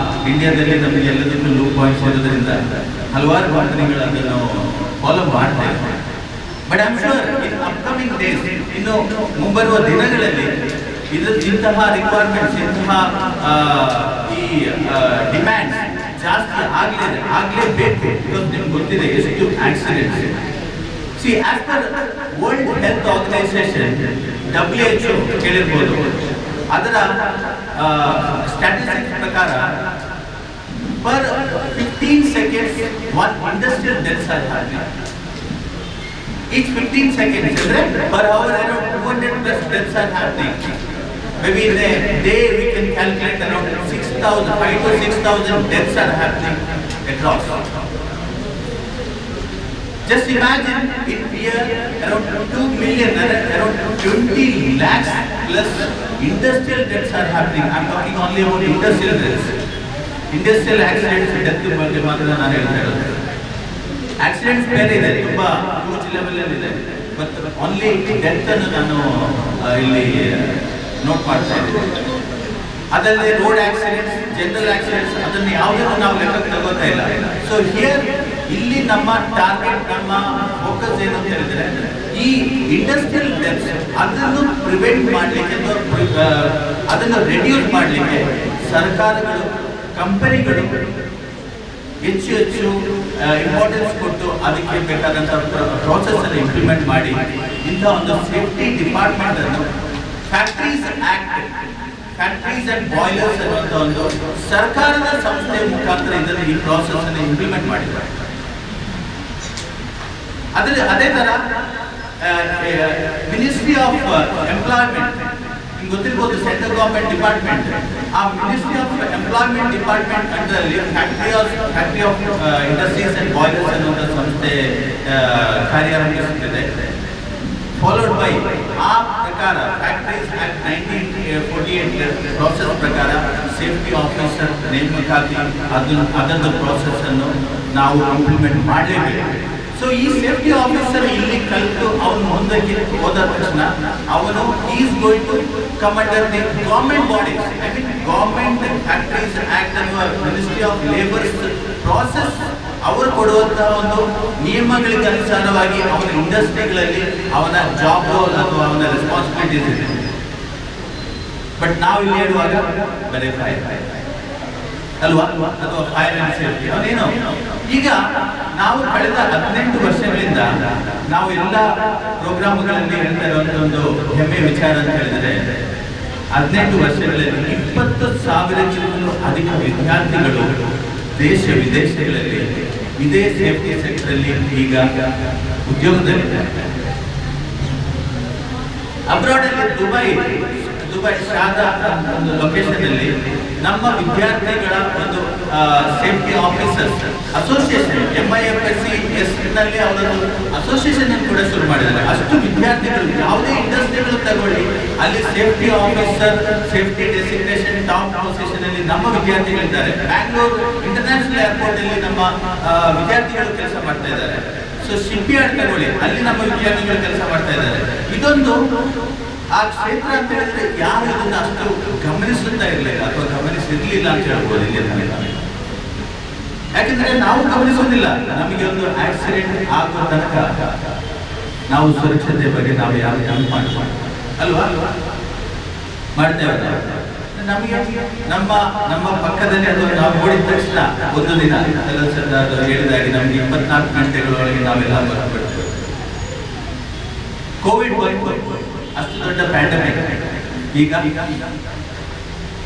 ಇಂಡಿಯಾದಲ್ಲಿ ನಮಗೆ ಎಲ್ಲದಕ್ಕೂ ಲೂಪ್ ಪಾಯಿಂಟ್ಸ್ ಇರೋದ್ರಿಂದ ಹಲವಾರು ಕಂಪನಿಗಳು ಅದನ್ನು ಫಾಲೋ ಮಾಡ್ತಾ ಇದ್ದಾರೆ. But I am sure in upcoming days, ಇನ್ನು ಮುಂಬರುವ ದಿನಗಳಲ್ಲಿ ಇಂತಹ ರಿಕ್ವೈರ್ಮೆಂಟ್ಸ್, ಇಂತಹ ಈ ಡಿಮ್ಯಾಂಡ್ ಜಾಸ್ತಿ ಆಗಲೇಬೇಕು. ಬಿಕಾಸ್ ನಿಮ್ಗೆ ಗೊತ್ತಿದೆ ಎಷ್ಟು accidents. See as per World Health Organisation WHO ಕೇಳಿರ್ಬೋದು, ಅದರ ಸ್ಟ್ಯಾಟಿಸ್ಟಿಕ್ಸ್ ಪ್ರಕಾರ per 15 seconds one industrial deaths are happening. Each 15 seconds, per hour around 200 plus deaths are happening. Maybe in a day we can calculate around 5,000 to 6,000 deaths are happening across. Just imagine in year around 2 million, around 20 lakhs plus industrial deaths are happening. I am talking only about industrial deaths. Industrial accidents death ಬಗ್ಗೆ ಮಾತ್ರ ನಾನು ಹೇಳ್ತಾ ಇರೋದು. Accidents ಬೇರೆ ಇದೆ, ತುಂಬಾ huge level ಅಲ್ಲಿ ಇದೆ. ಬಟ್ ಓನ್ಲಿ ಡೆತ್ ಅನ್ನು ನಾನು ಇಲ್ಲಿ ನೋಟ್ ಮಾಡ್ತಾ ಇದ್ದೀನಿ. ಅದರಲ್ಲಿ ರೋಡ್ ಆಕ್ಸಿಡೆಂಟ್ಸ್, ಜನರಲ್ ಆಕ್ಸಿಡೆಂಟ್ಸ್ ಅದನ್ನು ಯಾವುದನ್ನು ನಾವು ಲೆಕ್ಕಕ್ಕೆ ತಗೋತಾ ಇಲ್ಲ. ಸೊ ಹಿಯರ್ ಇಲ್ಲಿ ನಮ್ಮ ಟಾರ್ಗೆಟ್, ನಮ್ಮ ಫೋಕಸ್ ಏನು ಅಂತ ಹೇಳಿದ್ರೆ ಈ ಇಂಡಸ್ಟ್ರಿಯಲ್ ಡೆತ್ಸ್ ಅದನ್ನು ಪ್ರಿವೆಂಟ್ ಮಾಡಲಿಕ್ಕೆ, ಅದನ್ನು ರೆಡ್ಯೂಸ್ ಮಾಡಲಿಕ್ಕೆ ಸರ್ಕಾರಗಳು, ಕಂಪನಿಗಳು ಹೆಚ್ಚು ಇಂಪಾರ್ಟೆನ್ಸ್ ಕೊಟ್ಟು ಅದಕ್ಕೆ ಬೇಕಾದಂಥ ಪ್ರೋಸೆಸ್ ಅನ್ನು ಇಂಪ್ಲಿಮೆಂಟ್ ಮಾಡಿ ಇಂಥ ಒಂದು ಸೇಫ್ಟಿ ಡಿಪಾರ್ಟ್ಮೆಂಟ್ ಅನ್ನು ಫ್ಯಾಕ್ಟರೀಸ್ ಅಂಡ್ ಬಾಯ್ಲರ್ಸ್ ಅನ್ನುವಂಥ ಒಂದು ಸರ್ಕಾರದ ಸಂಸ್ಥೆಯ ಮುಖಾಂತರ ಇದನ್ನು ಈ ಪ್ರೋಸೆಸ್ ಅನ್ನು ಇಂಪ್ಲಿಮೆಂಟ್ ಮಾಡಿದ್ದಾರೆ. ಅದೇ ತರ ಮಿನಿಸ್ಟ್ರಿ ಆಫ್ ಎಂಪ್ಲಾಯ್ಮೆಂಟ್ ನಿಮ್ಗೆ ಗೊತ್ತಿರ್ಬೋದು ಸೆಂಟ್ರಲ್ ಗವರ್ಮೆಂಟ್ ಡಿಪಾರ್ಟ್ಮೆಂಟ್, ಆ ಮಿನಿಸ್ಟ್ರಿ ಆಫ್ ಎಂಪ್ಲಾಯ್ಮೆಂಟ್ ಡಿಪಾರ್ಟ್ಮೆಂಟ್ ಅಂಡರಲ್ಲಿ factory of industries and boilers ಅನ್ನುವಂಥ ಸಂಸ್ಥೆ ಕಾರ್ಯಾರಂಭಿಸುತ್ತಿದೆ. ಫಾಲೋಡ್ ಬೈ ಆ ಪ್ರಕಾರ ಫ್ಯಾಕ್ಟರೀಸ್ ಆಕ್ಟ್ 1948 ಪ್ರಾಸೆಸ್ ಪ್ರಕಾರ ಸೇಫ್ಟಿ ಆಫೀಸರ್ ನೇಮಕಾತಿ ಅದರ ಪ್ರಾಸೆಸ್ ಅನ್ನು ನಾವು ಇಂಪ್ಲಿಮೆಂಟ್ ಮಾಡಲೇಬೇಕು. ಸೊ ಈ ಸೇಫ್ಟಿ ಆಫೀಸರ್ ಇಲ್ಲಿ ಕಲಿತು ಅವನು ಮುಂದಕ್ಕೆ ಹೋದ ತಕ್ಷಣ ಅವನು is going to come under the government bodies. I mean government factories act ಅನ್ನುವ ಮಿನಿಸ್ಟ್ರಿ ಆಫ್ ಲೇಬರ್ಸ್ ಪ್ರಾಸೆಸ್ ಅವರು ಕೊಡುವಂತಹ ಒಂದು ನಿಯಮಗಳಿಗೆ ಅನುಸಾರವಾಗಿ ಅವನ ಇಂಡಸ್ಟ್ರಿಗಳಲ್ಲಿ ಅವನ ಜಾಬ್ ರೋಲ್ ಅಥವಾ ಅವನ ರೆಸ್ಪಾನ್ಸಿಬಿಲಿಟೀಸ್ ಇದೆ. ಬಟ್ ನಾವು ಇಲ್ಲಿ ಹೇಳುವಾಗ ಬರೀ ಫೈರ್ ಅಲ್ವಾ, ಅಥವಾ ಫೈರ್ ಅಂಡ್ ಸೇಫ್ಟಿ ಅವನೇನು. ಈಗ ನಾವು ಕಳೆದ 18 ವರ್ಷಗಳಿಂದ ನಾವು ಎಲ್ಲ ಪ್ರೋಗ್ರಾಮ್ಗಳಲ್ಲಿ ಹೇಳ್ತಾ ಇರುವಂತ ಒಂದು ಹೆಮ್ಮೆ ವಿಚಾರ ಅಂತ ಹೇಳಿದ್ರೆ 18 ವರ್ಷಗಳಲ್ಲಿ 20,000ಕ್ಕಿಂತಲೂ ಅಧಿಕ ವಿದ್ಯಾರ್ಥಿಗಳು ದೇಶ ವಿದೇಶಗಳಲ್ಲಿ ಇದೇ ಸೇಫ್ಟಿ ಸೆಕ್ಟರ್ ಅಲ್ಲಿ ಈಗ ಉದ್ಯೋಗದಲ್ಲಿದ್ದಾರೆ. ಅಬ್ರಾಡ್ ಅಲ್ಲಿ ದುಬೈ ಶಾರದಾ ಒಂದು ಲೊಕೇಶನ್ ಅಲ್ಲಿ ನಮ್ಮ ವಿದ್ಯಾರ್ಥಿಗಳ ಒಂದು ಸೇಫ್ಟಿ ಆಫೀಸರ್ಸ್ ಅಸೋಸಿಯೇಷನ್ MIFSC ನಲ್ಲಿ ಅವರೊಂದು ಅಸೋಸಿಯೇಷನ್ ಅನ್ನು ಕೂಡ ಶುರು ಮಾಡಿದ್ದಾರೆ. ಅಷ್ಟು ವಿದ್ಯಾರ್ಥಿಗಳು ಯಾವುದೇ ಇಂಡಸ್ಟ್ರಿಗಳು ತಗೊಳ್ಳಿ ಅಲ್ಲಿ safety officer, safety designation top association ಅಲ್ಲಿ ನಮ್ಮ ವಿದ್ಯಾರ್ಥಿಗಳಿದ್ದಾರೆ. ಬ್ಯಾಂಗ್ಳೂರ್ ಇಂಟರ್ನ್ಯಾಷನಲ್ ಏರ್ಪೋರ್ಟ್ ಅಲ್ಲಿ ನಮ್ಮ ವಿದ್ಯಾರ್ಥಿಗಳು ಕೆಲಸ ಮಾಡ್ತಾ ಇದ್ದಾರೆ. ಸೊ ಶಿಪ್ ಯಾರ್ಡ್ ತಗೊಳ್ಳಿ ಅಲ್ಲಿ ನಮ್ಮ ವಿದ್ಯಾರ್ಥಿಗಳು ಕೆಲಸ ಮಾಡ್ತಾ ಇದ್ದಾರೆ. ಇದೊಂದು ಆ ಕ್ಷೇತ್ರ ಅಂತ ಹೇಳಿದ್ರೆ ಯಾರು ಇದನ್ನ ಅಷ್ಟು ಗಮನಿಸುತ್ತಾ ಇರಲಿಲ್ಲ ಅಥವಾ ಗಮನಿಸಿರ್ಲಿಲ್ಲ ಅಂತ ಹೇಳ್ಬೋದು ಇಲ್ಲಿ. ಯಾಕಂದ್ರೆ ನಾವು ಗಮನಿಸೋದಿಲ್ಲ. ನಮಗೆ ಒಂದು ಆಕ್ಸಿಡೆಂಟ್ ಆಗೋ ತನಕ ನಾವು ಸುರಕ್ಷತೆ ಬಗ್ಗೆ ನಾವು ಯಾರು ಅಲ್ವಾ ಮಾಡ್ತೇವೆ. ನಮಗೆ ನಮ್ಮ ಪಕ್ಕದಲ್ಲಿ ಅಥವಾ ನಾವು ನೋಡಿದ ತಕ್ಷಣ ಒಂದು ದಿನ ಹೇಳಿದಾಗೆ ನಮಗೆ 24 ಗಂಟೆಗಳೊಳಗೆ ನಾವೆಲ್ಲ ಬರ್ಬಿಡ್ತೇವೆ. ಕೋವಿಡ್ ಅಷ್ಟು ದೊಡ್ಡ ಪ್ಯಾಂಡಮಿಕ್. ಈಗ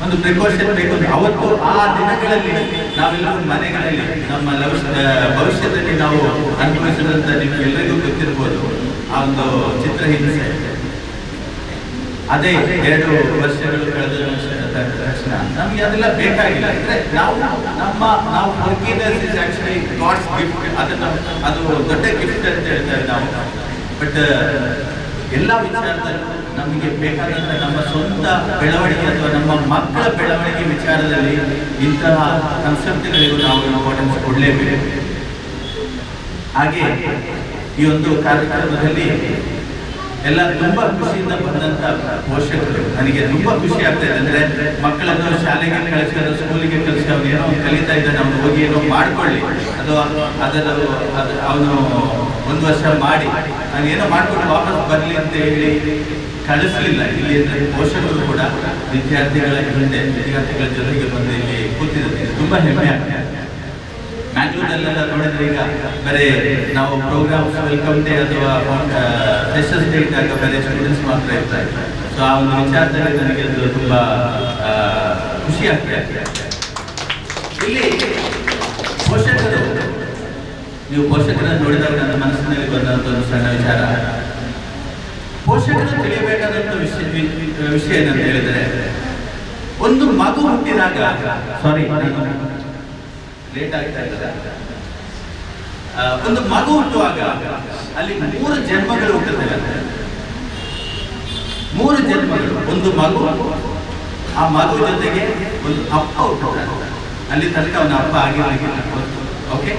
ಒಂದು ಪ್ರಿಕಾಷನ್ ಬೇಕು. ಅವತ್ತು ಆ ದಿನಗಳಲ್ಲಿ ನಾವೆಲ್ಲರೂ ಮನೆಗಳಲ್ಲಿ ನಮ್ಮ ಭವಿಷ್ಯದಲ್ಲಿ ನಾವು ಅನುಭವಿಸಿದಂತ ನಿಮ್ಗೆ ಎಲ್ಲರಿಗೂ ಗೊತ್ತಿರ್ಬೋದು ಆ ಒಂದು ಚಿತ್ರಹಿಂಸೆ. ಅದೇ 2 ವರ್ಷಗಳು ಕಳೆದ ತಕ್ಷಣ ನಮಗೆ ಅದೆಲ್ಲ ಬೇಕಾಗಿಲ್ಲ. ಅಂದ್ರೆ ನಾವು forgiveness is actually God's gift. ಅದು ದೊಡ್ಡ ಗಿಫ್ಟ್ ಅಂತ ಹೇಳ್ತಾರೆ ನಾವು. ಬಟ್ ಎಲ್ಲ ವಿಚಾರದಲ್ಲೂ ನಮಗೆ ಬೇಕಾದಂತ ನಮ್ಮ ಸ್ವಂತ ಬೆಳವಣಿಗೆ ಅಥವಾ ನಮ್ಮ ಮಕ್ಕಳ ಬೆಳವಣಿಗೆ ವಿಚಾರದಲ್ಲಿ ಇಂತಹ ಕನ್ಸೆಪ್ಟ್ಗಳಿಗೂ ನಾವು ಇಂಪಾರ್ಟೆನ್ಸ್ ಕೊಡಲೇಬೇಕು. ಹಾಗೆ ಈ ಒಂದು ಕಾರ್ಯಕ್ರಮದಲ್ಲಿ ಎಲ್ಲ ತುಂಬಾ ಖುಷಿಯಿಂದ ಬಂದಂತ ಪೋಷಕರು ನನಗೆ ತುಂಬಾ ಖುಷಿ ಆಗ್ತಾ ಇದೆ. ಅಂದ್ರೆ ಮಕ್ಕಳನ್ನು ಶಾಲೆಗೆ ಕಳಿಸೋದು, ಸ್ಕೂಲಿಗೆ ಕಳಿಸಿ ಅವನು ಏನೋ ಕಲಿತಾ ಇದ್ದಾನೆ, ಅವನು ಹೋಗಿ ಏನೋ ಮಾಡ್ಕೊಳ್ಳಿ ಅಥವಾ ಅವನು 1 ವರ್ಷ ಮಾಡಿ ನಾನು ಏನೋ ಮಾಡ್ಕೊಂಡು ವಾಪಸ್ ಬರಲಿ ಅಂತ ಹೇಳಿ ಕಳಿಸ್ಲಿಲ್ಲ. ಇಲ್ಲಿ ಪೋಷಕರು ಕೂಡ ವಿದ್ಯಾರ್ಥಿಗಳ ಜೊತೆಗೆ ಬಂದು ಇಲ್ಲಿ ಕೂತಿದ್ದಾರೆ. ತುಂಬಾ ಹೆಮ್ಮೆ ಆಗ್ತದೆ. ಮ್ಯಾಂಗ್ಳೂರಲ್ಲೆಲ್ಲ ನೋಡಿದ್ರೆ ಈಗ ಬರೀ ನಾವು ಪ್ರೋಗ್ರಾಮ್ಸ್ ವೆಲ್ಕಮ್ ಡೇ ಅಥವಾ ಫ್ರೆಶರ್ಸ್ ಡೇ ಇದ್ದಾಗ ಬರೀ ಸ್ಟೂಡೆಂಟ್ಸ್ ಮಾತ್ರ ಇರ್ತಾರೆ. ಸೊ ಆ ಒಂದು ವಿಚಾರದಲ್ಲಿ ನನಗೆ ಅದು ತುಂಬಾ ಖುಷಿ ಆಗ್ತದೆ. ಇಲ್ಲಿ ಪೋಷಕರು, ನೀವು ಪೋಷಕರನ್ನು ನೋಡಿದಾಗ ನನ್ನ ಮನಸ್ಸಿನಲ್ಲಿ ಬಂದಂತ ಒಂದು ಸಣ್ಣ ವಿಚಾರ, ಪೋಷಕರು ತಿಳಿಯಬೇಕಾದಂತ ವಿಷಯ ಏನಂತ ಹೇಳಿದ್ರೆ, ಒಂದು ಮಗು ಹುಟ್ಟಿದಾಗ, ಸಾರಿ ಲೇಟ್ ಆಗ್ತಾ ಇದ್ದಾರೆ, ಒಂದು ಮಗು ಹುಟ್ಟುವಾಗ ಅಲ್ಲಿ 3 ಜನ್ಮಗಳು ಹುಟ್ಟುತ್ತವೆ. 3 ಜನ್ಮಗಳು. ಒಂದು ಮಗು, ಆ ಮಗು ಜೊತೆಗೆ ಒಂದು ಅಪ್ಪ ಹುಟ್ಟುತ್ತಾರೆ. ಅಲ್ಲಿ ತನಕ ಅವನ ಅಪ್ಪ ಆಗಿರಲಿಲ್ಲ. ಓಕೆ,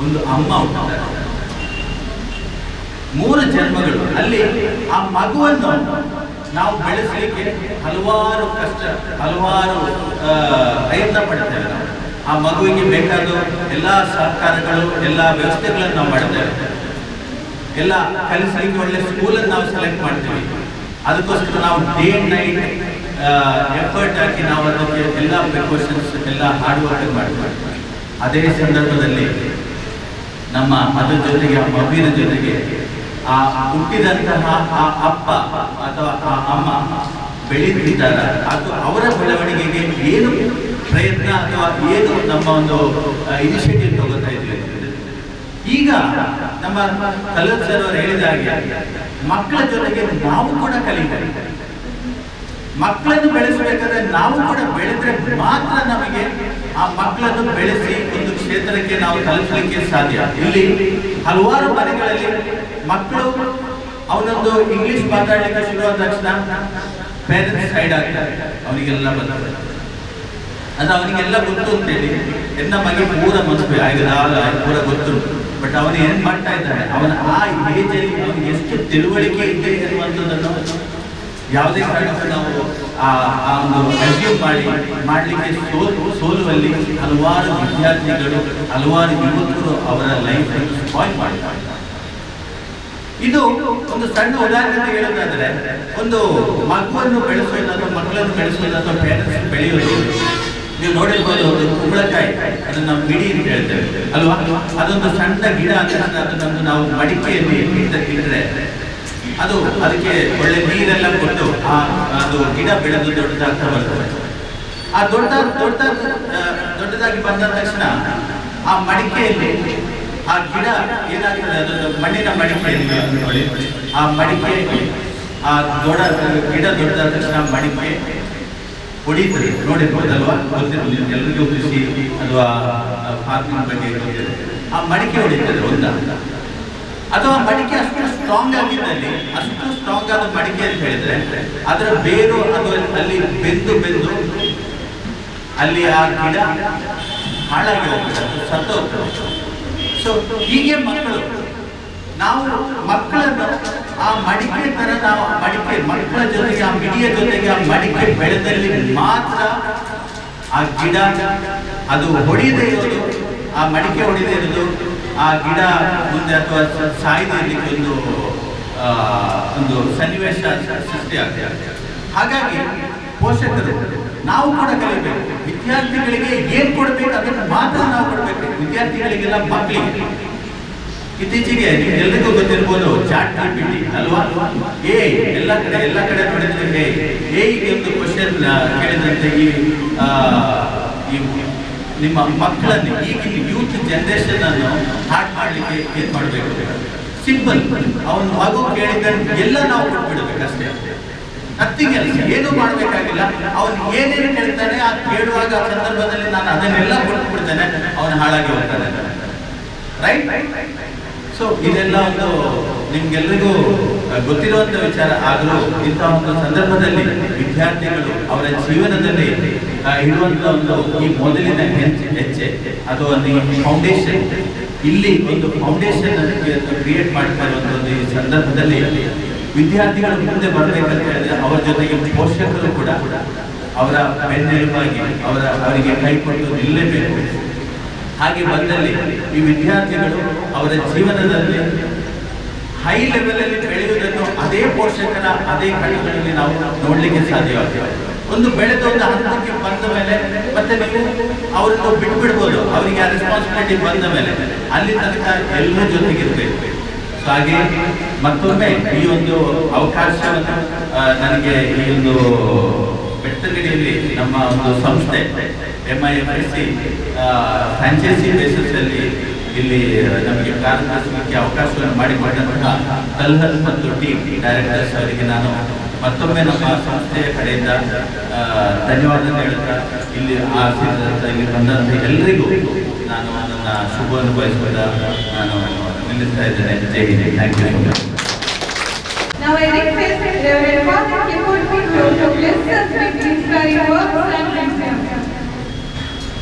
ಒಂದು ಅಮ್ಮ ಹುಟ್ಟುತ್ತಾರೆ. 3 ಜನ್ಮಗಳು. ಅಲ್ಲಿ ಆ ಮಗುವನ್ನು ನಾವು ಬೆಳೆಸಲಿಕ್ಕೆ ಹಲವಾರು ಕಷ್ಟ, ಹಲವಾರು ಪ್ರಯತ್ನ ಪಡ್ತೇವೆ. ನಾವು ಆ ಮಗುವಿಗೆ ಬೇಕಾದ ಎಲ್ಲ ಸಹಕಾರಗಳು, ಎಲ್ಲ ವ್ಯವಸ್ಥೆಗಳನ್ನು ನಾವು ಮಾಡ್ತೇವೆ. ಎಲ್ಲ ಕಲಿಸಲಿಕ್ಕೆ ಒಳ್ಳೆ ಸ್ಕೂಲನ್ನು ನಾವು ಸೆಲೆಕ್ಟ್ ಮಾಡ್ತೀವಿ. ಅದಕ್ಕೋಸ್ಕರ ನಾವು ಡೇ ಅಂಡ್ ನೈಟ್ ಎಫರ್ಟ್ ಹಾಕಿ ನಾವು ಅದಕ್ಕೆ ಎಲ್ಲ ಪ್ರಿಕಾಷನ್ಸ್, ಎಲ್ಲ ಹಾರ್ಡ್ ವರ್ಕ್ ಮಾಡ್ತೀವಿ. ಅದೇ ಸಂದರ್ಭದಲ್ಲಿ ನಮ್ಮ ಅದ್ರ ಜೊತೆಗೆ, ಆ ಮಗುವಿನ ಜೊತೆಗೆ ಆ ಹುಟ್ಟಿದಂತಹ ಆ ಅಪ್ಪ ಅಥವಾ ಆ ಅಮ್ಮ ಬೆಳೀತಿದ್ದಾರೆ. ಅದು ಅವರ ಬೆಳವಣಿಗೆಗೆ ಏನು ಪ್ರಯತ್ನ ಅಥವಾ ಏನು ನಮ್ಮ ಒಂದು ಇನಿಷಿಯೇಟಿವ್ ತಗೋತಾ ಇದ್ವಿ. ಈಗ ನಮ್ಮ ಕಲ್ಲತ್ ಸರ್ ಅವರು ಹೇಳಿದ ಹಾಗೆ ಮಕ್ಕಳ ಜೊತೆಗೆ ನಾವು ಕೂಡ ಕಲಿತಾರೆ. ಮಕ್ಕಳನ್ನು ಬೆಳೆಸಬೇಕಾದ್ರೆ ನಾವು ಕೂಡ ಬೆಳೆದ್ರೆ ಮಾತ್ರ ನಮಗೆ ಆ ಮಕ್ಕಳನ್ನು ಬೆಳೆಸಿ ಒಂದು ಕ್ಷೇತ್ರಕ್ಕೆ ನಾವು ತಲುಪಲಿಕ್ಕೆ ಸಾಧ್ಯ. ಇಲ್ಲಿ ಹಲವಾರು ಮನೆಗಳಲ್ಲಿ ಮಕ್ಕಳು ಅವನೊಂದು ಇಂಗ್ಲಿಷ್ ಮಾತಾಡಲಿಕ್ಕೆ ಶುರುವಾದ ತಕ್ಷಣ ಪೇರೆಂಟ್ಸ್ ಸೈಡ್ ಆಗ್ತಾರೆ, ಅವನಿಗೆಲ್ಲ ಬರ್ತದೆ, ಅದು ಅವನಿಗೆಲ್ಲ ಗೊತ್ತು ಅಂತೇಳಿ ಎನ್ನ ಮಗೆ ಪೂರ ಮದುವೆ ಆಗಿದಾಲ ಪೂರ ಗೊತ್ತು. ಬಟ್ ಅವನು ಏನ್ ಮಾಡ್ತಾ ಇದ್ದಾನೆ, ಅವನ ಆ ಏಜಲ್ಲಿ ಅವನಿಗೆ ಎಷ್ಟು ತಿಳುವಳಿಕೆ ಇದೆ ಎನ್ನುವಂಥದ್ದನ್ನು ಯಾವುದೇ ಕಾರಣಕ್ಕೂ ನಾವು ಆ ಒಂದು ಅಸ್ಯೂಮ್ ಮಾಡಲಿಕ್ಕೆ ಸೋಲುವಲ್ಲಿ ಹಲವಾರು ವಿದ್ಯಾರ್ಥಿಗಳು, ಹಲವಾರು ಯುವಕರು ಅವರ ಲೈಫ್ ಅನ್ನು ಸ್ಪಾಯ್ಲ್ ಮಾಡ್ತಾರೆ. ಇದು ಒಂದು ಸಣ್ಣ ಉದಾಹರಣೆ ಹೇಳೋದಾದ್ರೆ, ಒಂದು ಮಗುವನ್ನು ಬೆಳೆಸೋದು ಅಥವಾ ಮಕ್ಕಳನ್ನು ಬೆಳೆಸೋದು ಅಥವಾ ಪೇರೆಂಟ್ಸ್ ಬೆಳೆಯೋದು, ನೀವು ನೋಡಿರ್ಬೋದು ಒಂದು ಕುಂಬಳಕಾಯಿ, ಅದನ್ನು ನಾವು ಮಿಡಿ ಅಂತ ಹೇಳ್ತೇವೆ ಅಲ್ವಾ. ಅದೊಂದು ಸಣ್ಣ ಗಿಡ ಅಂತ ಅದನ್ನೊಂದು ನಾವು ಮಡಿಕೆಯಲ್ಲಿ ಇಟ್ಟರೆ ಅದು ಅದಕ್ಕೆ ಒಳ್ಳೆ ನೀರೆಲ್ಲ ಕೊಟ್ಟು ಅದು ಗಿಡ ಬೆಳೆದು ದೊಡ್ಡದಾಗ್ತಾ ಬರ್ತದೆ. ಆ ದೊಡ್ಡದಾಗಿ ಬಂದ ತಕ್ಷಣ ಆ ಮಡಿಕೆಯಲ್ಲಿ ಆ ಗಿಡ ಏನಾಗ್ತದೆ, ಅದೊಂದು ಮಣ್ಣಿನ ಮಡಿಕೆಯಲ್ಲಿ ಆ ಮಡಿಕೆ ಆ ಗಿಡ ದೊಡ್ಡದಾದ ತಕ್ಷಣ ಮಡಿಕೆ ಹೊಡಿತದೆ. ನೋಡಿರ್ಬೋದಲ್ವಾ, ಗೊತ್ತಿರ್ಬೋದು ಎಲ್ರಿಗೂ ಕೃಷಿ ಅಥವಾ ಫಾರ್ಮಿಂಗ್ ಬಗ್ಗೆ ಆ ಮಡಿಕೆ ಹೊಡಿತದೆ ಒಂದ. ಅಥವಾ ಮಡಿಕೆ ಅಷ್ಟು ಸ್ಟ್ರಾಂಗ್ ಆಗಿದ್ದಲ್ಲಿ, ಅಷ್ಟು ಸ್ಟ್ರಾಂಗ್ ಆದ ಮಡಿಕೆ ಅಂತ ಹೇಳಿದ್ರೆ ಅದರ ಬೇರು ಅದು ಅಲ್ಲಿ ಬೆಂದು ಅಲ್ಲಿ ಆ ಗಿಡ ಹಾಳಾಗಿ ಹೋಗ್ತದೆ, ಸತ್ತು ಹೋಗ್ತದೆ. ಸೊ ಹೀಗೆ ನಾವು ಮಕ್ಕಳನ್ನು ಆ ಮಡಿಕೆ ತರ ನಾವು ಮಕ್ಕಳ ಜೊತೆಗೆ ಆ ಮಿಡಿಯ ಜೊತೆಗೆ ಆ ಮಡಿಕೆ ಬೆಳೆದಲ್ಲಿ ಮಾತ್ರ ಆ ಗಿಡ ಅದು ಹೊಡೆಯದೇ ಇರೋದು, ಆ ಮಡಿಕೆ ಹೊಡೆಯದೇ ಇರೋದು, ಆ ಗಿಡ ಮುಂದೆ ಅಥವಾ ಸಾಯದೇ ಇರಲಿಕ್ಕೆ ಒಂದು ಸನ್ನಿವೇಶ ಸೃಷ್ಟಿಯಾಗ್ತದೆ. ಹಾಗಾಗಿ ಪೋಷಕರು ನಾವು ಕೂಡ ಕಲಿಬೇಕು. ವಿದ್ಯಾರ್ಥಿಗಳಿಗೆ ಏನ್ ಕೊಡ್ಬೇಕು ಅದನ್ನು ಮಾತ್ರ ನಾವು ಕೊಡ್ಬೇಕು. ವಿದ್ಯಾರ್ಥಿಗಳಿಗೆಲ್ಲ ಮಕ್ಕಳಿಗೆ ಇತ್ತೀಚೆಗೆ ಎಲ್ರಿಗೂ ಗೊತ್ತಿರ್ಬೋದು ಚಾಟ್ ಜಿಪಿಟಿ ಅಲ್ವಾ, ಎಲ್ಲ ಕಡೆ ನೋಡಿದ್ರೆ ಹೇಗೆ ಒಂದು ಕ್ವಶನ್ ಕೇಳಿದಂತೆ ಈ ನಿಮ್ಮ ಮಕ್ಕಳನ್ನು ಈಗಿನ ಯೂತ್ ಜನರೇಷನ್ ಅನ್ನು ಹಾರ್ಟ್ ಮಾಡ್ಲಿಕ್ಕೆ ಏನ್ ಮಾಡ್ಬೇಕು, ಸಿಂಪಲ್. ಅವನ ಮಗು ಕೇಳಿದ್ದನ್ನು ಎಲ್ಲ ನಾವು ಕೊಟ್ಬಿಡ್ಬೇಕು ಅಷ್ಟೇ, ನಥಿಂಗ್ ಎಲ್ಸ್, ಏನು ಮಾಡ್ಬೇಕಾಗಿಲ್ಲ. ಅವನು ಏನೇನು ಕೇಳ್ತಾನೆ ಆ ಕೇಳುವಾಗ ಆ ಸಂದರ್ಭದಲ್ಲಿ ನಾನು ಅದನ್ನೆಲ್ಲ ಕೊಟ್ಬಿಡ್ತೇನೆ, ಅವನು ಹಾಳಾಗಿ ಹೋಗ್ತಾನೆ. ರೈಟ್? ಸೊ ಇದೆಲ್ಲ ಒಂದು ನಿಮ್ಗೆಲ್ರಿಗೂ ಗೊತ್ತಿರುವಂತ ವಿಚಾರ. ಆದರೂ ಇಂತಹ ಒಂದು ಸಂದರ್ಭದಲ್ಲಿ ವಿದ್ಯಾರ್ಥಿಗಳು ಅವರ ಜೀವನದಲ್ಲಿ ಇರುವಂತ ಒಂದು ಈ ಮೊದಲಿನ ಹೆಜ್ಜೆ ಅದು ಒಂದು ಫೌಂಡೇಶನ್, ಇಲ್ಲಿ ಒಂದು ಫೌಂಡೇಶನ್ ಕ್ರಿಯೇಟ್ ಮಾಡ್ತಾ ಇರುವಂತ ಒಂದು ಈ ಸಂದರ್ಭದಲ್ಲಿ ವಿದ್ಯಾರ್ಥಿಗಳು ಮುಂದೆ ಬರಬೇಕಂತ ಹೇಳಿದ್ರೆ ಅವರ ಜೊತೆಗೆ ಪೋಷಕರು ಕೂಡ ಅವರ ಬೆನ್ನೆಲುಬಾಗಿ ಅವರಿಗೆ ಕೈ ಕೊಟ್ಟು ನಿಲ್ಲಬೇಕು. ಹಾಗೆ ಬಂದಲ್ಲಿ ಈ ವಿದ್ಯಾರ್ಥಿಗಳು ಅವರ ಜೀವನದಲ್ಲಿ ಹೈ ಲೆವೆಲ್ ಅಲ್ಲಿ ಬೆಳೆಯುವುದನ್ನು ಅದೇ ಪೋಷಕರ ಅದೇ ಕಣ್ಣುಗಳಲ್ಲಿ ನಾವು ನೋಡ್ಲಿಕ್ಕೆ ಸಾಧ್ಯವಾಗ್ತದೆ. ಒಂದು ಬೆಳೆದ ಒಂದು ಹಂತಕ್ಕೆ ಬಂದ ಮೇಲೆ ಮತ್ತೆ ನೀವು ಅವರನ್ನು ಬಿಟ್ಬಿಡ್ಬೋದು, ಅವರಿಗೆ ಆ ರೆಸ್ಪಾನ್ಸಿಬಿಲಿಟಿ ಬಂದ ಮೇಲೆ ಅಲ್ಲಿ ತನಕ ಎಲ್ಲರ ಜೊತೆಗಿರ್ಬೇಕು. ಹಾಗೆ ಮತ್ತೊಮ್ಮೆ ಈ ಒಂದು ಅವಕಾಶವನ್ನು ನನಗೆ ಈ ಒಂದು ಬೆಟ್ಟಗಡಿಯಲ್ಲಿ ನಮ್ಮ ಒಂದು ಸಂಸ್ಥೆ MIFSC ಫ್ರಾಂಚೈಸಿ ಬೇಸಿಸ್ ಅಲ್ಲಿ ಇಲ್ಲಿ ನಮಗೆ ಪ್ರಾರಂಭಿಸಲಿಕ್ಕೆ ಅವಕಾಶವನ್ನು ಮಾಡಿಕೊಟ್ಟಂತಹ ತಲ್ಹರ್ ಮತ್ತು ಟೀಮ್ ಡೈರೆಕ್ಟರ್ಸ್ ಅವರಿಗೆ ನಾನು ಮತ್ತೊಮ್ಮೆ ನಮ್ಮ ಸಂಸ್ಥೆಯ ಕಡೆಯಿಂದ ಧನ್ಯವಾದ ಹೇಳುತ್ತಾ ಇಲ್ಲಿ ಇಲ್ಲಿ ಬಂದಂಥ ಎಲ್ಲರಿಗೂ ನಾನು ನನ್ನ ಶುಭವನ್ನು ಬಯಸುತ್ತಾ ನಾನು ನಿಲ್ಲಿಸ್ತಾ ಇದ್ದೇನೆ. Jai Hind. Thank you. Now I request Reverend Father Kipur Pinto to bless us with inspiring words and wisdom.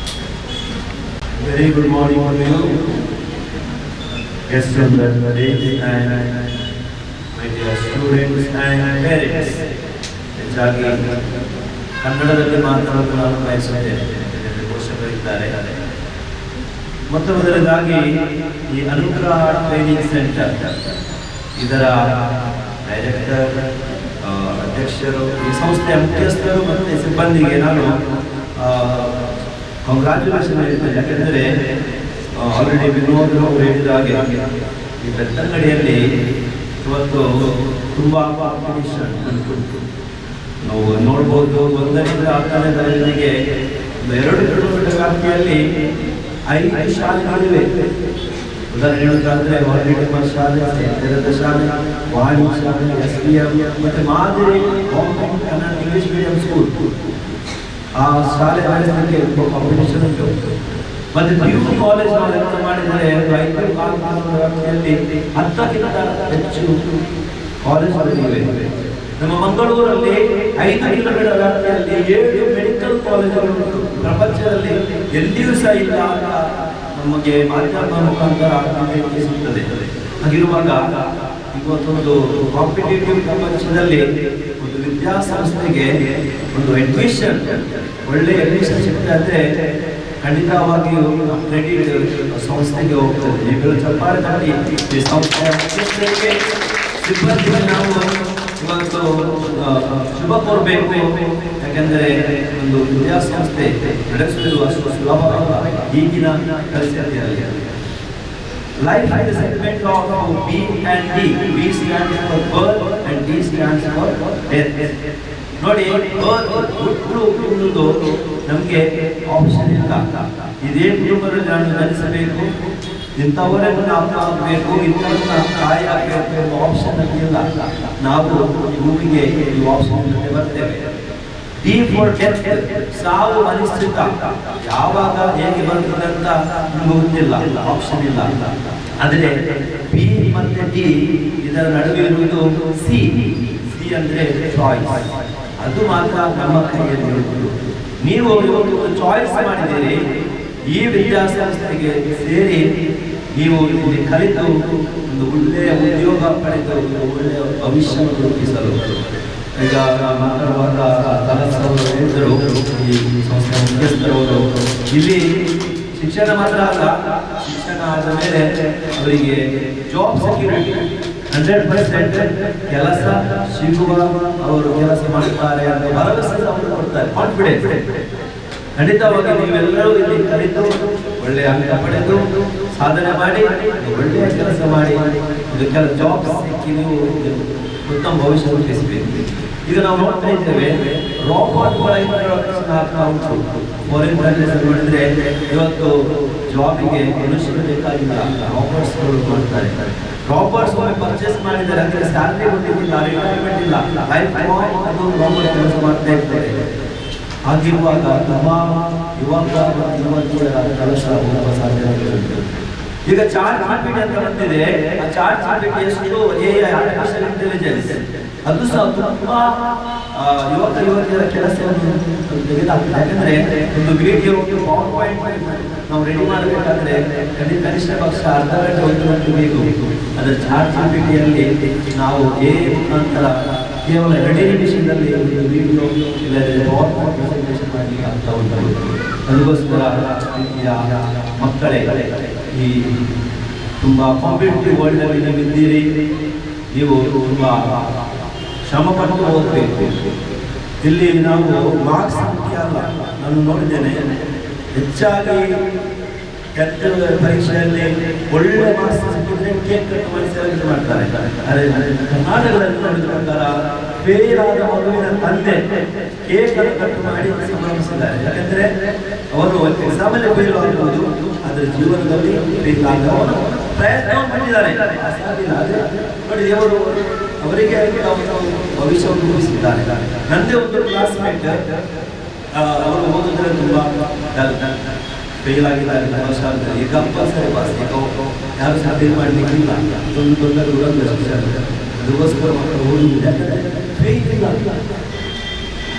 Very good morning to you, guests of the stage and my dear students and parents. ಹೆಚ್ಚಾಗಿ ಕನ್ನಡದಲ್ಲಿ ಮಾತನಾಡಲು ನಾನು ಬಯಸುತ್ತೇನೆ, ಪೋಷಕರಿದ್ದಾರೆ. ಮೊತ್ತ ಮೊದಲದಾಗಿ ಈ ಅನುಗ್ರಹ training centre ಇದರ director, ಅಧ್ಯಕ್ಷರು, ಈ ಸಂಸ್ಥೆಯ ಮುಖ್ಯಸ್ಥರು ಮತ್ತು ಸಿಬ್ಬಂದಿಗೆ ನಾನು ಕಂಗ್ರಾಚುಲೇಷನ್ ಹೇಳ್ತೇನೆ. ಯಾಕೆಂದರೆ ಆಲ್ರೆಡಿ ವಿನೋದ್ ಅವರು ಹೇಳಿದ ಹಾಗೆ ಈ ಬೆತ್ತಂಗಡಿಯಲ್ಲಿ ಇವತ್ತು ತುಂಬ ಕಾಂಪಿಟೇಷನ್ ಉಂಟು. ನಾವು ನೋಡ್ಬೋದು, 1ರಿಂದ 10ನೇ ತರಗತಿಗೆ 2 ಕಿಲೋಮೀಟರ್ ವ್ಯಾಪ್ತಿಯಲ್ಲಿ 5 ಶಾಲೆಗಳಿವೆ. ಉದಾಹರಣೆ ಹೇಳೋದಾದ್ರೆ ಆಲ್ರೆಡಿ ಶಾಲೆ, ಸೇರಿದ ಶಾಲೆ, ವಾಣಿ ಶಾಲೆ, SPM ಮತ್ತೆ ಮಾದರಿ government Kannada English medium school, ಆ ಶಾಲೆ ನಡೆಸಲಿಕ್ಕೆ ಕಾಂಪಿಟೇಷನ್ ಉಂಟು. ಮತ್ತೆ PU ಕಾಲೇಜ್ ನಾವು ಮಾಡಿದರೆ 5 ವ್ಯಾಪ್ತಿಯಲ್ಲಿ 10ಕ್ಕಿಂತ ಹೆಚ್ಚು ಕಾಲೇಜುಗಳಿವೆ. ನಮ್ಮ ಮಂಗಳೂರಲ್ಲಿ 5 ಕಿಲೋಮೀಟರ್ ವ್ಯಾಪ್ತಿಯಲ್ಲಿ 7 ಮೆಡಿಕಲ್ ಕಾಲೇಜುಗಳು ಉಂಟು. ಪ್ರಪಂಚದಲ್ಲಿ ಎಲ್ಲಿಯೂ ಸಹ ಇಲ್ಲ ಅಂತ ನಮಗೆ ಮಾಧ್ಯಮ ಮುಖಾಂತರ ಮಾಹಿತಿ ಸಿಗ್ತದೆ. ಹಾಗಿರುವಾಗ ಇವತ್ತೊಂದು ಕಾಂಪಿಟೇಟಿವ್ ಪ್ರಪಂಚದಲ್ಲಿ ಒಂದು ವಿದ್ಯಾಸಂಸ್ಥೆಗೆ ಒಂದು ಅಡ್ಮಿಷನ್, ಒಳ್ಳೆ ಅಡ್ಮಿಷನ್ ಸಿಗ್ತದೆ ಖಂಡಿತವಾಗಿಯೂ ಕ್ರೆಡಿಟ್ ಸಂಸ್ಥೆಗೆ ಹೋಗ್ತದೆ. ನೀವು ಚಪ್ಪಾಳೆ ತಟ್ಟಿ ಈ ಸಂಸ್ಥೆಯ ಮುಖ್ಯಸ್ಥರಿಗೆ, ಸಿಬ್ಬಂದಿಗೆ ನಾವು ಇವತ್ತು ಶುಭ ಕೋರಬೇಕು. ಯಾಕೆಂದರೆ ಒಂದು ವಿದ್ಯಾಸಂಸ್ಥೆ ನಡೆಸುವುದು ಅಷ್ಟು ಸುಲಭವಲ್ಲ ಈಗಿನ ಪರಿಸ್ಥಿತಿಯಲ್ಲಿ. Life is a segment of B and D. B stands for birth and D stands for death. ನೋಡಿ, ಹುಟ್ಟುವುದು ನಮಗೆ ಆಪ್ಷನ್ ಇಲ್ಲ. ಇದೇ ಕುಟುಂಬದಲ್ಲಿ ನಾನು ಜನಿಸಬೇಕು, ಇಂಥವರನ್ನು ನಾವು ಆಗಬೇಕು, ಇಂಥವನ್ನ ತಾಯಿ ಆಗಬೇಕು ಎಂಬ ಆಪ್ಷನ್ ಇಲ್ಲ. ನಾವು ಭೂಮಿಗೆ ಈ ಆಪ್ಷನ್ ಬರ್ತೇವೆ. ಡಿ ಫಾರ್ ಡೆತ್, ಸಾವು ಅನಿಶ್ಚಿತ, ಯಾವಾಗ ಹೇಗೆ ಬರ್ತದೆ ಅಂತ ನಮಗೆ ಗೊತ್ತಿಲ್ಲ, ಆಪ್ಷನ್ ಇಲ್ಲ. ಆದರೆ ಬಿ ಮತ್ತೆ ಡಿ ಇದರ ನಡುವೆ ಇರುವುದು ಸಿ. ಸಿ ಅಂದ್ರೆ ಚಾಯ್ಸ್, ಅದು ಮಾತ್ರ ನಮ್ಮ ಕೈಯಲ್ಲಿ ಇರುವುದು. ನೀವು ಇವತ್ತು ಚಾಯ್ಸ್ ಮಾಡಿದ್ದೀರಿ, ಈ ವಿದ್ಯಾಸಂಸ್ಥೆಗೆ ಸೇರಿ ನೀವು ಇಲ್ಲಿ ಕಲಿತು ಒಂದು ಒಳ್ಳೆಯ ಉದ್ಯೋಗ ಪಡೆದು ಒಳ್ಳೆಯ ಭವಿಷ್ಯವನ್ನು ರೂಪಿಸಲು. ಈಗ ಮಾತಾಡುವಾಗ ತಲಸವರು ಹೇಳಿದರು, ಈ ಸಂಸ್ಥೆಯ ಮುಖ್ಯಸ್ಥರವರು, ಇಲ್ಲಿ ಶಿಕ್ಷಣ ಮಾತ್ರ ಅಲ್ಲ, ಶಿಕ್ಷಣ ಆದ ಮೇಲೆ ಅವರಿಗೆ ಜಾಬ್ ಸೆಕ್ಯೂರಿಟಿ 100% ಕೆಲಸ ಸಿಗುವ, ಅವರು ಕೆಲಸ ಮಾಡುತ್ತಾರೆ ಅಂತ ಭರವಸೆ ಅವರು ಕೊಡ್ತಾರೆ, ಕಾನ್ಫಿಡೆನ್ಸ್. ಖಂಡಿತವಾಗಿ ನೀವೆಲ್ಲರೂ ಇಲ್ಲಿ ಕಲಿತು ಒಳ್ಳೆಯ ಅಂಕ ಪಡೆದು ಸಾಧನೆ ಮಾಡಿ ಒಳ್ಳೆಯ ಕೆಲಸ ಮಾಡಿ ಕೆಲ ಜಾಬ್ ಸಿಕ್ಕಿ ನೀವು ಉತ್ತಮ ಭವಿಷ್ಯ ರೂಪಿಸಬೇಕು. ಈಗ ನಾವು ನೋಡ್ತಾ ಇದ್ದೇವೆ, ರೋಬೋಟ್ಗಳ ಇಂಟ್ರೊಡಕ್ಷನ್ ಆಗ್ತಾ ಉಂಟು. ಫಾರಿನ್ ಕಂಟ್ರೀಸ್ ನೋಡಿದ್ರೆ ಇವತ್ತು ಜಾಬಿಗೆ ಮನುಷ್ಯರು ಬೇಕಾಗಿಲ್ಲ, ರಾಬರ್ಟ್ಸ್ಗಳು ಮಾಡ್ತಾರೆ. ರಾಬರ್ಟ್ಸ್ ಒಮ್ಮೆ ಪರ್ಚೇಸ್ ಮಾಡಿದರೆ ಅದಕ್ಕೆ ಸ್ಯಾಲರಿ ಕೊಟ್ಟಿಲ್ಲ, ರಿಟೈರ್ಮೆಂಟ್ ಇಲ್ಲ, ಲೈಫ್ ಲಾಂಗ್ ಅದು ರಾಬರ್ಟ್ ಕೆಲಸ ಮಾಡ್ತಾ ಇರ್ತಾರೆ. ಹಾಗಿರುವಾಗ ನಮ್ಮ ಯುವತಿಯರ ಕೆಲಸ ಹೋಗುವ ಸಾಧ್ಯತೆಗಳು. ಈಗ ಚಾರ್ಟ್ ಜಿಪಿಟಿ ಅಂತ ಬಂದಿದೆ, ಆ ಚಾರ್ಟ್ ಜಿಪಿಟಿ ಎಷ್ಟು ಆರ್ಟಿಫಿಷಿಯಲ್ ಇಂಟೆಲಿಜೆನ್ಸ್ ಅದು ಸಹ ತುಂಬಾ ಯುವತಿಯರ ಕೆಲಸವನ್ನು ತೆಗೆದಾಗ್ತದೆ. ಯಾಕಂದ್ರೆ ಒಂದು ವಿಡಿಯೋ, ಒಂದು ಪವರ್ ಪಾಯಿಂಟ್ ನಾವು ರೆಡಿ ಮಾಡಬೇಕಾದ್ರೆ ಕನಿಷ್ಠ ಪಕ್ಷ ಅರ್ಧ ಗಂಟೆ 1 ಗಂಟೆ ಬೇಕು. ಅದರ ಚಾರ್ಟ್ ಜಿಪಿಟಿಯಲ್ಲಿ ನಾವು ಮುಖಾಂತರ ಕೇವಲ 2 ನಿಮಿಷದಲ್ಲಿ ಒಂದು ವಿಡಿಯೋ ಇಲ್ಲದೆ ಪವರ್ ಪಾಯಿಂಟ್ ಪ್ರೆಸೆಂಟೇಷನ್ ಮಾಡಲಿಕ್ಕೆ ಆಗ್ತಾ ಉಂಟು. ಅದಕ್ಕೋಸ್ಕರ ಮಕ್ಕಳೇ, ಈ ತುಂಬ ಕಾಂಪಿಟೇಟಿವ್ ವರ್ಲ್ಡ್ ಅಲ್ಲಿ ನೀವಿದ್ದೀರಿ, ನೀವು ತುಂಬ ಶ್ರಮಪಟ್ಟು ಓದಬೇಕು. ಇಲ್ಲಿ ನಾವು ಮಾರ್ಕ್ಸ್ ಮುಖ್ಯ ಅಲ್ಲ. ನಾನು ನೋಡಿದ್ದೇನೆ, ಹೆಚ್ಚಾಗಿ 10th ಪರೀಕ್ಷೆಯಲ್ಲಿ ಒಳ್ಳೆ ಮಾರ್ಕ್ಸ್ ಸಿಕ್ಕಿದ್ರೆ ಕೇಕ್ ಕಟ್ ಮಾಡಿ ಸೆಲೆಕ್ಟ್ ಮಾಡ್ತಾರೆ. ಆದರೆ ಕರ್ನಾಟಕದಲ್ಲಿ ನೋಡಿದ ಪ್ರಕಾರ ಫೇಲ್ ಆದ ಮಗುವಿನ ತಂದೆ ಕೇಕ್ ಕಟ್ ಮಾಡಿ ಸಂಭ್ರಮಿಸಿದ್ದಾರೆ. ಯಾಕೆಂದ್ರೆ ಅವರು ಎಕ್ಸಾಮಲ್ಲಿ ಫೇಲ್ ಆಗಬಹುದು, ಅದರ ಜೀವನದಲ್ಲಿ ಫೇಲ್ ಆಗಬಹುದು, ಪ್ರಯತ್ನ ಮಾಡಿದ್ದಾರೆ. ನೋಡಿ, ಅವರು ಅವರಿಗೆ ಭವಿಷ್ಯವನ್ನು ರೂಪಿಸಿದ್ದಾರೆ. ನಂದೇ ಒಂದು ಕ್ಲಾಸ್ಮೇಟ್, ಅವರು ಓದಿದ್ರೆ ತುಂಬಾ ಫೇಲ್ ಆಗಿದ್ದಾರೆ, ವರ್ಷ ಆಗಿದೆ. ಈಗ ಸರಿ ಪಾಸ್, ಈಗ ಯಾರು ಸಾಧನೆ ಮಾಡಲಿಕ್ಕಿಲ್ಲ, ಒಂದು ದೊಡ್ಡ ದುರಂತ ಶಿಕ್ಷಣ. ಅದಕ್ಕೋಸ್ಕರ ಮಕ್ಕಳು ಓದುವುದಿಲ್ಲ, ಯಾಕಂದ್ರೆ ಫೇಲ್ ಇಲ್ಲ.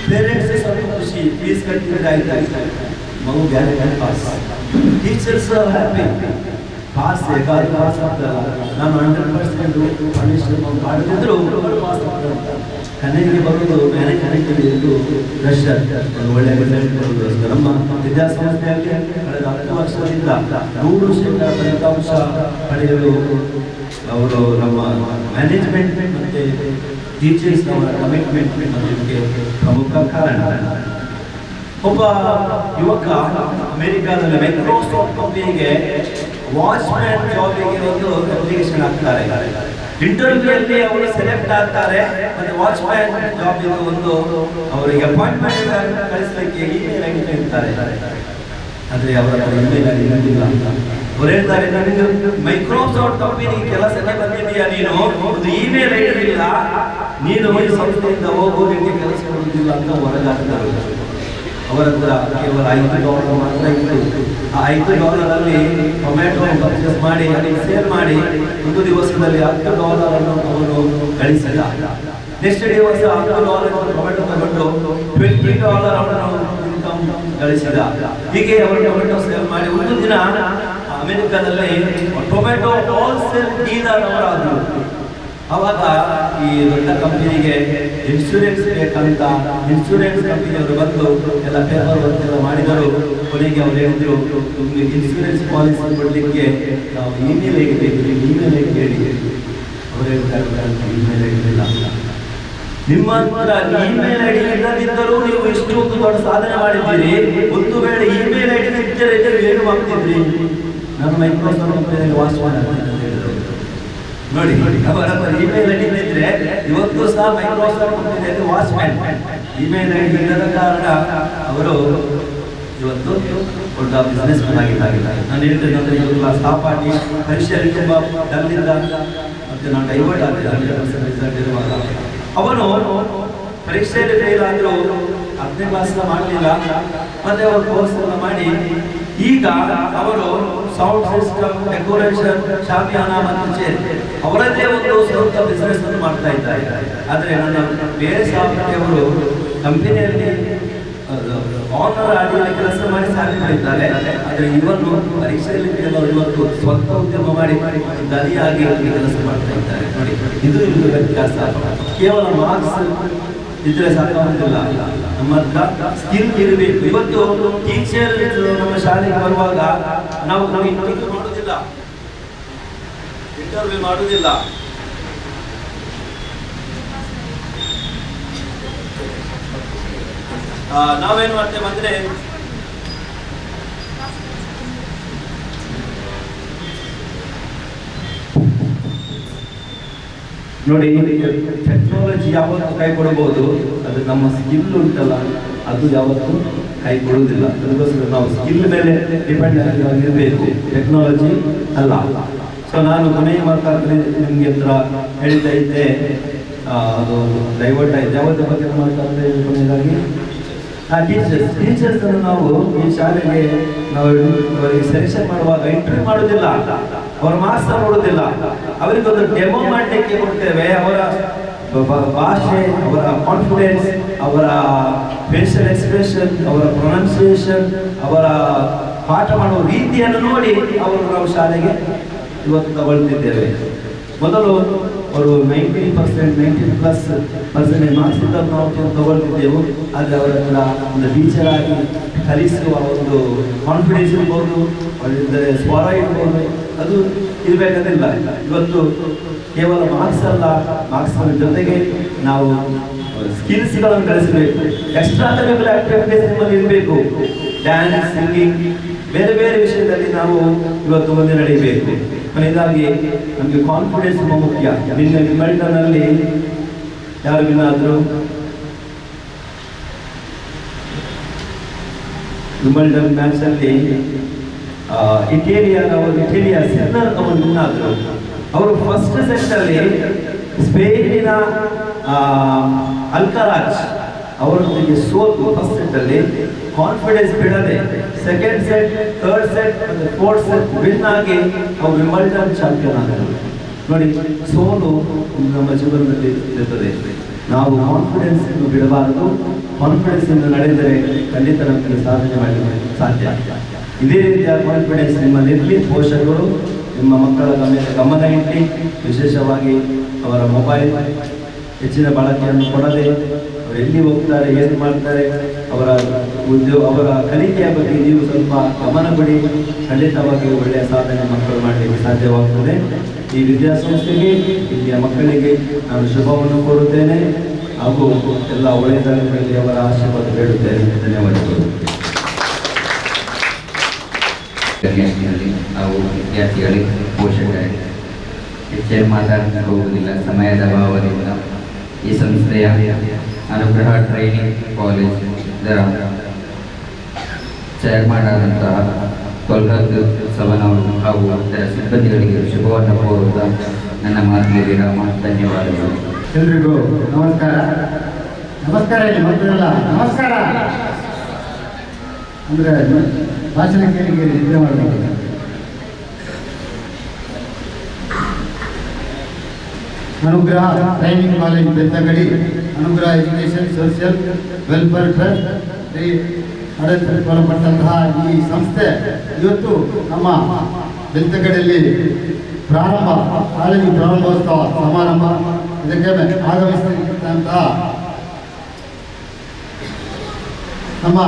ಪೇರೆಂಟ್ಸ್ ಸ್ವಲ್ಪ ಖುಷಿ, ಫೀಸ್ ಕಟ್ಟಿದ್ರೆ ಆಯ್ತು, ಮಗು guarantee pass. Teachers happy, pass ಹೇಗಾದ್ರೂ ಪಾಸ್ ಆಗ್ತಲ್ಲ. ನಾನು 100% ಪನಿಷ್ಮೆಂಟ್ ಮಾಡಿದ್ರು ಪಾಸ್ ಆಗ್ತದೆ. ಕನೆಗೆ ಬರುವುದು ಮ್ಯಾನೇಜ್ಮೆಂಟ್ ಎಂದು ಪ್ರೆಷರ್, ಒಳ್ಳೆಯ ರಿಸಲ್ಟ್ ಬರುವುದು. ನಮ್ಮ ವಿದ್ಯಾಸಂಸ್ಥೆಯಲ್ಲಿ ಕಳೆದ 10 ವರ್ಷದಿಂದ 100% ಫಲಿತಾಂಶ ಪಡೆಯಲು ಅವರು ನಮ್ಮ ಮ್ಯಾನೇಜ್ಮೆಂಟ್ ಮತ್ತು ಟೀಚರ್ಸ್ ಅವರ ಕಮಿಟ್ಮೆಂಟ್ ಅದಕ್ಕೆ ಪ್ರಮುಖ ಕಾರಣ. ಒಬ್ಬ ಯುವಕ ಅಮೆರಿಕಾದಲ್ಲಿ ಮೈಕ್ರೋಸಾಫ್ಟ್ ಕಂಪನಿಗೆ ವಾಚ್ಮ್ಯಾನ್ ಜಾಬಿಗೆ ಒಂದು ಅಪ್ಲಿಕೇಶನ್ ಹಾಕ್ತಾರೆ. ಇಂಟರ್ವ್ಯೂಯಲ್ಲಿ ಅವರು ಸೆಲೆಕ್ಟ್ ಆಗ್ತಾರೆ, ಮತ್ತೆ ವಾಚ್ಮ್ಯಾನ್ ಜಾಬ್ ಒಂದು ಅವರಿಗೆ ಅಪಾಯಿಂಟ್ಮೆಂಟ್ ಕಳಿಸಲಿಕ್ಕೆ ಇಮೇಲ್ ಐಡಿ ಇರ್ತಾರೆ. ಆದರೆ ಅವರ ಇಮೇಲ್ ಐಡಿ ಇರುವುದಿಲ್ಲ ಅಂತ ಅವ್ರು ಹೇಳ್ತಾರೆ, ನನಗೆ ಮೈಕ್ರೋಸಾಫ್ಟ್ ಕಂಪನಿಗೆ ಕೆಲಸಕ್ಕೆ ಬಂದಿದ್ದೀಯಾ ನೀನು, ಒಂದು ಇಮೇಲ್ ಐಡಿ ಇಲ್ಲ, ನೀನು ಈ ಸಂಸ್ಥೆಯಿಂದ ಹೋಗೋದಕ್ಕೆ ಕೆಲಸ ಕೊಡುವುದಿಲ್ಲ ಅಂತ ಹೊರಗಾಗ್ತಾರೆ. ಅವರ ಹತ್ರ ಕೇವಲ $5 ಮಾತ್ರ ಇತ್ತು. ಆ $5 ಟೊಮ್ಯಾಟೊ ಪರ್ಚೇಸ್ ಮಾಡಿ ಅದಕ್ಕೆ ಸೇಲ್ ಮಾಡಿ ಒಂದು ದಿವಸದಲ್ಲಿ $10 ಅವನು ಗಳಿಸಿದ. ನೆಕ್ಸ್ಟ್ ದಿವಸ $10 ಟೊಮ್ಯಾಟೊ ತಗೊಂಡು $20 ಅವನು ಇನ್ಕಮ್ ಗಳಿಸಿದ. ಹೀಗೆ ಅವರು ಟೊಮ್ಯಾಟೊ ಸೇಲ್ ಮಾಡಿ ಒಂದು ದಿನ ಅಮೆರಿಕದಲ್ಲಿ ಟೊಮ್ಯಾಟೊ ಹೋಲ್ಸೇಲ್ ಡೀಲರ್ ಅವರಾದರು. ಅವಾಗ ಈ ದೊಡ್ಡ ಕಂಪನಿಗೆ ಇನ್ಶೂರೆನ್ಸ್ ಬೇಕಂತ ಇನ್ಶೂರೆನ್ಸ್ ಕಂಪನಿಯವರು ಬಂದು ಎಲ್ಲ ಪೇಪರ್ ವರ್ಕ್ ಎಲ್ಲ ಮಾಡಿದರು. ಕೊನೆಗೆ ಅವ್ರು ಹೇಳಿದ್ರು, ನಿಮಗೆ ಇನ್ಶೂರೆನ್ಸ್ ಪಾಲಿಸಿ ಕೊಡಲಿಕ್ಕೆ ನಾವು ಇಮೇಲ್ ಐಡಿ ಬೇಕು, ಇಮೇಲ್ ಐಡಿ ಹೇಳಿ. ಅವರು ಹೇಳ್ತಾರೆ, ಇಮೇಲ್ ಐಡಿ ಇಲ್ಲ. ನಿಮ್ಮ ಹತ್ರ ಇಮೇಲ್ ಐಡಿ ಇಲ್ಲದಿದ್ದರೂ ನೀವು ಇಷ್ಟೊಂದು ದೊಡ್ಡ ಸಾಧನೆ ಮಾಡಿದ್ದೀರಿ. ಒಂದು ವೇಳೆ ಇಮೇಲ್ ಐಡಿ ಇದ್ದರೆ ಏನು ಮಾಡ್ತಿದ್ರಿ? ನಾನು ಮೈಕ್ರೋಸಾಫ್ಟ್ ಕಂಪನಿಯಲ್ಲಿ ವಾಚ್ಮ್ಯಾನ್ ಆಗ್ತೀನಿ ಅಂತ ಹೇಳಿದ್ರು. ನೋಡಿ, ಅವರ ಇಮೇಲ್ ಐಡಿ ಇದ್ರೆ ಇವತ್ತು ಸಹ ಮೈಕ್ರೋಸಾಫ್ಟ್ ಕಂಪನಿಯಲ್ಲಿ ವಾಚ್ಮ್ಯಾನ್. ಇಮೇಲ್ ಐಡಿ ಇಲ್ಲದ ಕಾರಣ ಅವರು ಇವತ್ತು ದೊಡ್ಡ ಬಿಸ್ನೆಸ್ ಮ್ಯಾನ್ ಆಗಿದ್ದಾರೆ. ನಾನು ಹೇಳ್ತೇನೆ ಅಂದರೆ ಇವತ್ತು ಸಹಪಾಠಿ ಪರೀಕ್ಷೆಯಲ್ಲಿ ತುಂಬ ಡಲ್ಲಿಂದ ಮತ್ತೆ ನಾನು ಡೈವರ್ಟ್ ಆಗಿದ್ದೆ. 100% ರಿಸಲ್ಟ್ ಇರುವಾಗ ಅವನು ಪರೀಕ್ಷೆಯಲ್ಲಿ ಫೇಲ್ ಆದರೂ 10ನೇ ಕ್ಲಾಸ್ ಮಾಡಲಿಲ್ಲ. ಮತ್ತೆ ಅವರು ಕೋರ್ಸ್ ಎಲ್ಲ ಮಾಡಿ ಈಗ ಅವರು ಸೌಂಡ್ ಸಿಸ್ಟಮ್, ಡೆಕೋರೇಷನ್, ಶಾಮಿಯಾನ ಮತ್ತು ಚೇರ್ ಅವರದ್ದೇ ಒಂದು ಸ್ವಂತ ಬಿಸ್ನೆಸ್ ಅನ್ನು ಮಾಡ್ತಾ ಇದ್ದಾರೆ. ಆದರೆ ನನ್ನ ಬೇರೆ ಸಹಪಾಠಿಯವರು ಕಂಪನಿಯಲ್ಲಿ ಆನರ್ ಆಗಿ ಕೆಲಸ ಮಾಡಿ ಸಾಧಿಸಿದ್ದಾರೆ. ಆದರೆ ಇವರು ಪರೀಕ್ಷೆಯಲ್ಲಿ ಕೆಲವರು ಇವತ್ತು ಸ್ವಂತ ಉದ್ಯಮ ಮಾಡಿ ದನಿಯಾಗಿ ಕೆಲಸ ಮಾಡ್ತಾ ಇದ್ದಾರೆ. ನೋಡಿ, ಇದು ವ್ಯತ್ಯಾಸ. ಕೇವಲ ಮಾರ್ಕ್ಸ್ ಇದ್ರೆ ಸಾಕಾಗುವುದಿಲ್ಲ, ನಮ್ಮ ಹತ್ರ ಸ್ಕಿಲ್ ಇರಬೇಕು. ಇವತ್ತು ಟೀಚರ್ ನಮ್ಮ ಶಾಲೆಗೆ ಬರುವಾಗ ನಾವು ಇಂಟರ್ವ್ಯೂ ಮಾಡುವುದಿಲ್ಲ. ನಾವೇನು ಮಾಡ್ತೇವೆ ಅಂದ್ರೆ, ನೋಡಿ, ಟೆಕ್ನಾಲಜಿ ಯಾವತ್ತು ಕೈ ಕೊಡಬಹುದು, ಅದು ನಮ್ಮ ಸ್ಕಿಲ್ ಉಂಟಲ್ಲ ಅದು ಯಾವತ್ತು ಕೈ ಕೊಡುವುದಿಲ್ಲ. ಅದಕ್ಕೋಸ್ಕರ ನಾವು ಸ್ಕಿಲ್ ಮೇಲೆ ಡಿಪೆಂಡ್ ಆಗಿರಬೇಕು, ಟೆಕ್ನಾಲಜಿ ಅಲ್ಲ. ಸೊ ನಾನು ಕೊನೆಯ ಮಾತಾಡಿದ್ರೆ ನಿಮ್ಗೆ ಹತ್ರ ಹೇಳ್ತಾ ಇದ್ದೆ, ಅದು ಡೈವರ್ಟ್ ಆಯ್ತು. ಯಾವತ್ತ ಬಗ್ಗೆ ಮಾತಾಡ್ತಾ ಇದ್ದೆ ಕೊನೆಯದಾಗಿ ಟೀಚರ್ಸ್ ಅನ್ನು ನಾವು ಈ ಶಾಲೆಗೆ ನಾವು ಸೆಲೆಕ್ಷನ್ ಮಾಡುವಾಗ ಇಂಟರ್ವ್ಯೂ ಮಾಡುವುದಿಲ್ಲ, ಅವರ ಮಾರ್ಕ್ಸ್ ನೋಡುವುದಿಲ್ಲ, ಅವರಿಗೊಂದು ಡೆಮೋ ಮಾಡಲಿಕ್ಕೆ ಕೊಡ್ತೇವೆ. ಅವರ ಭಾಷೆ, ಅವರ ಕಾನ್ಫಿಡೆನ್ಸ್, ಅವರ ಫೇಶಿಯಲ್ ಎಕ್ಸ್ಪ್ರೆಷನ್, ಅವರ ಪ್ರೊನೌನ್ಸಿಯೇಷನ್, ಅವರ ಪಾಠ ಮಾಡುವ ರೀತಿಯನ್ನು ನೋಡಿ ಅವರು ನಾವು ಶಾಲೆಗೆ ಇವತ್ತು ತಗೊಳ್ತಿದ್ದೇವೆ. ಮೊದಲು ಅವರು 90% ಮಾರ್ಕ್ಸ್ ಇದ್ದ ನಾವು ತಗೊಳ್ತಿದ್ದೆವು. ಆದರೆ ಅವರ ಹತ್ರ ಒಂದು ಟೀಚರ್ ಆಗಿ ಕಲಿಸುವ ಒಂದು ಕಾನ್ಫಿಡೆನ್ಸ್ ಇರ್ಬೋದು, ಅವರಿದ್ದರೆ ಸ್ವರ ಇರ್ಬೋದು, ಅದು ಇರಬೇಕಂತಿಲ್ಲ. ಇವತ್ತು ಕೇವಲ ಮಾರ್ಕ್ಸ್ ಅಲ್ಲ, ಮಾರ್ಕ್ಸ್ ಜೊತೆಗೆ ನಾವು ಸ್ಕಿಲ್ಸ್ಗಳನ್ನು ಬೆಳೆಸಬೇಕು. ಎಕ್ಸ್ಟ್ರಾ ಕರಿಕ್ಯುಲರ್ ಆಕ್ಟಿವಿಟೀಸ್ ನಿಮ್ಮಲ್ಲಿ ಇರಬೇಕು. ಡ್ಯಾನ್ಸ್, ಸಿಂಗಿಂಗ್, ಬೇರೆ ಬೇರೆ ವಿಷಯದಲ್ಲಿ ನಾವು ಇವತ್ತು ಮುಂದೆ ನಡೆಯಬೇಕು. ಕೊನೆಯದಾಗಿ ನಮಗೆ ಕಾನ್ಫಿಡೆನ್ಸ್ ತುಂಬ ಮುಖ್ಯ. ನಿನ್ನೆ ವಿಂಬಲ್ಡನ್ನಲ್ಲಿ ಯಾರು ವಿನ್ನಾದ್ರು? ವಿಂಬಲ್ಡನ್ ಮ್ಯಾಚ್ ಅಲ್ಲಿ ಇಟೇಲಿಯಾ ಸಿನ್ನರ್ ಅವರು ವಿನ್ನಾದ್ರು. ಅವರು ಫಸ್ಟ್ ಸೆಟ್ ಅಲ್ಲಿ ಸ್ಪೇನಿನ ಅಲ್ಕರಾಜ್ ಅವರೊಂದಿಗೆ ಸೋತು ಫಸ್ಟ್ ಸೆಟ್ ಅಲ್ಲಿ ಕಾನ್ಫಿಡೆನ್ಸ್ ಬಿಡದೆ ಸೆಕೆಂಡ್ ಸೆಟ್, ಥರ್ಡ್ ಸೆಟ್ ಮತ್ತು ಫೋರ್ತ್ ಸೆಟ್ ವಿನ್ ಆಗಿ ಅವರು ವಿಂಬಲ್ಡನ್ ಚಾಂಪಿಯನ್ ಆದರು. ನೋಡಿ, ಸೋಲು ನಮ್ಮ ಜೀವನದಲ್ಲಿ ಇರುತ್ತದೆ. ನಾವು ಕಾನ್ಫಿಡೆನ್ಸ್ ಬಿಡಬಾರದು. ಕಾನ್ಫಿಡೆನ್ಸ್ ಇಂದ ನಡೆದರೆ ಖಂಡಿತ ನಮಗೆ ಸಾಧನೆ ಮಾಡಲಿಕ್ಕೆ ಸಾಧ್ಯ. ಇದೇ ರೀತಿಯ ಕಾನ್ಫಿಡೆನ್ಸ್ ನಿಮ್ಮಲ್ಲಿರಲಿ. ಪೋಷಕರು ನಿಮ್ಮ ಮಕ್ಕಳ ಮೇಲೆ ಗಮನ ಇಟ್ಟು, ವಿಶೇಷವಾಗಿ ಅವರ ಮೊಬೈಲ್ ಹೆಚ್ಚಿನ ಬಳಕೆಯನ್ನು ಕೊಡದೆ, ಅವರು ಎಲ್ಲಿ ಹೋಗ್ತಾರೆ, ಏನು ಮಾಡ್ತಾರೆ, ಅವರ ಅವರ ಕಲಿಕೆಯ ಬಗ್ಗೆ ನೀವು ಸ್ವಲ್ಪ ಗಮನ ಕೊಡಿ. ಖಂಡಿತವಾಗಿ ಒಳ್ಳೆಯ ಸಾಧನೆ ಮಕ್ಕಳು ಮಾಡಲಿಕ್ಕೆ ಸಾಧ್ಯವಾಗುತ್ತದೆ. ಈ ವಿದ್ಯಾಸಂಸ್ಥೆಗೆ, ಇಲ್ಲಿಯ ಮಕ್ಕಳಿಗೆ ನಾನು ಶುಭವನ್ನು ಕೋರುತ್ತೇನೆ ಹಾಗೂ ಎಲ್ಲ ಒಳ್ಳೆಯದಾಗಲಿ ಅವರ ಆಶೀರ್ವಾದ ಬೇಡುತ್ತೇನೆ. ಧನ್ಯವಾದಗಳು. ನಾವು ವಿದ್ಯಾರ್ಥಿಗಳಿಗೆ, ಪೋಷಕರಿಗೆ ಹೆಚ್ಚೇನು ಮಾತಾಡಲು ಹೋಗುವುದಿಲ್ಲ, ಸಮಯದ ಅಭಾವದಿಂದ. ಈ ಸಂಸ್ಥೆಯ ಅನುಗ್ರಹ ಟ್ರೈನಿಂಗ್ ಕಾಲೇಜ್ ಇದರ ಚೇರ್ಮನ್ ಆದಂತಹ ತೊಲ್ಗದ್ದು ಸಭನವರು ಹಾಗೂ ಅದರ ಸಿಬ್ಬಂದಿಗಳಿಗೆ ಶುಭವನ್ನು ಕೋರುತ್ತಾ ನನ್ನ ಮಾತಿಗೆ ವಿರಾಮ. ಧನ್ಯವಾದಗಳು. ಎಲ್ರಿಗೂ ನಮಸ್ಕಾರ. ನಮಸ್ಕಾರ ಇಲ್ಲಿ ಮಕ್ಕಳೆಲ್ಲ ನಮಸ್ಕಾರ ಅಂದರೆ ಭಾಷಣ ಕೇಳಿ ನಿದ್ರೆ ಮಾಡಬೇಕು. ಅನುಗ್ರಹ ಟ್ರೈನಿಂಗ್ ಕಾಲೇಜ್ ಬೆಳ್ತಂಗಡಿ, ಅನುಗ್ರಹ ಎಜುಕೇಷನ್ ಸೋಷಿಯಲ್ ವೆಲ್ಫೇರ್ ಟ್ರಸ್ಟ್ ಆಡಳಿತಗೊಳಪಟ್ಟಂತಹ ಈ ಸಂಸ್ಥೆ ಇವತ್ತು ನಮ್ಮ ಬೆಳ್ತಂಗಡಿಯಲ್ಲಿ ಕಾಲೇಜು ಪ್ರಾರಂಭೋತ್ಸವ ಸಮಾರಂಭ ಇದಕ್ಕೆ ಆಗಮಿಸಿದಂತಹ ನಮ್ಮ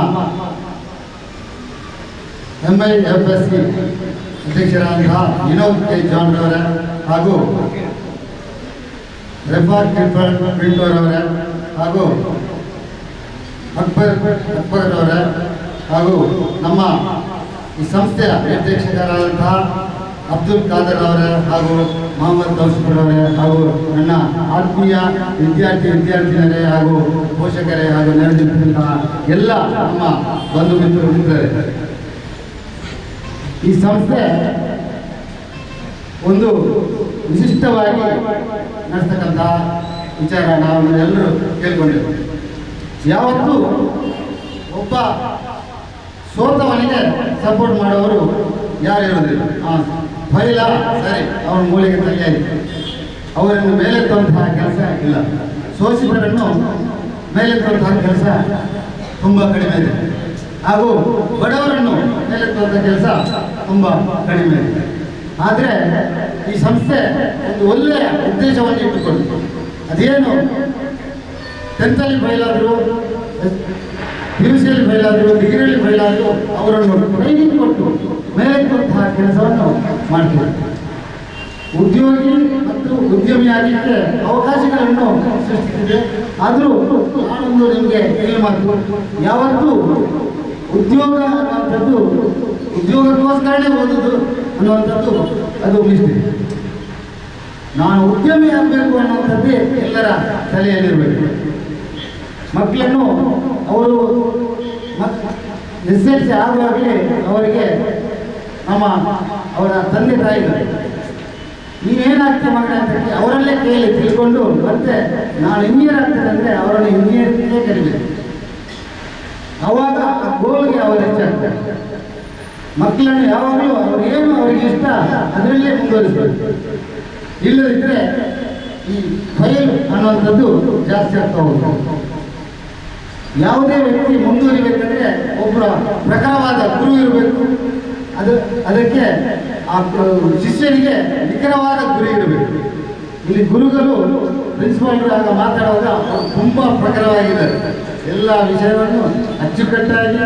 MIFSC ಅಧ್ಯಕ್ಷರಾದಂತಹ ವಿನೋದ್ ಕೆ ಜಾನ್ ರವರ ಹಾಗೂ ರೆಫಾರ್ ಪ್ರಿಂಟರ್ ಅವರ ಹಾಗೂ ಅಕ್ಬರ್ ಅವರ ಹಾಗೂ ನಮ್ಮ ಈ ಸಂಸ್ಥೆಯ ನಿರ್ದೇಶಕರಾದಂತಹ ಅಬ್ದುಲ್ ಖಾದರ್ ಅವರ ಹಾಗೂ ಮೊಹಮ್ಮದ್ ತೌಸಿಫ್ ಅವರೇ ಹಾಗೂ ನನ್ನ ಆತ್ಮೀಯ ವಿದ್ಯಾರ್ಥಿನಿಯರೇ ಹಾಗೂ ಪೋಷಕರೇ ಹಾಗೂ ನೆರೆದಿರುವಂತಹ ಎಲ್ಲ ನಮ್ಮ ಬಂಧು ಮಿತ್ರರೇ, ಈ ಸಂಸ್ಥೆ ಒಂದು ವಿಶಿಷ್ಟವಾಗಿ ನಡೆಸ್ತಕ್ಕಂಥ ವಿಚಾರ ನಾವು ಎಲ್ಲರೂ ಕೇಳ್ಕೊಂಡಿದ್ದೇವೆ. ಯಾವತ್ತೂ ಒಬ್ಬ ಸೋತವನಿಗೆ ಸಪೋರ್ಟ್ ಮಾಡೋರು ಯಾರು ಇರೋದಿಲ್ಲ. ಫೈಲ ಸರಿ ಅವನ ಮೂಲೆಗೆ ತಲೆಯಾಯಿತು, ಅವರನ್ನು ಮೇಲೆತ್ತುವಂತಹ ಕೆಲಸ ಇಲ್ಲ. ಸೋಸಿಗರನ್ನು ಮೇಲೆತ್ತುವಂತಹ ಕೆಲಸ ತುಂಬ ಕಡಿಮೆ ಇದೆ, ಹಾಗೂ ಬಡವರನ್ನು ಮೇಲೆತ್ತುವಂಥ ಕೆಲಸ ತುಂಬ ಕಡಿಮೆ ಇದೆ. ಆದರೆ ಈ ಸಂಸ್ಥೆ ಒಂದು ಒಳ್ಳೆಯ ಉದ್ದೇಶವನ್ನು ಇಟ್ಟುಕೊಂಡು, ಅದೇನು 10th ಫೈಲಾದರೂ, PUCಯಲ್ಲಿ ಫೈಲಾದರೂ, ಡಿಗ್ರಿಯಲ್ಲಿ ಫೈಲಾದರೂ ಅವರನ್ನು ಟ್ರೈನಿಂಗ್ ಕೊಟ್ಟು ಮೇಲೆತ್ತುವಂತಹ ಕೆಲಸವನ್ನು ಮಾಡ್ತೀವಿ. ಉದ್ಯೋಗಿ ಮತ್ತು ಉದ್ಯಮಿಯಾಗಲಿಕ್ಕೆ ಅವಕಾಶಗಳನ್ನು ಸೃಷ್ಟಿಸಿದೆ. ಆದರೂ ನಾನೊಂದು ನಿಮಗೆ ಹೇಳಿ ಮಾತು, ಯಾವತ್ತೂ ಉದ್ಯೋಗ ಅನ್ನುವಂಥದ್ದು ಉದ್ಯೋಗಕ್ಕೋಸ್ಕರನೇ ಓದೋದು ಅನ್ನುವಂಥದ್ದು ಅದು ಮಿಸ್ಟೇಕ್. ನಾನು ಉದ್ಯಮಿ ಆಗಬೇಕು ಅನ್ನುವಂಥದ್ದೇ ಎಲ್ಲರ ತಲೆಯಲ್ಲಿರಬೇಕು. ಮಕ್ಕಳನ್ನು ಅವರು SSLC ಆಗುವಾಗಲೇ ಅವರಿಗೆ ಅವರ ತಂದೆ ತಾಯಿಗಳು ನೀವೇನಾಗ್ತದೆ ಮಗನ ಅಂತ ಅವರಲ್ಲೇ ಕೇಳಿ ತಿಳ್ಕೊಂಡು, ಮತ್ತೆ ನಾನು ಇಂಜಿನಿಯರ್ ಆಗ್ತದೆ ಅಂದರೆ ಅವರನ್ನು ಇಂಜಿನಿಯರಿಂಗೇ ಕರಿಬೇಕು. ಆವಾಗ ಆ ಗೋಲ್ಗೆ ಅವರು ಹೆಚ್ಚಾಗ್ತಾರೆ. ಮಕ್ಕಳನ್ನು ಯಾವಾಗಲೂ ಏನು ಅವರಿಗೆ ಇಷ್ಟ ಅದರಲ್ಲೇ ಮುಂದುವರಿಸಬೇಕು. ಇಲ್ಲದಿದ್ದರೆ ಈ ಫೈಲ್ ಅನ್ನುವಂಥದ್ದು ಜಾಸ್ತಿ ಆಗ್ತಾ ಹೋಗ್ತದೆ. ಯಾವುದೇ ವ್ಯಕ್ತಿ ಮುಂದುವರಿಬೇಕಂದ್ರೆ ಒಬ್ಬರ ಪ್ರಖರವಾದ ಗುರು ಇರಬೇಕು. ಅದಕ್ಕೆ ಆ ಶಿಷ್ಯನಿಗೆ ನಿಖರವಾದ ಗುರಿ ಇರಬೇಕು. ಇಲ್ಲಿ ಗುರುಗಳು ಪ್ರಿನ್ಸಿಪಾಲ್ಗಳಾಗ ಮಾತಾಡುವಾಗ ತುಂಬ ಪ್ರಖರವಾಗಿದ್ದಾರೆ. ಎಲ್ಲ ವಿಷಯವನ್ನು ಅಚ್ಚುಕಟ್ಟಾಗಿ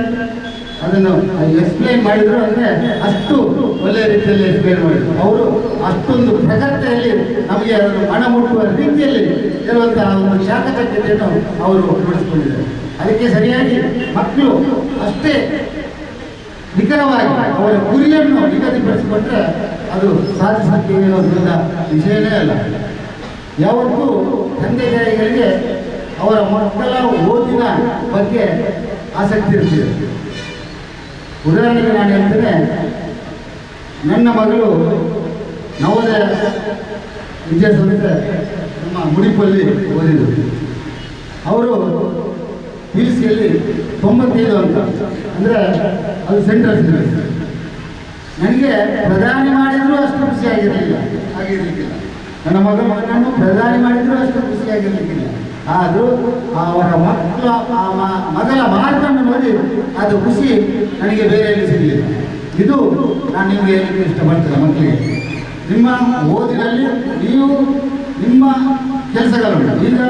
ಅದನ್ನು ಎಕ್ಸ್ಪ್ಲೈನ್ ಮಾಡಿದ್ರು ಅಂದರೆ ಅಷ್ಟು ಒಳ್ಳೆಯ ರೀತಿಯಲ್ಲಿ ಎಕ್ಸ್ಪ್ಲೈನ್ ಮಾಡಿದ್ರು. ಅವರು ಅಷ್ಟೊಂದು ಪ್ರಖರತೆಯಲ್ಲಿ ನಮಗೆ ಅದನ್ನು ಮನ ಮುಟ್ಟುವ ರೀತಿಯಲ್ಲಿ ಇರುವಂತಹ ಒಂದು ಚಾಕಚಕ್ಯತೆಯನ್ನು ಅವರು ರೂಢಿಸಿಕೊಂಡಿದ್ದಾರೆ. ಅದಕ್ಕೆ ಸರಿಯಾಗಿ ಮಕ್ಕಳು ಅಷ್ಟೇ ನಿಖರವಾಗಿ ಅವರ ಗುರಿಯನ್ನು ನಿಗದಿಪಡಿಸಿಕೊಂಡ್ರೆ ಅದು ಸಾಧಿಸಲಿಕ್ಕೆ ಏನೋ ದೊಡ್ಡ ವಿಷಯನೇ ಅಲ್ಲ. ಯಾವತ್ತೂ ತಂದೆ ತಾಯಿಗಳಿಗೆ ಅವರ ಮಕ್ಕಳ ಓದಿನ ಬಗ್ಗೆ ಆಸಕ್ತಿ ಇರ್ತಿದೆ. ಉದಾಹರಣೆಗೆ ನಾನು ಹೇಳ್ತೇನೆ, ನನ್ನ ಮಗಳು ನವೋದಯ ವಿದ್ಯಾಸಂಸ್ಥೆ ನಮ್ಮ ಮುಡಿಪಲ್ಲಿ ಓದಿದರು. ಅವರು PUCಯಲ್ಲಿ 95 ಅಂಕ, ಅಂದರೆ ಅದು ಸೆಂಟ್ರಲ್ ಸಿಲೆಬಸ್. ನನಗೆ ಪ್ರಧಾನಿ ಮಾಡಿದರೂ ಅಷ್ಟು ಖುಷಿಯಾಗಿರಲಿಲ್ಲ. ನನ್ನ ಮಗನನ್ನು ಪ್ರಧಾನಿ ಮಾಡಿದರೂ ಅಷ್ಟು ಖುಷಿಯಾಗಿರಲಿಕ್ಕಿಲ್ಲ. ಆದರೂ ಅವರ ಮಗಳ ಮಾರ್ಗವನ್ನು ನೋಡಿ ಅದು ಖುಷಿ ನನಗೆ ಬೇರೆಯಲ್ಲಿ ಸಿಗಲಿಲ್ಲ. ಇದು ನಾನು ನಿಮಗೆ ಹೇಳಲಿಕ್ಕೆ ಇಷ್ಟಪಡ್ತೇನೆ. ಮಕ್ಕಳಿಗೆ ನಿಮ್ಮ ಓದಿನಲ್ಲಿ ನೀವು ನಿಮ್ಮ ಕೆಲಸಗಳು, ಈಗ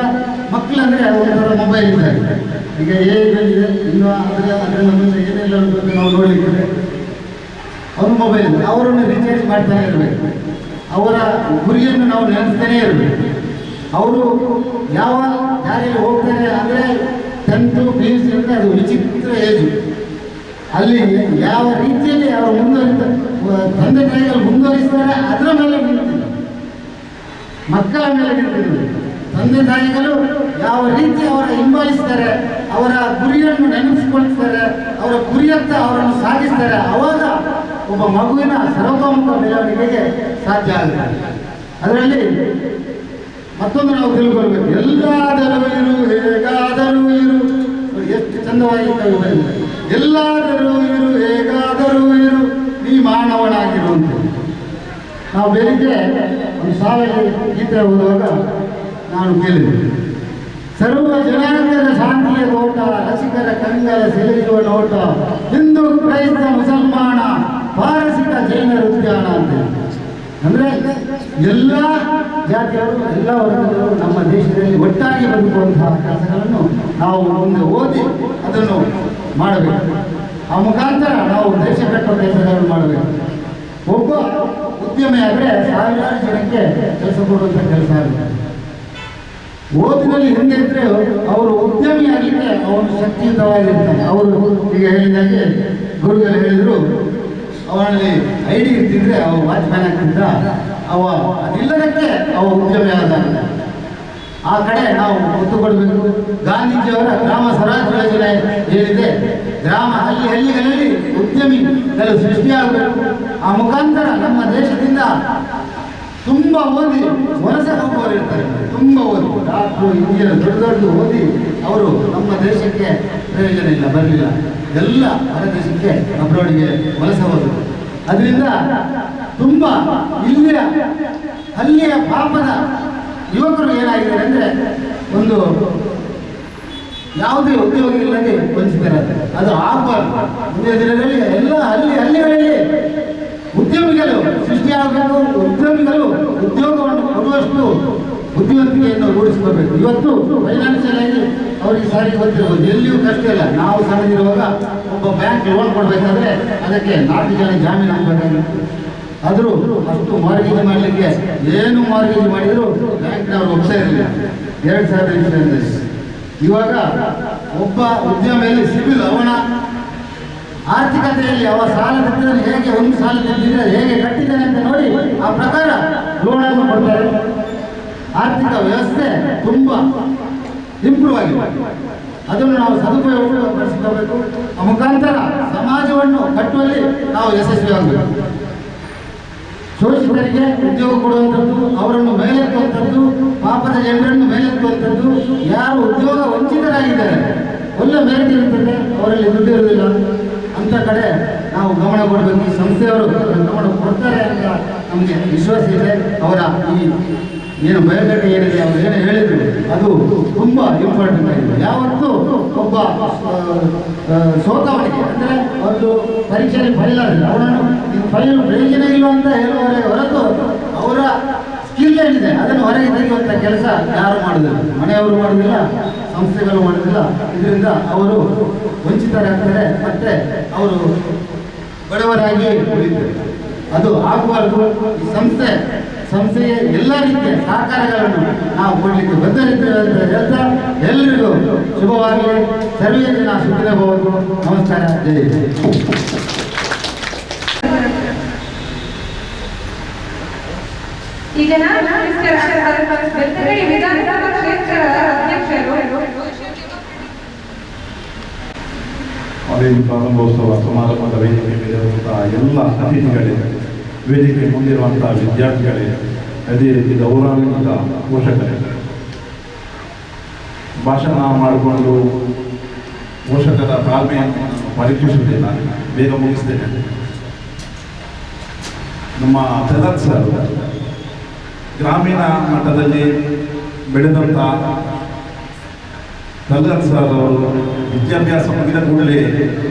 ಮಕ್ಕಳಂದರೆ ಒಂಥರ ಮೊಬೈಲ್ ಇದ್ದಾರೆ. ಈಗ ಏನಿದೆ ಇನ್ನು ಅದರ ಮುಂದೆ ಏನೆಲ್ಲ ಉಂಟು ಅಂತ ನಾವು ನೋಡಲಿಕ್ಕೆ ಅವರು ಮೊಬೈಲ್ ಅವರನ್ನು ರೀಚಾರ್ಜ್ ಮಾಡ್ತಾನೆ ಇರಬೇಕು. ಅವರ ಗುರಿಯನ್ನು ನಾವು ನೆನೆಸ್ತಾನೇ ಇರಬೇಕು. ಅವರು ಯಾವ ದಾರಿಯಲ್ಲಿ ಹೋಗ್ತಾರೆ ಅಂದರೆ 10th PUC ಅಂದರೆ ಅದು ವಿಚಿತ್ರ ಏಜು. ಅಲ್ಲಿ ಯಾವ ರೀತಿಯಲ್ಲಿ ಅವರು ತಂದೆ ತಾಯಿಗಳು ಮುಂದುವರಿಸ್ತಾರೆ ಅದರ ಮೇಲೆ ನಿಂತಿದ್ದಾರೆ, ಮಕ್ಕಳ ಮೇಲೆ ನಿಂತಿದ್ದಾರೆ. ತಂದೆ ತಾಯಿಗಳು ಯಾವ ರೀತಿ ಅವರ ಹಿಂಬಾಲಿಸ್ತಾರೆ, ಅವರ ಗುರಿಯನ್ನು ನೆನಪಿಸಿಕೊಳ್ತಾರೆ, ಅವರ ಗುರಿಯತ್ತ ಅವರನ್ನು ಸಾಗಿಸ್ತಾರೆ, ಆವಾಗ ಒಬ್ಬ ಮಗುವಿನ ಸರ್ವತೋಮುಖ ಬೆಳವಣಿಗೆಗೆ ಸಾಧ್ಯ ಆಗುತ್ತೆ. ಅದರಲ್ಲಿ ಮತ್ತೊಂದು ನಾವು ತಿಳ್ಕೊಳ್ಬೇಕು, ಎಲ್ಲಾದರೂ ಇರು ಹೇಗಾದರೂ ಇರು. ಎಷ್ಟು ಚಂದವಾಗಿ ಕವಿ ಬರೆದಿದ್ದಾರೆ. ಎಲ್ಲಾದರೂ ಇರು ಹೇಗಾದರೂ ಇರು ನೀ ಮಾನವನಾಗಿರುವಂತೆ. ನಾವು ಬೆಳಿಗ್ಗೆ ಒಂದು ಸಾಲಲ್ಲಿ ಗೀತೆ ಓದುವಾಗ ನಾನು ಕೇಳಿದೆ, ಸರ್ವ ಜನಾಂಗದ ಶಾಂತಿಯ ತೋಟ, ರಸಿಕರ ಕಂಗಲ ಸೆಳೆಯುವ ನೋಟ, ಹಿಂದೂ ಕ್ರೈಸ್ತ ಮುಸಲ್ಮಾನ ಪಾರಸಿಕ ಜೈನರ ಉದ್ಯಾನ ಅಂತ. ಅಂದರೆ ಎಲ್ಲ ಜಾತಿಯವರು ಎಲ್ಲ ವರ್ಗದವರು ನಮ್ಮ ದೇಶದಲ್ಲಿ ಒಟ್ಟಾಗಿ ಬದುಕುವಂತಹ ಕೆಲಸಗಳನ್ನು ನಾವು ಮುಂದೆ ಓದಿ ಅದನ್ನು ಮಾಡಬೇಕು. ಆ ಮುಖಾಂತರ ನಾವು ದೇಶ ಕಟ್ಟುವ ಕೆಲಸಗಳನ್ನು ಮಾಡಬೇಕು. ಒಬ್ಬ ಉದ್ಯಮಿ ಆದರೆ ಸಾವಿರಾರು ಜನಕ್ಕೆ ಕೆಲಸ ಕೊಡುವಂಥ ಕೆಲಸ ಆಗುತ್ತೆ. ಓದಿನಲ್ಲಿ ಹಿಂದೆ ಇದ್ದರೆ ಅವರು ಉದ್ಯಮಿ ಆಗಲಿಕ್ಕೆ ಅವನು ಶಕ್ತಿಯುತವಾಗಿರ್ತಾನೆ. ಅವರು ಈಗ ಹೇಳಿದಾಗೆ ಗುರುಗಳು ಹೇಳಿದರು, ಅವನಲ್ಲಿ ಐಡಿ ಇರ್ತಿದ್ರೆ ಅವ ವಾಚ್ಮ್ಯಾನ್ ಆಗ್ತಿದ್ದ, ಅವ ಅದಿಲ್ಲದಕ್ಕೆ ಅವ ಉದ್ಯಮಿ ಆದ. ಆ ಕಡೆ ನಾವು ಒತ್ತು ಕೊಡಬೇಕು. ಗಾಂಧೀಜಿಯವರ ಗ್ರಾಮ ಸ್ವರಾಜ್ ಯೋಜನೆ ಹೇಳಿದೆ, ಗ್ರಾಮ ಹಳ್ಳಿಗಳಲ್ಲಿ ಉದ್ಯಮಿಗಳು ಸೃಷ್ಟಿಯಾಗಬೇಕು. ಆ ಮುಖಾಂತರ ನಮ್ಮ ದೇಶದಿಂದ ತುಂಬ ಓದಿ ವಲಸೆ ಹೋಗುವವರು ಇರ್ತಾರೆ. ತುಂಬ ಓದಿ ಡಾಕ್ಟ್ರು ಇಂಜಿನಿಯರ್ ದೊಡ್ಡ ಓದಿ ಅವರು ನಮ್ಮ ದೇಶಕ್ಕೆ ಪ್ರಯೋಜನ ಇಲ್ಲ, ಬರಲಿಲ್ಲ. ಎಲ್ಲ ಹೊರ ದೇಶಕ್ಕೆ ಅಬ್ರಾಡ್ಗೆ ವಲಸೆ ಹೋದರು. ಅದರಿಂದ ತುಂಬ ಅಲ್ಲಿಯ ಪಾಪದ ಯುವಕರು ಏನಾಗಿದ್ದಾರೆ ಅಂದರೆ, ಒಂದು ಯಾವುದೇ ಉದ್ಯೋಗ ಇಲ್ಲದೆ ವಂಚಿತರಾಗ್ತಾರೆ. ಅದು ಆಗಬಾರ್ದು. ಮುಂದಿನ ದಿನದಲ್ಲಿ ಎಲ್ಲ ಹಳ್ಳಿಗಳಲ್ಲಿ ಉದ್ಯಮಿಗಳು ಸೃಷ್ಟಿಯಾಗಬೇಕು. ಉದ್ಯಮಿಗಳು ಉದ್ಯೋಗವನ್ನು ಕೊಡುವಷ್ಟು ಬುದ್ಧಿವಂತಿಕೆಯನ್ನು ರೂಢಿಸ್ಕೋಬೇಕು. ಇವತ್ತು ಫೈನಾನ್ಷಿಯಲ್ ಆಗಿ ಅವರಿಗೆ ಸಾರಿಗೆ ಗೊತ್ತಿರ್ಬೋದು, ಎಲ್ಲಿಯೂ ಕಷ್ಟ ಇಲ್ಲ. ನಾವು ಸಣ್ಣದಿರುವಾಗ ಒಬ್ಬ ಬ್ಯಾಂಕ್ ಲೋನ್ ಕೊಡಬೇಕಾದ್ರೆ ಅದಕ್ಕೆ 4 ಜನ ಜಾಮೀನು ಹಾಕಬೇಕಾಗಿತ್ತು. ಆದರೂ ಅಷ್ಟು ಮಾರ್ಗೇಜ್ ಮಾಡಲಿಕ್ಕೆ ಏನು ಮಾರ್ಗೇಜ್ ಮಾಡಿದರೂ ಬ್ಯಾಂಕ್ನವರು ಒಪ್ತಾ ಇರಲಿಲ್ಲ. 2000 ಇವಾಗ ಒಬ್ಬ ಉದ್ಯಮಿಯಲ್ಲಿ ಸಿವಿಲ್ ಅವನ ಆರ್ಥಿಕತೆಯಲ್ಲಿ ಅವ ಸಾಲ ತೆಗೆದರೆ ಹೇಗೆ, ಒಂದು ಸಾಲ ತೆಗೆದಿದ್ರೆ ಹೇಗೆ ಕಟ್ಟಿದ್ದಾನೆ ಅಂತ ನೋಡಿ ಆ ಪ್ರಕಾರ ಲೋನನ್ನು ಕೊಡ್ತಾರೆ. ಆರ್ಥಿಕ ವ್ಯವಸ್ಥೆ ತುಂಬ ಇಂಪ್ರೂವ್ ಆಗಿದೆ. ಅದನ್ನು ನಾವು ಸದುಪಯೋಗಪಡಿಸಿಕೊಳ್ಳಬೇಕು. ಆ ಮುಖಾಂತರ ಸಮಾಜವನ್ನು ಕಟ್ಟುವಲ್ಲಿ ನಾವು ಯಶಸ್ವಿಯಾಗಬೇಕು. ಶೋಷಿತರಿಗೆ ಉದ್ಯೋಗ ಕೊಡುವಂಥದ್ದು, ಅವರನ್ನು ಮೇಲೆತ್ತುವಂಥದ್ದು, ಪಾಪದ ಜನರನ್ನು ಮೇಲೆತ್ತುವಂಥದ್ದು. ಯಾರು ಉದ್ಯೋಗ ವಂಚಿತರಾಗಿದ್ದಾರೆ, ಒಳ್ಳೆ ಮೇರೆ ಇರುತ್ತದೆ, ಅವರಲ್ಲಿ ದುಡ್ಡು ಇರುವುದಿಲ್ಲ ಅಂಥ ಕಡೆ ನಾವು ಗಮನ ಕೊಡಬೇಕು. ಈ ಸಂಸ್ಥೆಯವರು ಗಮನ ಕೊಡ್ತಾರೆ ಅಂತ ನಮಗೆ ವಿಶ್ವಾಸ ಇದೆ. ಅವರ ಈ ಏನು ಬಯೋಡೇಟಾ ಏನಿದೆ, ಅವರು ಏನು ಹೇಳಿದರು ಅದು ತುಂಬ ಇಂಪಾರ್ಟೆಂಟ್ ಆಗಿದೆ. ಯಾವತ್ತೂ ಒಬ್ಬ ಸೋತವನಿಗೆ ಅಂದರೆ ಒಂದು ಪರೀಕ್ಷೆಯಲ್ಲಿ ಫೈಲ್ ಆಗಿಲ್ಲ, ಅವನನ್ನು ಫೈಲ್ ಪ್ರಯೋಜನ ಇಲ್ಲ ಅಂತ ಹೇಳುವವರೇ ಹೊರತು ಅವರ ಸ್ಕಿಲ್ ಏನಿದೆ ಅದನ್ನು ಹೊರಗೆ ತೆಗೆಯುವಂಥ ಕೆಲಸ ಯಾರು ಮಾಡೋದಿಲ್ಲ. ಮನೆಯವರು ಮಾಡೋದಿಲ್ಲ, ಸಂಸ್ಥೆಗಳು ಮಾಡೋದಿಲ್ಲ. ಇದರಿಂದ ಅವರು ವಂಚಿತರಾಗ್ತಾರೆ, ಮತ್ತೆ ಅವರು ಬಡವರಾಗಿ ಉಳಿತಾರೆ. ಅದು ಆಗಬಾರ್ದು. ಈ ಸಂಸ್ಥೆಯ ಎಲ್ಲ ರೀತಿಯ ಸಹಕಾರಗಳನ್ನು ನಾವು ಕೊಡಲಿಕ್ಕೆ ಬದ್ಧರಿದ್ದೇವೆ ಅಂತ ಹೇಳ್ತಾ ಎಲ್ಲರಿಗೂ ಶುಭವಾಗಲಿ. ಸರ್ವೇ ಜನ ಸುಖಿನೋ ಭವಂತು. ನಮಸ್ಕಾರ, ಜೈ ಹಿಂದ್. ಈಗ ನಾನು ಬೆಳ್ತಂಗಡಿ ವಿಧಾನಸಭಾ ಕ್ಷೇತ್ರದ ಅಧ್ಯಕ್ಷರು ಕಾಲೇಜು ಪ್ರಾರಂಭೋತ್ಸವ ಸಮಾರಂಭದ ವೇದಿಕೆ ಮೇಲಿರುವಂತಹ ಎಲ್ಲ ಅತಿಥಿಗಳೇ, ವೇದಿಕೆ ಮುಂದಿರುವಂತಹ ವಿದ್ಯಾರ್ಥಿಗಳೇ, ಅದೇ ರೀತಿ ಗೌರವಾನ್ವಿತ ಪೋಷಕರೇ, ಭಾಷಣ ಮಾಡಿಕೊಂಡು ಪೋಷಕರ ತಾಳ್ಮೆಯನ್ನು ಪರೀಕ್ಷಿಸುವುದಿಲ್ಲ, ಬೇಗ ಮುಗಿಸ್ತೇನೆ. ನಮ್ಮ ಪ್ರಧಾನ್ ಸರ್ ಗ್ರಾಮೀಣ ಮಟ್ಟದಲ್ಲಿ ಬೆಳೆದಂಥ ಪ್ರಧಾನ್ ಸರ್ ಅವರು ವಿದ್ಯಾಭ್ಯಾಸ ಮುಗಿದ ಕೂಡಲೇ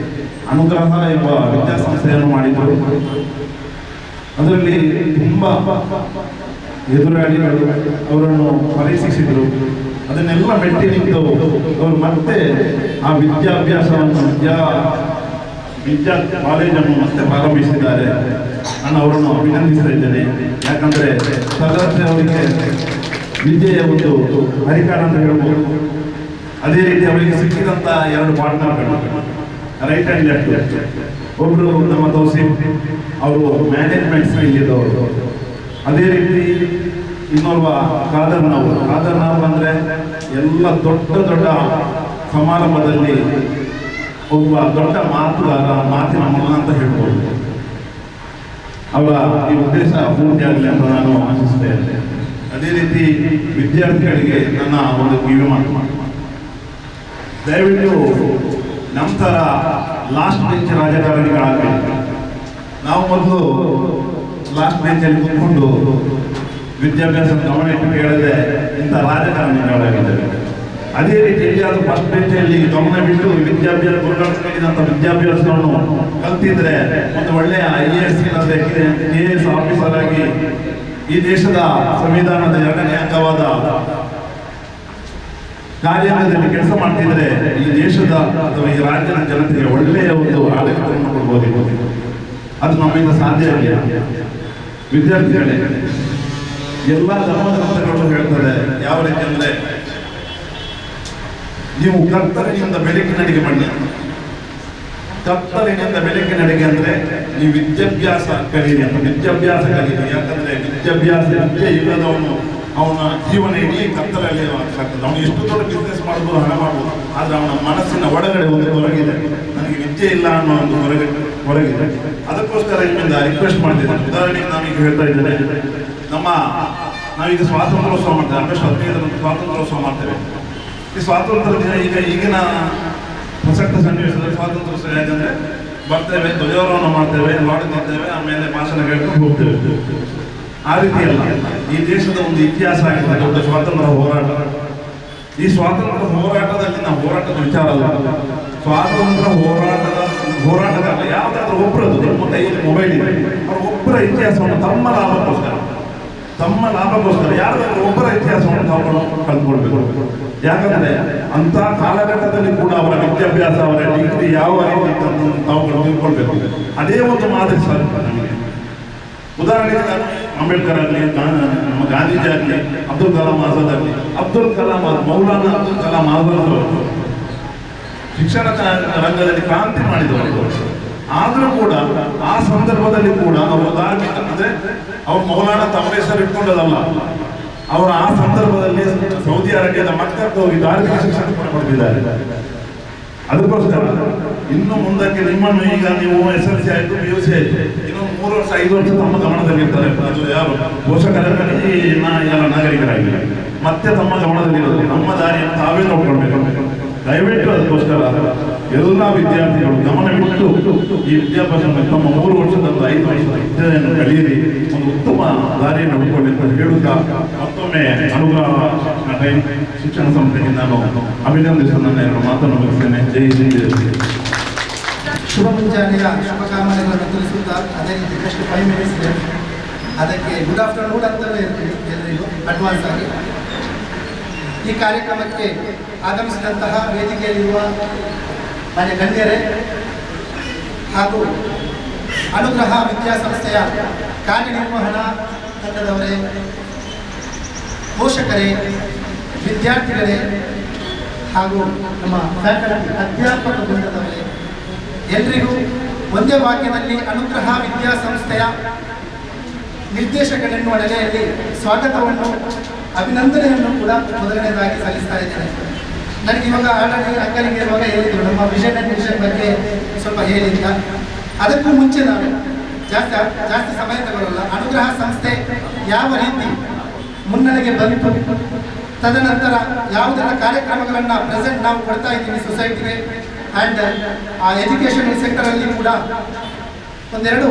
ಅನುಗ್ರಹ ಎಂಬ ವಿದ್ಯಾಸಂಸ್ಥೆಯನ್ನು ಮಾಡಿದರು. ಅದರಲ್ಲಿ ತುಂಬ ಎದುರಾಳಿಗಳು ಅವರನ್ನು ಪರೀಕ್ಷಿಸಿದರು. ಅದನ್ನೆಲ್ಲ ಮೆಟ್ಟಿ ನಿಂತು ಅವರು ಮತ್ತೆ ಆ ವಿದ್ಯಾಭ್ಯಾಸವನ್ನು ವಿದ್ಯಾ ಕಾಲೇಜನ್ನು ಮತ್ತೆ ಪ್ರಾರಂಭಿಸಿದ್ದಾರೆ. ನಾನು ಅವರನ್ನು ಅಭಿನಂದಿಸ್ತಾ ಇದ್ದೇನೆ. ಯಾಕಂದರೆ ಸದಸ್ಯ ಅವರಿಗೆ ವಿದ್ಯೆಯ ಒಂದು ಹರಿಕಾರ ಅಂತ ಹೇಳ್ಬೋದು. ಅದೇ ರೀತಿ ಅವರಿಗೆ ಸಿಕ್ಕಿದಂಥ 2 ಪಾರ್ಟ್ನರ್ಗಳು, ರೈಟ್ ಆ್ಯಂಡ್ ಲೆಫ್ಟ್. ಒಬ್ಬರು ನಮ್ಮ ತೌಸೀಫ್ ಅವರು ಮ್ಯಾನೇಜ್ಮೆಂಟ್ ಸ್ಕಿಲ್ಲಿದ್ದವರು. ಅದೇ ರೀತಿ ಇನ್ನೊಬ್ಬ ಖಾದರ್ ನಾವು ಅಂದರೆ ಎಲ್ಲ ದೊಡ್ಡ ಸಮಾರಂಭದಲ್ಲಿ ಒಬ್ಬ ದೊಡ್ಡ ಮಾತುಗಾರ, ಮಾತಿನ ಮಲ್ಲ ಅಂತ ಹೇಳ್ಬೋದು. ಅವರ ಈ ಉದ್ದೇಶ ಪೂರ್ತಿಯಾಗಲಿ ಅಂತ ನಾನು ಆಶಿಸ್ತೇನೆ. ಅದೇ ರೀತಿ ವಿದ್ಯಾರ್ಥಿಗಳಿಗೆ ನನ್ನ ಒಂದು ಕಿವಿ ಮಾತು, ದಯವಿಟ್ಟು ನಮ್ಮ ಥರ ಲಾಸ್ಟ್ ಬೆಂಚ್ ರಾಜಕಾರಣಿಗಳಾಗಬೇಕು. ನಾವು ಮೊದಲು ಲಾಸ್ಟ್ ಬೆಂಚಲ್ಲಿ ಕೂತ್ಕೊಂಡು ವಿದ್ಯಾಭ್ಯಾಸ ಗಮನ ಇಟ್ಟು ಕೇಳದೆ ಇಂಥ ರಾಜಕಾರಣಿಗಳಾಗಿದ್ದೇವೆ. ಅದೇ ರೀತಿ ಎಲ್ಲಿಯಾದರೂ ಫಸ್ಟ್ ಬೆಂಚಲ್ಲಿ ಗಮನ ಬಿಟ್ಟು ವಿದ್ಯಾಭ್ಯಾಸ ಗುರುಗಳಿಂದ ವಿದ್ಯಾಭ್ಯಾಸವನ್ನು ಕಲ್ತಿದ್ರೆ ಒಂದು ಒಳ್ಳೆಯ IAS ಇಲ್ಲದೆ KS ಆಫೀಸರ್ ಆಗಿ ಈ ದೇಶದ ಸಂವಿಧಾನದ 2ನೇ ಅಂಗವಾದ ಕಾರ್ಯಾಂಗದಲ್ಲಿ ಕೆಲಸ ಮಾಡ್ತಿದ್ರೆ ಈ ದೇಶದ ಅಥವಾ ಈ ರಾಜ್ಯದ ಜನತೆಗೆ ಒಳ್ಳೆಯ ಒಂದು ಆಡಳಿತವನ್ನು ಕೊಡ್ಬೋದು. ಅದು ನಮ್ಮಿಂದ ಸಾಧ್ಯ ಆಗಿಲ್ಲ. ವಿದ್ಯಾರ್ಥಿಗಳೇ, ಎಲ್ಲ ಧರ್ಮಗ್ರಂಥಗಳು ಹೇಳ್ತಾರೆ ಯಾವ ರೀತಿ ಅಂದರೆ, ನೀವು ಕತ್ತಲಿನಿಂದ ಬೆಳಕಿನಡೆಗೆ ಬನ್ನಿ. ಕತ್ತಲಿನಿಂದ ಬೆಳಕಿನಡೆಗೆ ಅಂದರೆ ನೀವು ವಿದ್ಯಾಭ್ಯಾಸ ಕಲೀರಿ ಅಂತ. ವಿದ್ಯಾಭ್ಯಾಸ ಕಲೀರಿ, ಯಾಕಂದ್ರೆ ವಿದ್ಯೆ ಇಲ್ಲದವನು ಅವನ ಜೀವನ ಇಡೀ ಕತ್ತಲಲ್ಲಿ ಆಗ್ತದೆ. ಅವನು ಎಷ್ಟು ದೊಡ್ಡ ಬಿಸ್ನೆಸ್ ಮಾಡ್ಬೋದು, ಹಣ ಮಾಡ್ಬೋದು, ಆದರೆ ಅವನ ಮನಸ್ಸಿನ ಒಳಗಡೆ ಒಂದು ಹೊರಗಿದೆ, ನನಗೆ ವಿದ್ಯೆ ಇಲ್ಲ ಅನ್ನೋ ಒಂದು ಹೊರಗಿದೆ. ಅದಕ್ಕೋಸ್ಕರ ಇಲ್ಲಿಂದ ರಿಕ್ವೆಸ್ಟ್ ಮಾಡ್ತಿದ್ದೇನೆ. ಉದಾಹರಣೆಗೆ ನಾನೀಗ ಹೇಳ್ತಾ ಇದ್ದೇನೆ, ನಾವೀಗ ಸ್ವಾತಂತ್ರ್ಯೋತ್ಸವ ಮಾಡ್ತೇವೆ. ಆಗಸ್ಟ್ 15ರಂದು ಸ್ವಾತಂತ್ರ್ಯೋತ್ಸವ ಮಾಡ್ತೇವೆ. ಈ ಸ್ವಾತಂತ್ರ್ಯ ದಿನ ಈಗಿನ ಪ್ರಸಕ್ತ ಸನ್ನಿವೇಶದಲ್ಲಿ ಸ್ವಾತಂತ್ರ್ಯೋತ್ಸವ ಹೇಗೆಂದರೆ ಬರ್ತೇವೆ, ಧ್ವಜಾರೋಹಣ ಮಾಡ್ತೇವೆ, ಮಾಡುತ್ತಿದ್ದೇವೆ, ಆಮೇಲೆ ಭಾಷಣ ಕೇಳ್ಕೊಂಡು ಹೋಗ್ತೇವೆ. ಆ ರೀತಿ ಅಲ್ಲ, ಈ ದೇಶದ ಒಂದು ಇತಿಹಾಸ ಆಗಿದೆ ದೊಡ್ಡ ಸ್ವಾತಂತ್ರ್ಯ ಹೋರಾಟ. ಈ ಸ್ವಾತಂತ್ರ್ಯ ಹೋರಾಟದಲ್ಲಿ ನಾವು ಹೋರಾಟದ ವಿಚಾರ ಅಲ್ಲ, ಸ್ವಾತಂತ್ರ್ಯ ಹೋರಾಟಗಾರ ಯಾವುದಾದ್ರೂ ಒಬ್ಬರದ್ದು ನಿಮ್ಮ ಕೈಯಲ್ಲಿ ಮೊಬೈಲ್ ಇದೆ, ಅವ್ರ ಒಬ್ಬರ ಇತಿಹಾಸವನ್ನು ತಮ್ಮ ಲಾಭಕ್ಕೋಸ್ಕರ ಯಾರಾದ್ರೂ ಒಬ್ಬರ ಇತಿಹಾಸವನ್ನು ತಾವು ಕಲ್ತ್ಕೊಳ್ಬೇಕು. ಯಾಕಂದ್ರೆ ಅಂತ ಕಾಲಘಟ್ಟದಲ್ಲಿ ಕೂಡ ಅವರ ವಿದ್ಯಾಭ್ಯಾಸ, ಅವರ ಡಿಗ್ರಿ ಯಾವ ರೀತಿ ತಾವುಗಳು ತಿಳ್ಕೊಳ್ಬೇಕು. ಅದೇ ಒಂದು ಮಾದರಿ ಸರ್ ನಮಗೆ. ಉದಾಹರಣೆಗೆ ಅಂಬೇಡ್ಕರ್ ಆಗಲಿ, ನಮ್ಮ ಗಾಂಧೀಜಿ ಆಗಲಿ, ಅಬ್ದುಲ್ ಕಲಾಂ ಆಜಾದ್ ಆಗಲಿ, ಮೌಲಾನಾ ಅಬ್ದುಲ್ ಕಲಾಂ ಆಜಾದ್ ಅವರು ಶಿಕ್ಷಣ ರಂಗದಲ್ಲಿ ಕ್ರಾಂತಿ ಮಾಡಿದವರು. ಆದರೂ ಕೂಡ ಆ ಸಂದರ್ಭದಲ್ಲಿ ಕೂಡ ಅವರು ಧಾರ್ಮಿಕ ಅಂದ್ರೆ ಅವ್ರು ಮೌಲಾನಾ ತಮ್ಮ ಹೆಸರು ಇಟ್ಕೊಂಡದಲ್ಲ, ಅವರು ಆ ಸಂದರ್ಭದಲ್ಲಿ ಸೌದಿ ಅರೇಬಿಯಾದ ಮಕ್ಕಕ್ಕೆ ಹೋಗಿ ಧಾರ್ಮಿಕ ಶಿಕ್ಷಣ ಪಡೆದಿದ್ದಾರೆ. ಅದಕ್ಕೋಸ್ಕರ ಇನ್ನು ಮುಂದಕ್ಕೆ ನಿಮ್ಮನ್ನು ಈಗ ನೀವು SSLC ಆಯಿತು, PUC ಆಯಿತು, ಇನ್ನೊಂದು 3 ವರ್ಷ 5 ವರ್ಷ ತಮ್ಮ ಗಮನದಲ್ಲಿರ್ತಾರೆ. ಅದು ಯಾರು ಪೋಷಕರಾಗಲಿ ಎಲ್ಲ ನಾಗರಿಕರಾಗಲಿ ಮತ್ತೆ ತಮ್ಮ ಗಮನದಲ್ಲಿರೋದು ನಮ್ಮ ದಾರಿಯನ್ನು ತಾವೇ ನೋಡ್ಕೊಳ್ಬೇಕು. ದಯವಿಟ್ಟು ಅದಕ್ಕೋಸ್ಕರ ಎಲ್ಲ ವಿದ್ಯಾರ್ಥಿಗಳು ಗಮನವಿಟ್ಟು ಈ ವಿದ್ಯಾಭ್ಯಾಸ ತಮ್ಮ 3 ವರ್ಷದಿಂದ 5 ವರ್ಷದ ವಿದ್ಯೆಯನ್ನು ಕಲಿಯಿರಿ, ಒಂದು ಉತ್ತಮ ದಾರಿಯನ್ನು ಹುಡುಕೊಳ್ಳಿ ಅಂತ ಹೇಳುತ್ತಾ ಮತ್ತೊಮ್ಮೆ ಅನುಗ್ರಹ ಶಿಕ್ಷಣ ಸಂಸ್ಥೆಗೆ ನಾನು ಅಭಿನಂದಿಸಿ ನನ್ನ 2 ಮಾತನ್ನು ಮುಗಿಸ್ತೇನೆ. ಜೈ ಹಿಂದ್. ಶುಭ ಮುಂಜಾನೆಯ ಶುಭಕಾಮನೆಗಳನ್ನು ತಿಳಿಸುತ್ತಾ, ಅದೇ ರೀತಿ ಜಸ್ಟ್ 5 ಮಿನಿಟ್ಸ್ ಇದೆ, ಅದಕ್ಕೆ ಗುಡ್ ಆಫ್ಟರ್ನೂನ್ ಅಂತಲೇ ಎಲ್ಲರಿಗೂ ಅಡ್ವಾನ್ಸ್ ಆಗಿ. ಈ ಕಾರ್ಯಕ್ರಮಕ್ಕೆ ಆಗಮಿಸಿದಂತಹ ವೇದಿಕೆಯಲ್ಲಿರುವ ಮಾನ್ಯ ಗಣ್ಯರೇ ಹಾಗೂ ಅನುಗ್ರಹ ವಿದ್ಯಾಸಂಸ್ಥೆಯ ಕಾರ್ಯನಿರ್ವಹಣಾ ತಂಡದವರೇ, ಪೋಷಕರೇ, ವಿದ್ಯಾರ್ಥಿಗಳೇ ಹಾಗೂ ನಮ್ಮ ಫ್ಯಾಕಲ್ಟಿ ಅಧ್ಯಾಪಕ ವೃಂದದವರೇ, ಎಲ್ರಿಗೂ ಒಂದೇ ವಾಕ್ಯದಲ್ಲಿ ಅನುಗ್ರಹ ವಿದ್ಯಾಸಂಸ್ಥೆಯ ನಿರ್ದೇಶಕರೆನ್ನುವ ನೆಲೆಯಲ್ಲಿ ಸ್ವಾಗತವನ್ನು, ಅಭಿನಂದನೆಯನ್ನು ಕೂಡ ಮೊದಲನೇದಾಗಿ ಸಲ್ಲಿಸ್ತಾ ಇದ್ದೇನೆ. ನನಗೆ ಇವಾಗ ಆಲ್ರೆಡಿ ಅಂಕಲಿಗೆ ಇರುವಾಗ ಹೇಳಿದ್ರು ನಮ್ಮ ವಿಷನ್ ಅಂಡ್ ಮಿಷನ್ ಬಗ್ಗೆ ಸ್ವಲ್ಪ ಹೇಳಿದ್ದ. ಅದಕ್ಕೂ ಮುಂಚೆ ನಾನು ಜಾಸ್ತಿ ಸಮಯ ತಗೊಳ್ಳಲ್ಲ. ಅನುಗ್ರಹ ಸಂಸ್ಥೆ ಯಾವ ರೀತಿ ಮುನ್ನಡೆಗೆ ಬಂತು, ತದನಂತರ ಯಾವುದೆಲ್ಲ ಕಾರ್ಯಕ್ರಮಗಳನ್ನು ಪ್ರೆಸೆಂಟ್ ನಾವು ಕೊಡ್ತಾ ಇದ್ದೀವಿ ಸೊಸೈಟಿಗೆ ಆ್ಯಂಡ್ ಆ ಎಜುಕೇಷನ್ ಸೆಕ್ಟರಲ್ಲಿ ಕೂಡ ಒಂದೆರಡು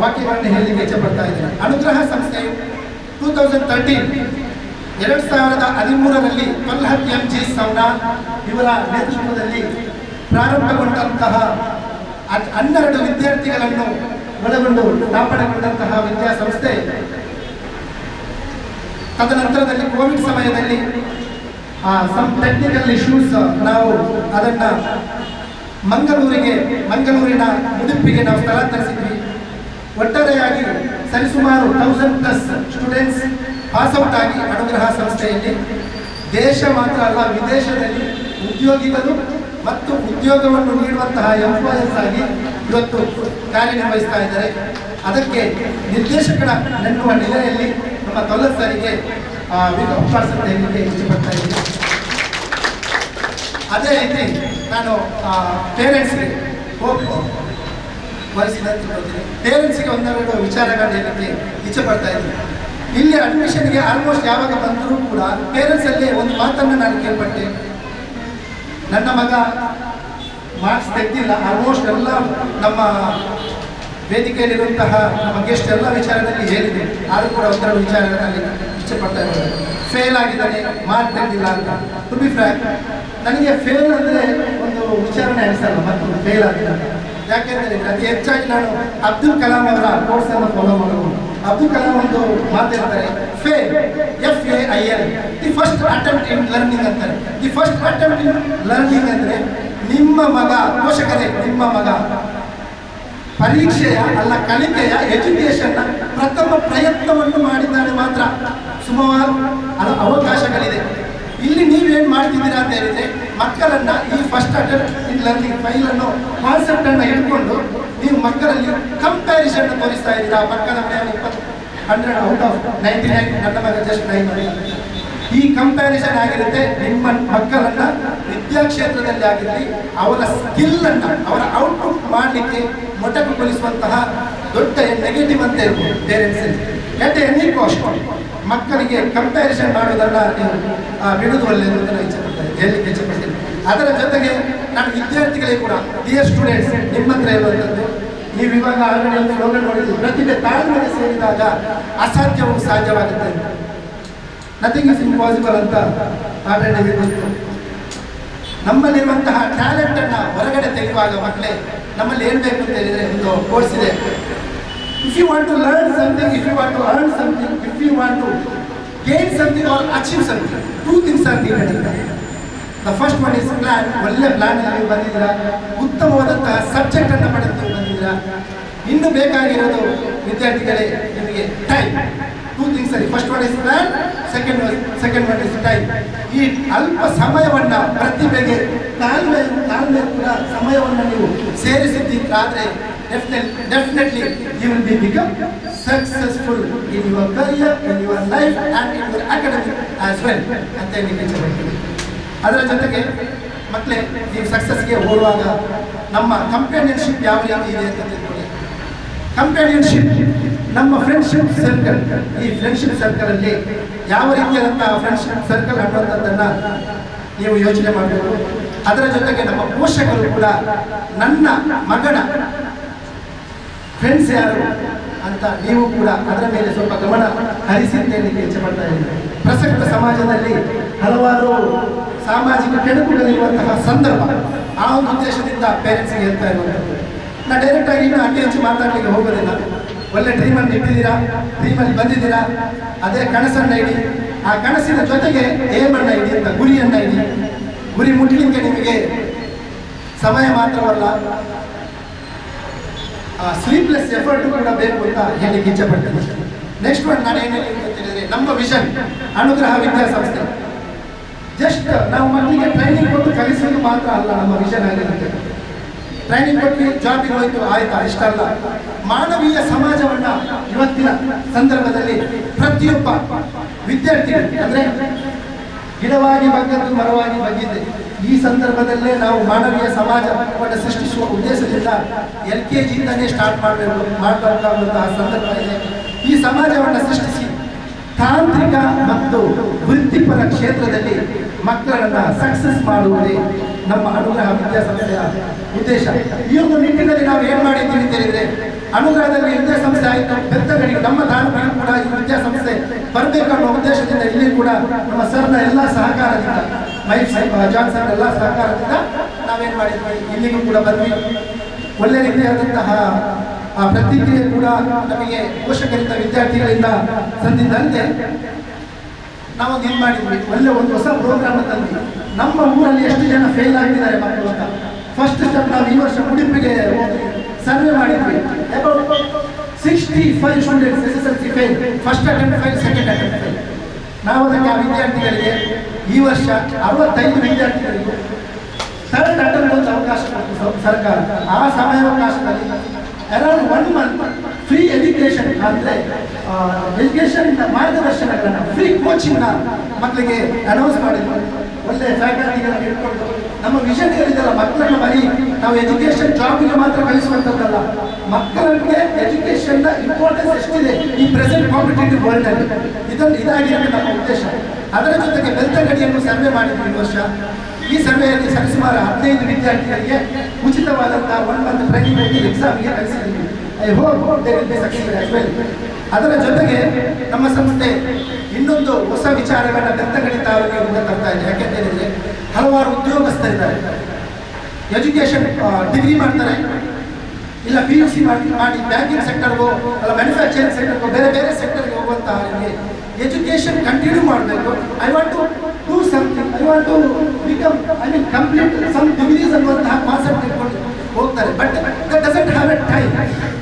ವಾಕ್ಯಗಳನ್ನು ಹೇಳಲಿಕ್ಕೆ ಇಚ್ಛೆಪಡ್ತಾ ಇದ್ದೇನೆ. ಅನುಗ್ರಹ ಸಂಸ್ಥೆಯು 2013ರಲ್ಲಿ ಪ್ರಹ್ಲಾದ್ MG ಸೌನಾ ಇವರ ನೇತೃತ್ವದಲ್ಲಿ ಪ್ರಾರಂಭಗೊಂಡಂತಹ 12 ವಿದ್ಯಾರ್ಥಿಗಳನ್ನು ಒಳಗೊಂಡು ಸ್ಥಾಪನೆಗೊಂಡಂತಹ ವಿದ್ಯಾಸಂಸ್ಥೆ ತದನಂತರದಲ್ಲಿ ಕೋವಿಡ್ ಸಮಯದಲ್ಲಿ ಸಮ್ ಟೆಕ್ನಿಕಲ್ ಇಶ್ಯೂಸ್ ನಾವು ಅದನ್ನು ಮಂಗಳೂರಿನ ಉಡುಪಿಗೆ ನಾವು ಸ್ಥಳಾಂತರಿಸಿದ್ವಿ. ಒಟ್ಟಾರೆಯಾಗಿ ಸರಿಸುಮಾರು 1000+ ಸ್ಟೂಡೆಂಟ್ಸ್ ಪಾಸ್ಔಟ್ ಆಗಿ ಅನುಗ್ರಹ ಸಂಸ್ಥೆಯಲ್ಲಿ ದೇಶ ಮಾತ್ರ ಅಲ್ಲ ವಿದೇಶದಲ್ಲಿ ಉದ್ಯೋಗಿಗಳು ಮತ್ತು ಉದ್ಯೋಗವನ್ನು ನೀಡುವಂತಹ ಎಂಪ್ಲಾಯರ್ಸ್ ಆಗಿ ಇವತ್ತು ಕಾರ್ಯನಿರ್ವಹಿಸ್ತಾ ಇದ್ದಾರೆ. ಅದಕ್ಕೆ ನಿರ್ದೇಶಕರೆನ್ನುವ ನೆಲೆಯಲ್ಲಿ ನಮ್ಮ ತೊಲ್ಲರ್ ಸರಿಗೆ ಹೇಳಲಿಕ್ಕೆ ಇಷ್ಟಪಡ್ತಾ ಇದ್ದೀನಿ. ಅದೇ ರೀತಿ ನಾನು ಪೇರೆಂಟ್ಸ್ಗೆ ಹೋಪ್ ವಹಿಸಿದೆ ಅಂತ ಹೇಳ್ತೀನಿ. ಪೇರೆಂಟ್ಸಿಗೆ ಒಂದೆರಡು ವಿಚಾರಗಳನ್ನ ಹೇಳಕ್ಕೆ ಇಚ್ಛೆ ಪಡ್ತಾ ಇದ್ದೀನಿ. ಇಲ್ಲಿ ಅಡ್ಮಿಷನ್ಗೆ ಆಲ್ಮೋಸ್ಟ್ ಯಾವಾಗ ಬಂದರೂ ಕೂಡ ಪೇರೆಂಟ್ಸಲ್ಲಿ ಒಂದು ಮಾತನ್ನು ನಾನು ಕೇಳ್ಪಟ್ಟೆ. ನನ್ನ ಮಗ ಮಾರ್ಕ್ಸ್ ತೆಗೆದಿಲ್ಲ, ಆಲ್ಮೋಸ್ಟ್ ಎಲ್ಲ ನಮ್ಮ ವೇದಿಕೆಯಲ್ಲಿರುವಂತಹ ನಮ್ಮ ಗೆಸ್ಟ್ ಎಲ್ಲ ವಿಚಾರದಲ್ಲಿ ಹೇಳಿದೆ. ಆದರೂ ಕೂಡ ಒಂದೆರಡು ವಿಚಾರಗಳಲ್ಲಿ ಇಚ್ಛೆ ಪಡ್ತಾ ಇದ್ದಾರೆ. ಫೇಲ್ ಆಗಿದ್ದಾನೆ, ಮಾರ್ಕ್ ತೆಗೆದಿಲ್ಲ ಅಂತ. ಟು ಬಿ ಫ್ರ್ಯಾಂಕ್, ನನಗೆ ಫೇಲ್ ಅಂದರೆ ಒಂದು ವಿಚಾರಣೆ ಅನಿಸಲ್ಲ, ಮತ್ತೊಂದು ಫೇಲ್ ಆಗಿದೆ. ಯಾಕೆಂದರೆ ಅತಿ ಹೆಚ್ಚಾಗಿ ನಾನು ಅಬ್ದುಲ್ ಕಲಾಂ ಅವರ ಕೋರ್ಸನ್ನು ಫಾಲೋ ಮಾಡೋದು. ಅಬ್ದುಲ್ ಕಲಾಂ ಒಂದು ಮಾತಾಡ್ತಾರೆ, fail FAIL, the first attempt in learning ಅಂತಾರೆ. The first attempt in learning ಅಂದರೆ ನಿಮ್ಮ ಮಗ, ಪೋಷಕರೇ, ನಿಮ್ಮ ಮಗ ಪರೀಕ್ಷೆಯ ಅಲ್ಲ ಕಲಿಕೆಯ ಎಜುಕೇಶನ್ನ ಪ್ರಥಮ ಪ್ರಯತ್ನವನ್ನು ಮಾಡಿದ್ದಾನೆ ಮಾತ್ರ. ಸುಮಾರು ಅವಕಾಶಗಳಿದೆ. ಇಲ್ಲಿ ನೀವೇನು ಮಾಡ್ತಿದ್ದೀರಾ ಅಂತ ಹೇಳಿದ್ರೆ, ಮಕ್ಕಳನ್ನ ಈ ಫಸ್ಟ್ ಅಟೆಂಪ್ಟ್ ಇನ್ ಲರ್ನಿಂಗ್ ಫೈಲನ್ನು ಕಾನ್ಸೆಪ್ಟ್ ಅನ್ನು ಹಿಡ್ಕೊಂಡು ನೀವು ಮಕ್ಕಳಲ್ಲಿ ಕಂಪ್ಯಾರಿಸನ್ ತೋರಿಸ್ತಾ ಇದ್ದೀರಾ. ಪಕ್ಕದ ಮನೆಯಲ್ಲಿ 100 ಔಟ್ ಆಫ್ 99, ನನ್ನ ಮಗ ಜಸ್ಟ್ 9. ಈ ಕಂಪ್ಯಾರಿಸನ್ ಆಗಿರುತ್ತೆ. ನಿಮ್ಮ ಮಕ್ಕಳನ್ನ ವಿದ್ಯಾಕ್ಷೇತ್ರದಲ್ಲಿ ಆಗಿರಲಿ ಅವರ ಸ್ಕಿಲ್ಲನ್ನು, ಅವರ ಔಟ್ಪುಟ್ ಮಾಡಲಿಕ್ಕೆ ಮೊಟಕುಗೊಳಿಸುವಂತಹ ದೊಡ್ಡ ನೆಗೆಟಿವ್ ಅಂತ ಇರ್ಬೋದು ಪೇರೆಂಟ್ಸಲ್ಲಿ. ಎಟ್ ಎನಿ ಕಾಸ್ಟ್ ಮಕ್ಕಳಿಗೆ ಕಂಪ್ಯಾರಿಸನ್ ಮಾಡೋದನ್ನು ನೀವು ಬಿಡುವುದು ಒಳ್ಳೆಯದು ಅಂತ ನಾನು ಹೇಳಲಿಕ್ಕೆ ಇಚ್ಛೆಪಡ್ತೀನಿ. ಅದರ ಜೊತೆಗೆ ನಾನು ವಿದ್ಯಾರ್ಥಿಗಳಿಗೆ ಕೂಡ, ಡಿಯರ್ ಸ್ಟೂಡೆಂಟ್ಸ್, ನಿಮ್ಮ ಹತ್ರ ಇರುವಂಥದ್ದು, ನೀವು ಇವಾಗ ಆಲ್ರೆಡಿ ಒಂದು ಸ್ಲೋಗನ್ ನೋಡಿದ್ದೀವಿ, ಪ್ರತಿಭೆ ತಾಳ್ಮೆಗೆ ಸೇರಿದಾಗ ಅಸಾಧ್ಯವು ಸಾಧ್ಯವಾಗುತ್ತೆ. ನಥಿಂಗ್ ಇಸ್ ಇಂಪಾಸಿಬಲ್ ಅಂತ ಆಲ್ರೆಡಿ ಗೊತ್ತು. ನಮ್ಮಲ್ಲಿರುವಂತಹ ಟ್ಯಾಲೆಂಟನ್ನು ಹೊರಗಡೆ ತೆಗೆಯುವಾಗ ಮಕ್ಕಳೇ, ನಮ್ಮಲ್ಲಿ ಏನು ಬೇಕು ಅಂತ ಹೇಳಿದರೆ ಒಂದು ಕೋರ್ಸ್ ಇದೆ. If you want to learn something, if you want to earn something, if you want to gain something or achieve something, 2 things are needed ಅಂತ. The first one is plan. ಒಳ್ಳೆ ಪ್ಲಾನ್ ನೀವು ಬಂದಿದ್ದೀರಾ, ಉತ್ತಮವಾದಂತಹ ಸಬ್ಜೆಕ್ಟನ್ನು ಪಡೆದು ನೀವು ಬಂದಿದ್ದೀರಾ. ಇನ್ನು ಬೇಕಾಗಿರೋದು ವಿದ್ಯಾರ್ಥಿಗಳೇ ನಿಮಗೆ ಟೈಮ್. 2 things ಸರಿ. First one is plan, second one is time. ಈ ಅಲ್ಪ ಸಮಯವನ್ನು ಪ್ರತಿಭೆಗೆ ತಾಳ್ಮೆ ಕೂಡ ಸಮಯವನ್ನು ನೀವು ಸೇರಿಸಿದ್ದಾದರೆ definitely you will become successful in your career, in your life and in your academic as well ಅಂತ ಹೇಳಲಿಕ್ಕೆ ಇಚ್ಛೆಪಡ್ತೀನಿ. ಅದರ ಜೊತೆಗೆ ಮಕ್ಕಳೇ, ನೀವು ಸಕ್ಸಸ್ಗೆ ಓಡುವಾಗ ನಮ್ಮ ಕಂಪ್ಯಾನಿಯನ್ಶಿಪ್ ಯಾವ ರೀತಿ ಇದೆ ಅಂತ ತಿಳ್ಕೊಳ್ಳಿ. ಕಂಪ್ಯಾನಿಯನ್ಶಿಪ್, ನಮ್ಮ ಫ್ರೆಂಡ್ಶಿಪ್ ಸರ್ಕಲ್, ಈ ಫ್ರೆಂಡ್ಶಿಪ್ ಸರ್ಕಲಲ್ಲಿ ಯಾವ ರೀತಿಯಾದಂತಹ ಫ್ರೆಂಡ್ಶಿಪ್ ಸರ್ಕಲ್ ಅನ್ನುವಂಥದ್ದನ್ನು ನೀವು ಯೋಚನೆ ಮಾಡಬೇಕು. ಅದರ ಜೊತೆಗೆ ನಮ್ಮ ಪೋಷಕರು ಕೂಡ ನನ್ನ ಮಗನ ಫ್ರೆಂಡ್ಸ್ ಯಾರು ಅಂತ ನೀವು ಕೂಡ ಅದರ ಮೇಲೆ ಸ್ವಲ್ಪ ಗಮನ ಹರಿಸಿ ಅಂತ ಹೇಳಲಿಕ್ಕೆ ಇಚ್ಛೆಪಡ್ತಾ ಇದ್ದೀನಿ. ಪ್ರಸಕ್ತ ಸಮಾಜದಲ್ಲಿ ಹಲವಾರು ಸಾಮಾಜಿಕ ಕೆಡುಕುಗಳಿರುವಂತಹ ಸಂದರ್ಭ, ಆ ಒಂದು ಉದ್ದೇಶದಿಂದ ಪೇರೆಂಟ್ಸ್ಗೆ ಹೇಳ್ತಾ ಇರುವಂಥದ್ದು. ನಾನು ಡೈರೆಕ್ಟಾಗಿ ಇನ್ನೂ ಅತಿ ಹೆಚ್ಚು ಮಾತಾಡಲಿಕ್ಕೆ ಹೋಗೋದಿಲ್ಲ. ಒಳ್ಳೆ ಡ್ರೀಮನ್ನು ಇಟ್ಟಿದ್ದೀರಾ, ಡ್ರೀಮಲ್ಲಿ ಬಂದಿದ್ದೀರಾ, ಅದೇ ಕನಸನ್ನು ಇಡಿ. ಆ ಕನಸಿನ ಜೊತೆಗೆ ಏಮನ್ನು ಇಡಿ ಅಂತ, ಗುರಿಯನ್ನು ಇಡಿ. ಗುರಿ ಮುಟ್ಟಲಿಕ್ಕೆ ನಿಮಗೆ ಸಮಯ ಮಾತ್ರವಲ್ಲ, ಸ್ಲೀಪ್ಲೆಸ್ ಎಫರ್ಟ್ ಕೂಡ ಬೇಕು ಅಂತ ಹೇಳಲಿಕ್ಕೆ ಇಚ್ಛೆಪಡ್ತೀನಿ. ನೆಕ್ಸ್ಟ್ ಒನ್ ನಾನು ಏನು ಹೇಳಿ ಅಂತ ಹೇಳಿದರೆ, ನಮ್ಮ ವಿಷನ್ ಅನುಗ್ರಹ ವಿದ್ಯಾಸಂಸ್ಥೆ ಜಸ್ಟ್ ನಾವು ಮಕ್ಕಳಿಗೆ ಟ್ರೈನಿಂಗ್ ಕೊಟ್ಟು ಕಲಿಸೋದು ಮಾತ್ರ ಅಲ್ಲ ನಮ್ಮ ವಿಷನ್ ಆಗಿರುತ್ತೆ. ಟ್ರೈನಿಂಗ್ ಕೊಟ್ಟು ಜಾಬಿಗೆ ಹೋಯ್ತು ಆಯ್ತಾ, ಇಷ್ಟಲ್ಲ. ಮಾನವೀಯ ಸಮಾಜವನ್ನು ಇವತ್ತಿನ ಸಂದರ್ಭದಲ್ಲಿ ಪ್ರತಿಯೊಬ್ಬ ವಿದ್ಯಾರ್ಥಿ ಅಂದರೆ ಗಿಡವಾಗಿ ಬಗ್ಗದ್ದು ಮರವಾಗಿ ಬಗ್ಗಿದೆ. ಈ ಸಂದರ್ಭದಲ್ಲೇ ನಾವು ಮಾನವೀಯ ಸಮಾಜವನ್ನು ಸೃಷ್ಟಿಸುವ ಉದ್ದೇಶದಿಂದ LKG ಇಂದನೇ ಸ್ಟಾರ್ಟ್ ಮಾಡಬೇಕಾಗುವಂತಹ ಸಂದರ್ಭ ಇದೆ. ಈ ಸಮಾಜವನ್ನು ಸೃಷ್ಟಿಸಿ ತಾಂತ್ರಿಕ ಮತ್ತು ವೃತ್ತಿಪರ ಕ್ಷೇತ್ರದಲ್ಲಿ ಮಕ್ಕಳನ್ನು ಸಕ್ಸಸ್ ಮಾಡುವುದೇ ನಮ್ಮ ಅನುಗ್ರಹ ವಿದ್ಯಾಸಂಸ್ಥೆಯ ಉದ್ದೇಶ. ಈ ಒಂದು ನಿಟ್ಟಿನಲ್ಲಿ ನಾವು ಏನು ಮಾಡಿದ್ದೀವಿ ಅಂತ ಹೇಳಿದರೆ, ಅನುಗ್ರಹದಲ್ಲಿ ವಿದ್ಯಾಸಂಸ್ಥೆ ಆಯಿತು, ಬೆತ್ತಗಡಿ ನಮ್ಮ ತಾಲೂಕಿಗೆ ಕೂಡ ಈ ವಿದ್ಯಾಸಂಸ್ಥೆ ಬರಬೇಕನ್ನೋ ಉದ್ದೇಶದಿಂದ ಇಲ್ಲಿ ಕೂಡ ನಮ್ಮ ಸರ್ನ ಎಲ್ಲ ಸಹಕಾರದಿಂದ, ಮೈಕ್ ಸಾಹೇಬ್ ಜಾನ್ ಸರ್ ಎಲ್ಲ ಸಹಕಾರದಿಂದ ನಾವೇನು ಮಾಡಿದ್ವಿ, ಇಲ್ಲಿಗೂ ಕೂಡ ಬಂದ್ವಿ. ಒಳ್ಳೆ ರೀತಿಯಾದಂತಹ ಪ್ರತಿಕ್ರಿಯೆ ಕೂಡ ನಮಗೆ ಪೋಷಕರಿಂದ ವಿದ್ಯಾರ್ಥಿಗಳಿಂದ ಸಂದಿದ್ದಂತೆ ನಾವೊಂದು ಏನು ಮಾಡಿದ್ವಿ, ಒಳ್ಳೆ ಒಂದು ಹೊಸ ಪ್ರೋಗ್ರಾಮ್ ತಂದ್ವಿ. ನಮ್ಮ ಊರಲ್ಲಿ ಎಷ್ಟು ಜನ ಫೇಲ್ ಆಗಿದ್ದಾರೆ ಮಕ್ಕಳು ಅಂತ ಫಸ್ಟ್ ಸ್ಟೆಪ್ ನಾವು ಈ ವರ್ಷ ಉಡುಪಿಗೆ ಸರ್ವೆ ಮಾಡಿದ್ವಿ. About 65 students SSLC fail, first attempt fail, second attempt fail. ನಾವು ಅದಕ್ಕೆ ಆ ವಿದ್ಯಾರ್ಥಿಗಳಿಗೆ ಈ ವರ್ಷ 65 ವಿದ್ಯಾರ್ಥಿಗಳಿಗೆ ಥರ್ಡ್ ಅಟೆಂಪ್ಟ್ ಒಂದು ಅವಕಾಶ ಕೊಟ್ಟು ಸರ್ಕಾರ. ಆ ಸಮಯಾವಕಾಶದಲ್ಲಿ ಅರೌಂಡ್ 1 month ಫ್ರೀ ಎಜುಕೇಷನ್ ಅಂದರೆ ಎಜುಕೇಷನ್ ಮಾರ್ಗದರ್ಶನಗಳನ್ನು, ಫ್ರೀ ಕೋಚಿಂಗ್ನ ಮಕ್ಕಳಿಗೆ ಅನೌನ್ಸ್ ಮಾಡಿದ್ವಿ. ಒಳ್ಳೆ ಫ್ಯಾಕಲ್ಟಿಗಳನ್ನು ಇಟ್ಕೊಂಡು ನಮ್ಮ ವಿಷನ್ ಏನಿದೆಯಲ್ಲ, ಮಕ್ಕಳನ್ನ ಬರೀ ನಾವು ಎಜುಕೇಶನ್ ಜಾಬ್ಗೆ ಮಾತ್ರ ಕಳಿಸುವಂಥದ್ದಲ್ಲ, ಮಕ್ಕಳಿಗೆ ಎಜುಕೇಶನ್ನ ಇಂಪಾರ್ಟೆನ್ಸ್ ಎಷ್ಟಿದೆ ಈ ಪ್ರೆಸೆಂಟ್ ಕಾಂಪಿಟೇಟಿವ್ ವರ್ಲ್ಡ್ ಅಲ್ಲಿ, ಇದಾಗಿರುತ್ತೆ ನಮ್ಮ ಉದ್ದೇಶ. ಅದರ ಜೊತೆಗೆ ಬೆಳ್ತಂಗಡಿಯನ್ನು ಸರ್ವೆ ಮಾಡಿದ್ವಿ ಈ ವರ್ಷ. ಈ ಸರ್ವೆಯಲ್ಲಿ ಸರಿಸುಮಾರು 15 ವಿದ್ಯಾರ್ಥಿಗಳಿಗೆ ಉಚಿತವಾದಂತಹ 1 ಮಂತ್ ಟ್ರೈನಿಂಗ್ ಕೊಟ್ಟು ಎಕ್ಸಾಮ್ಗೆ ಕಳಿಸಿದ್ದೀವಿ. I hope they will be successful as well. ಅದರ ಜೊತೆಗೆ ನಮ್ಮ ಸಂಸ್ಥೆ ಇನ್ನೊಂದು ಹೊಸ ವಿಚಾರವನ್ನು ಬೆಳ್ತಂಗಡಿ ತಾಲೂಕಿನಿಂದ ತರ್ತಾ ಇದೆ. ಯಾಕೆಂತ ಹೇಳಿದ್ರೆ ಹಲವಾರು ಉದ್ಯೋಗಸ್ಥರಿದ್ದಾರೆ, ಎಜುಕೇಶನ್ ಡಿಗ್ರಿ ಮಾಡ್ತಾರೆ, ಇಲ್ಲ PUC ಮಾಡಿ ಬ್ಯಾಂಕಿಂಗ್ ಸೆಕ್ಟರ್ಗೋ ಅಲ್ಲ ಮ್ಯಾನುಫ್ಯಾಕ್ಚರಿಂಗ್ ಸೆಕ್ಟರ್ಗೋ ಬೇರೆ ಬೇರೆ ಸೆಕ್ಟರ್ಗೆ ಹೋಗುವಂತಹ ಎಜುಕೇಶನ್ ಕಂಟಿನ್ಯೂ ಮಾಡಬೇಕು. I want to do something, I want to become complete some degrees ಅನ್ನುವಂತಹ ಕಾನ್ಸೆಪ್ಟ್ ಇಟ್ಕೊಂಡು ಹೋಗ್ತಾರೆ. But that doesn't have a time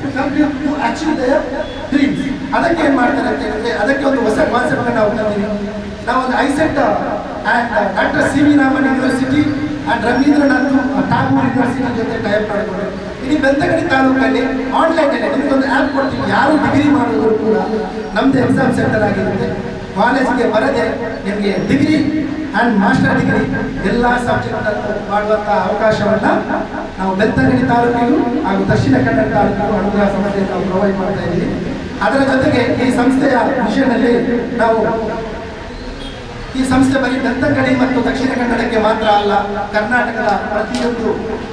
to complete to achieve their dreams. ಅದಕ್ಕೆ ಏನು ಮಾಡ್ತಾರೆ ಅಂತ ಹೇಳಿದ್ರೆ ಅದಕ್ಕೆ ಒಂದು ಹೊಸ ಕಾನ್ಸೆಪ್ಟ್ ನಾವು ತಂದಿದ್ದೀವಿ. ನಾವು ಒಂದು AISECT and doctor CV Raman university and Rabindranath Tagore university ಜೊತೆ ಟೈಪ್ ಮಾಡಿಕೊಂಡು ಇಡೀ ಬೆಳ್ತಂಗಡಿ ತಾಲೂಕಲ್ಲಿ ಆನ್ಲೈನಲ್ಲಿ ನಿಮಗೊಂದು ಆ್ಯಪ್ ಕೊಡ್ತೀವಿ. ಯಾರು ಡಿಗ್ರಿ ಮಾಡಿದ್ರು ಕೂಡ ನಮ್ಮದು ಎಕ್ಸಾಮ್ ಸೆಂಟರ್ ಆಗಿರುತ್ತೆ. ಕಾಲೇಜ್ಗೆ ಬರದೆ ನಿಮಗೆ ಡಿಗ್ರಿ ಆ್ಯಂಡ್ ಮಾಸ್ಟರ್ ಡಿಗ್ರಿ ಎಲ್ಲ ಸಬ್ಜೆಕ್ಟನ್ನು ಮಾಡುವಂಥ ಅವಕಾಶವನ್ನು ನಾವು ಬೆಳ್ತಂಗಡಿ ತಾಲೂಕಿಗೂ ಹಾಗೂ ದಕ್ಷಿಣ ಕನ್ನಡ ತಾಲೂಕಿಗೂ ಅನುಗ್ರಹ ಸಂಸ್ಥೆ ನಾವು ಪ್ರೊವೈಡ್ ಮಾಡ್ತಾ ಇದ್ದೀವಿ. ಅದರ ಜೊತೆಗೆ ಈ ಸಂಸ್ಥೆಯ ವಿಷಯದಲ್ಲಿ ನಾವು ಈ ಸಂಸ್ಥೆ ಬರೀ ಬೆಳ್ತಂಗಡಿ ಮತ್ತು ದಕ್ಷಿಣ ಕನ್ನಡಕ್ಕೆ ಮಾತ್ರ ಅಲ್ಲ, ಕರ್ನಾಟಕದ ಪ್ರತಿಯೊಂದು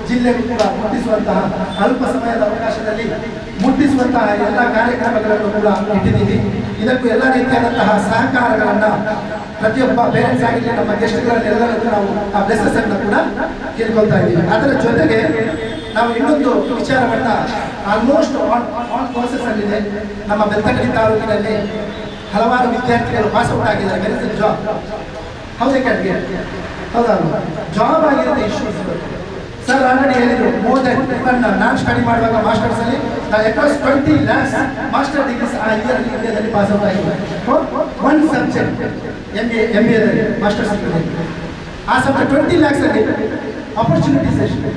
ಜಿಲ್ಲೆಗೂ ಕೂಡ ಮುಟ್ಟಿಸುವಂತಹ ಅಲ್ಪ ಸಮಯದ ಅವಕಾಶದಲ್ಲಿ ಮುಟ್ಟಿಸುವಂತಹ ಎಲ್ಲ ಕಾರ್ಯಕ್ರಮಗಳನ್ನು ಕೂಡ ಇಟ್ಟಿದ್ದೀವಿ. ಇದಕ್ಕೂ ಎಲ್ಲ ರೀತಿಯಾದಂತಹ ಸಹಕಾರಗಳನ್ನು ಪ್ರತಿಯೊಬ್ಬ ಪೇರೆಂಟ್ಸ್ ಆಗಿರಲಿ ನಮ್ಮ ಗೆಸ್ಟ್ಗಳನ್ನೆಲ್ಲರಿಗೂ ನಾವು ಆ ಬ್ಲೆಸ್ಸಸ್ ಅನ್ನು ಕೂಡ ಕೇಳ್ಕೊಳ್ತಾ ಇದ್ದೀವಿ. ಅದರ ಜೊತೆಗೆ ನಾವು ಇನ್ನೊಂದು ವಿಚಾರವನ್ನು ಆಲ್ಮೋಸ್ಟ್ ಆನ್ ಪ್ರೋಸೆಸ್ ಅಲ್ಲಿದೆ. ನಮ್ಮ ಬೆಳ್ತಂಗಡಿ ತಾಲೂಕಿನಲ್ಲಿ ಹಲವಾರು ವಿದ್ಯಾರ್ಥಿಗಳು ಪಾಸ್ ಔಟ್ ಆಗಿದ್ದಾರೆ. Where is the job, how they can get, ಹೌದಾ? ಜಾಬ್ ಆಗಿರುತ್ತೆ ಇಶ್ಯೂಸ್. ಸರ್ ಆಲ್ರೆಡಿ ಹೇಳಿದ್ರು ಮೋರ್ ದೆನ್ ಇವನ್ ನಾನು ಸ್ಟಡಿ ಮಾಡುವಾಗ ಮಾಸ್ಟರ್ಸಲ್ಲಿ ಅಕ್ರಾಸ್ 20 lakhs ಮಾಸ್ಟರ್ ಡಿಗ್ರೀಸ್ ಆ ಇಯರ್ಲಿ ಇಂಡಿಯಾದಲ್ಲಿ ಪಾಸ್ ಔಟ್ ಆಗಿದೆ. ಒನ್ ಸಬ್ಜೆಕ್ಟ್ MBAದಲ್ಲಿ ಮಾಸ್ಟರ್ಸ್ ಆ ಸಬ್ಜೆಕ್ಟ್ 20 lakhs ಅಲ್ಲಿ ಆಪರ್ಚುನಿಟೀಸ್ ಎಷ್ಟು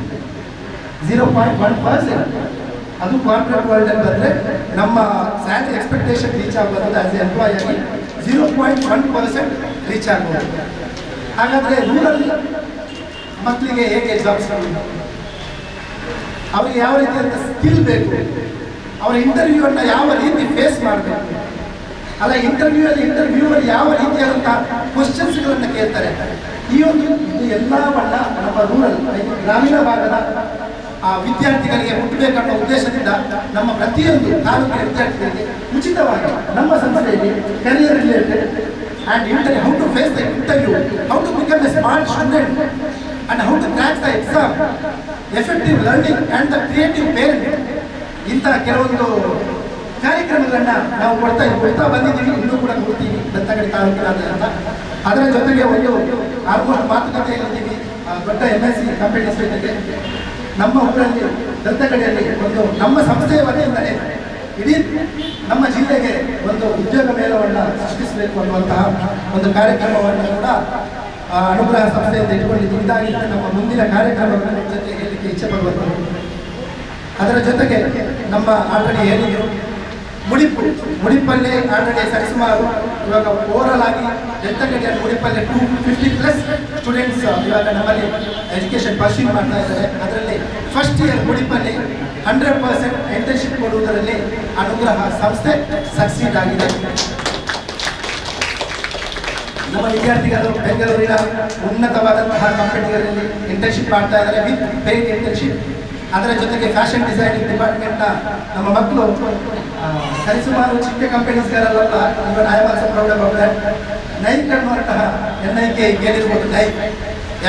0.1%. ಅದು ಕಾರ್ಪೊರೇಟ್ ವರ್ಲ್ಡ್ ಅಂತ ಬಂದರೆ ನಮ್ಮ ಸ್ಯಾಲರಿ ಎಕ್ಸ್ಪೆಕ್ಟೇಷನ್ ರೀಚ್ ಆಗೋದು ಆಸ್ ಎ ಎಂಪ್ಲಾಯ್ ಆಗಿ 0.1% ರೀಚ್ ಆಗ್ಬೋದು. ಹಾಗಾದರೆ ರೂರಲ್ ಮಕ್ಕಳಿಗೆ ಹೇಗೆ ಜಾಬ್ಸ್, ಅವರಿಗೆ ಯಾವ ರೀತಿಯಾದ ಸ್ಕಿಲ್ ಬೇಕು, ಅವರ ಇಂಟರ್ವ್ಯೂವನ್ನು ಯಾವ ರೀತಿ ಫೇಸ್ ಮಾಡಬೇಕು, ಅಲ್ಲ ಇಂಟರ್ವ್ಯೂವಲ್ಲಿ ಯಾವ ರೀತಿಯಾದಂಥ ಕ್ವಶನ್ಸ್ಗಳನ್ನು ಕೇಳ್ತಾರೆ, ಈ ಒಂದು ಇದು ಎಲ್ಲವನ್ನ ನಮ್ಮ ರೂರಲ್ ಗ್ರಾಮೀಣ ಭಾಗದ ವಿದ್ಯಾರ್ಥಿಗಳಿಗೆ ಮುಟ್ಟಬೇಕನ್ನೋ ಉದ್ದೇಶದಿಂದ ನಮ್ಮ ಪ್ರತಿಯೊಂದು ತಾಲೂಕಿನ ವಿದ್ಯಾರ್ಥಿಗಳಿಗೆ ಉಚಿತವಾಗಿ ನಮ್ಮ ಸಂಸ್ಥೆಯಲ್ಲಿ career related and how to face the interview, how to become a smart student and how to crack the exam, effective learning and the creative parent, ಇಂಥ ಕೆಲವೊಂದು ಕಾರ್ಯಕ್ರಮಗಳನ್ನು ನಾವು ಕೊಡ್ತಾ ಬಂದಿದ್ದೀವಿ, ಇನ್ನೂ ಕೂಡ ಕೊಡ್ತೀವಿ ಬೆಳ್ತಂಗಡಿ ತಾಲೂಕಿನಾದ್ಯಂತ. ಅದರ ಜೊತೆಗೆ ಒಂದು ಆಲ್ಮೋಸ್ಟ್ ಮಾತುಕತೆಯಲ್ಲಿದ್ದೀವಿ ದೊಡ್ಡ MSc ಕಂಪೆನೀಸ್ ಜೊತೆಗೆ ನಮ್ಮ ಊರಲ್ಲಿ ಬೆಳ್ತಂಗಡಿಯಲ್ಲಿ ಒಂದು ನಮ್ಮ ಸಂಸ್ಥೆಯ ವತಿಯಿಂದಲೇ ಇಡೀ ನಮ್ಮ ಜಿಲ್ಲೆಗೆ ಒಂದು ಉದ್ಯೋಗ ಮೇಳವನ್ನು ಸೃಷ್ಟಿಸಬೇಕು ಅನ್ನುವಂತಹ ಒಂದು ಕಾರ್ಯಕ್ರಮವನ್ನು ಕೂಡ ಅನುಗ್ರಹ ಸಂಸ್ಥೆಯಿಂದ ಇಟ್ಕೊಂಡಿದ್ದೀವಿ. ಇದಾಗಿ ನಮ್ಮ ಮುಂದಿನ ಕಾರ್ಯಕ್ರಮಗಳನ್ನು ಜೊತೆ ಹೇಳಲಿಕ್ಕೆ ಇಚ್ಛೆ ಪಡುವಂಥದ್ದು. ಅದರ ಜೊತೆಗೆ ನಮ್ಮ ಆಲ್ರೆಡಿ ಹೇಳಿದ್ರು ಮುಡಿಪಲ್ಲಿ ಆಲ್ರೆಡಿ ಸರಿಸುಮಾರು ಇವಾಗ ಓವರಾಲ್ ಆಗಿ ಬೆಳ್ತಂಗಡಿಯಲ್ಲಿ ಮುಡಿಪಲ್ಲಿ 250+ ಸ್ಟೂಡೆಂಟ್ಸ್ ಇವಾಗ ನಮ್ಮಲ್ಲಿ ಎಜುಕೇಷನ್ ಪರ್ಸ್ಯೂ ಮಾಡ್ತಾ ಇದ್ದಾರೆ. ಅದರಲ್ಲಿ ಫಸ್ಟ್ ಇಯರ್ ಮುಡಿಪಲ್ಲಿ 100% ಇಂಟರ್ನ್ಶಿಪ್ ಕೊಡುವುದರಲ್ಲಿ ಅನುಗ್ರಹ ಸಂಸ್ಥೆ ಸಕ್ಸೀಡ್ ಆಗಿದೆ. ನಮ್ಮ ವಿದ್ಯಾರ್ಥಿಗಳು ಬೆಂಗಳೂರಿನ ಉನ್ನತವಾದಂತಹ ಕಂಪನಿಗಳಲ್ಲಿ ಇಂಟರ್ನ್ಶಿಪ್ ಮಾಡ್ತಾ ಇದ್ದಾರೆ ವಿತ್ ಪೇಯ್ಡ್ ಇಂಟರ್ನ್ಶಿಪ್. ಅದರ ಜೊತೆಗೆ ಫ್ಯಾಷನ್ ಡಿಸೈನಿಂಗ್ ಡಿಪಾರ್ಟ್ಮೆಂಟ್ನ ನಮ್ಮ ಮಕ್ಕಳು ಸರಿಸುಮಾರು ಚಿಕ್ಕ ಕಂಪನೀಸ್ಗಳಲ್ಲ, even I am also proud about that. Nike ಅನ್ನುವಂತಹ NIK ಕೇಳಿರ್ಬೋದು, ನೈಕ್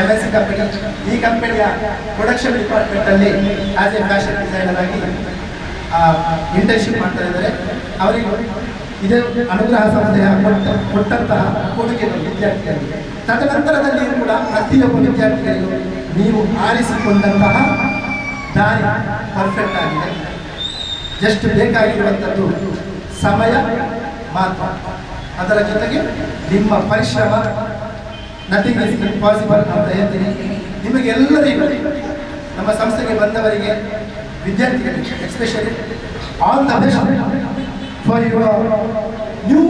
MSc ಕಂಪನಿ. ಈ ಕಂಪನಿಯ ಪ್ರೊಡಕ್ಷನ್ ಡಿಪಾರ್ಟ್ಮೆಂಟಲ್ಲಿ ಆಸ್ ಎ ಫ್ಯಾಷನ್ ಡಿಸೈನರ್ ಆಗಿ ಇಂಟರ್ನ್ಶಿಪ್ ಮಾಡ್ತಾ ಇದ್ದಾರೆ. ಅವರಿಗೂ ಇದೇ ಅನುಗ್ರಹ ಸಂಸ್ಥೆಯ ಕೊಟ್ಟಂತಹ ಕೊಡುಗೆಗಳು ವಿದ್ಯಾರ್ಥಿಗಳಿಗೆ. ತದನಂತರದಲ್ಲಿಯೂ ಕೂಡ ಪ್ರತಿಯೊಬ್ಬ ವಿದ್ಯಾರ್ಥಿಗಳಿಗೂ ನೀವು ಆರಿಸಿಕೊಂಡಂತಹ ದಾರಿ ಪರ್ಫೆಕ್ಟ್ ಆಗಿದೆ. ಜಸ್ಟ್ ಬೇಕಾಗಿರುವಂಥದ್ದು ಸಮಯ ಮಾತ್ರ. ಅದರ ಜೊತೆಗೆ ನಿಮ್ಮ ಪರಿಶ್ರಮ. ನಥಿಂಗ್ ಇಸ್ ಇಂಪಾಸಿಬಲ್ ಅಂತ ಹೇಳ್ತೀನಿ. ನಿಮಗೆಲ್ಲರಿಗೂ ನಮ್ಮ ಸಂಸ್ಥೆಗೆ ಬಂದವರಿಗೆ ವಿದ್ಯಾರ್ಥಿಗಳಿಗೆ especially all the best for your new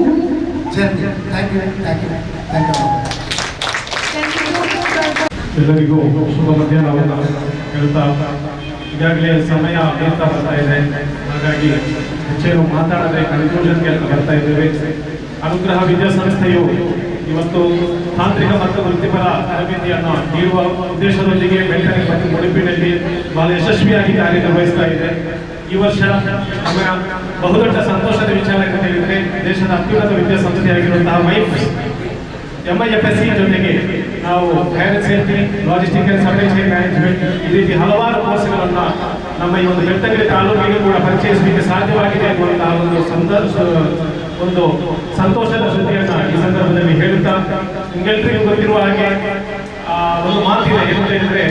journey. Thank you. ಎಲ್ಲರಿಗೂ ಶುಭ ಮಧ್ಯಾಹ್ನವನ್ನು ಹೇಳ್ತಾ ಈಗಾಗಲೇ ಸಮಯ ಬೇರ್ತಾ ಬರ್ತಾ ಇದೆ. ಹಾಗಾಗಿ ಹೆಚ್ಚೇನು ಮಾತಾಡದೆ ಕನ್ಕ್ಲೂಷನ್ಗೆ ಬರ್ತಾ ಇದ್ದೇವೆ. ಅನುಗ್ರಹ ವಿದ್ಯಾಸಂಸ್ಥೆಯು ಇವತ್ತು ತಾಂತ್ರಿಕ ಮತ್ತು ವೃತ್ತಿಪರ ತರಬೇತಿಯನ್ನು ನೀಡುವ ಉದ್ದೇಶದೊಂದಿಗೆ ಬೆಳ್ತಂಗಡಿ ಮತ್ತು ಉಡುಪಿನಲ್ಲಿ ಬಹಳ ಯಶಸ್ವಿಯಾಗಿ ಕಾರ್ಯನಿರ್ವಹಿಸ್ತಾ ಇದೆ. ಈ ವರ್ಷ ನಮ್ಮ ಬಹುದೊಡ್ಡ ಸಂತೋಷದ ವಿಚಾರ ಅಂತ ಹೇಳಿದ್ರೆ ದೇಶದ ಅತ್ಯುನ್ನತ ವಿದ್ಯಾಸಂಸ್ಥೆಯಾಗಿರುವಂತಹ MIFSC ಜೊತೆಗೆ ನಾವು fire and safety, logistic and supply chain management ಈ ರೀತಿ ಹಲವಾರು ಕೋರ್ಸ್ಗಳನ್ನು ನಮ್ಮ ಈ ಒಂದು ಬೆಳ್ತಂಗಡಿ ತಾಲೂಕಿಗೆ ಕೂಡ ಪರಿಚಯಿಸಲಿಕ್ಕೆ ಸಾಧ್ಯವಾಗಿದೆ ಅನ್ನುವಂತಹ ಒಂದು ಸಂತೋಷದ ಸುದ್ದಿಯನ್ನು ಈ ಸಂದರ್ಭದಲ್ಲಿ ಹೇಳುತ್ತಾ, ನಿಮ್ಗೆಲ್ಲರಿಗೂ ಗೊತ್ತಿರುವ ಹಾಗೆ ಒಂದು ಮಾತಿದೆ. ಏನಂತ ಹೇಳಿದ್ರೆ,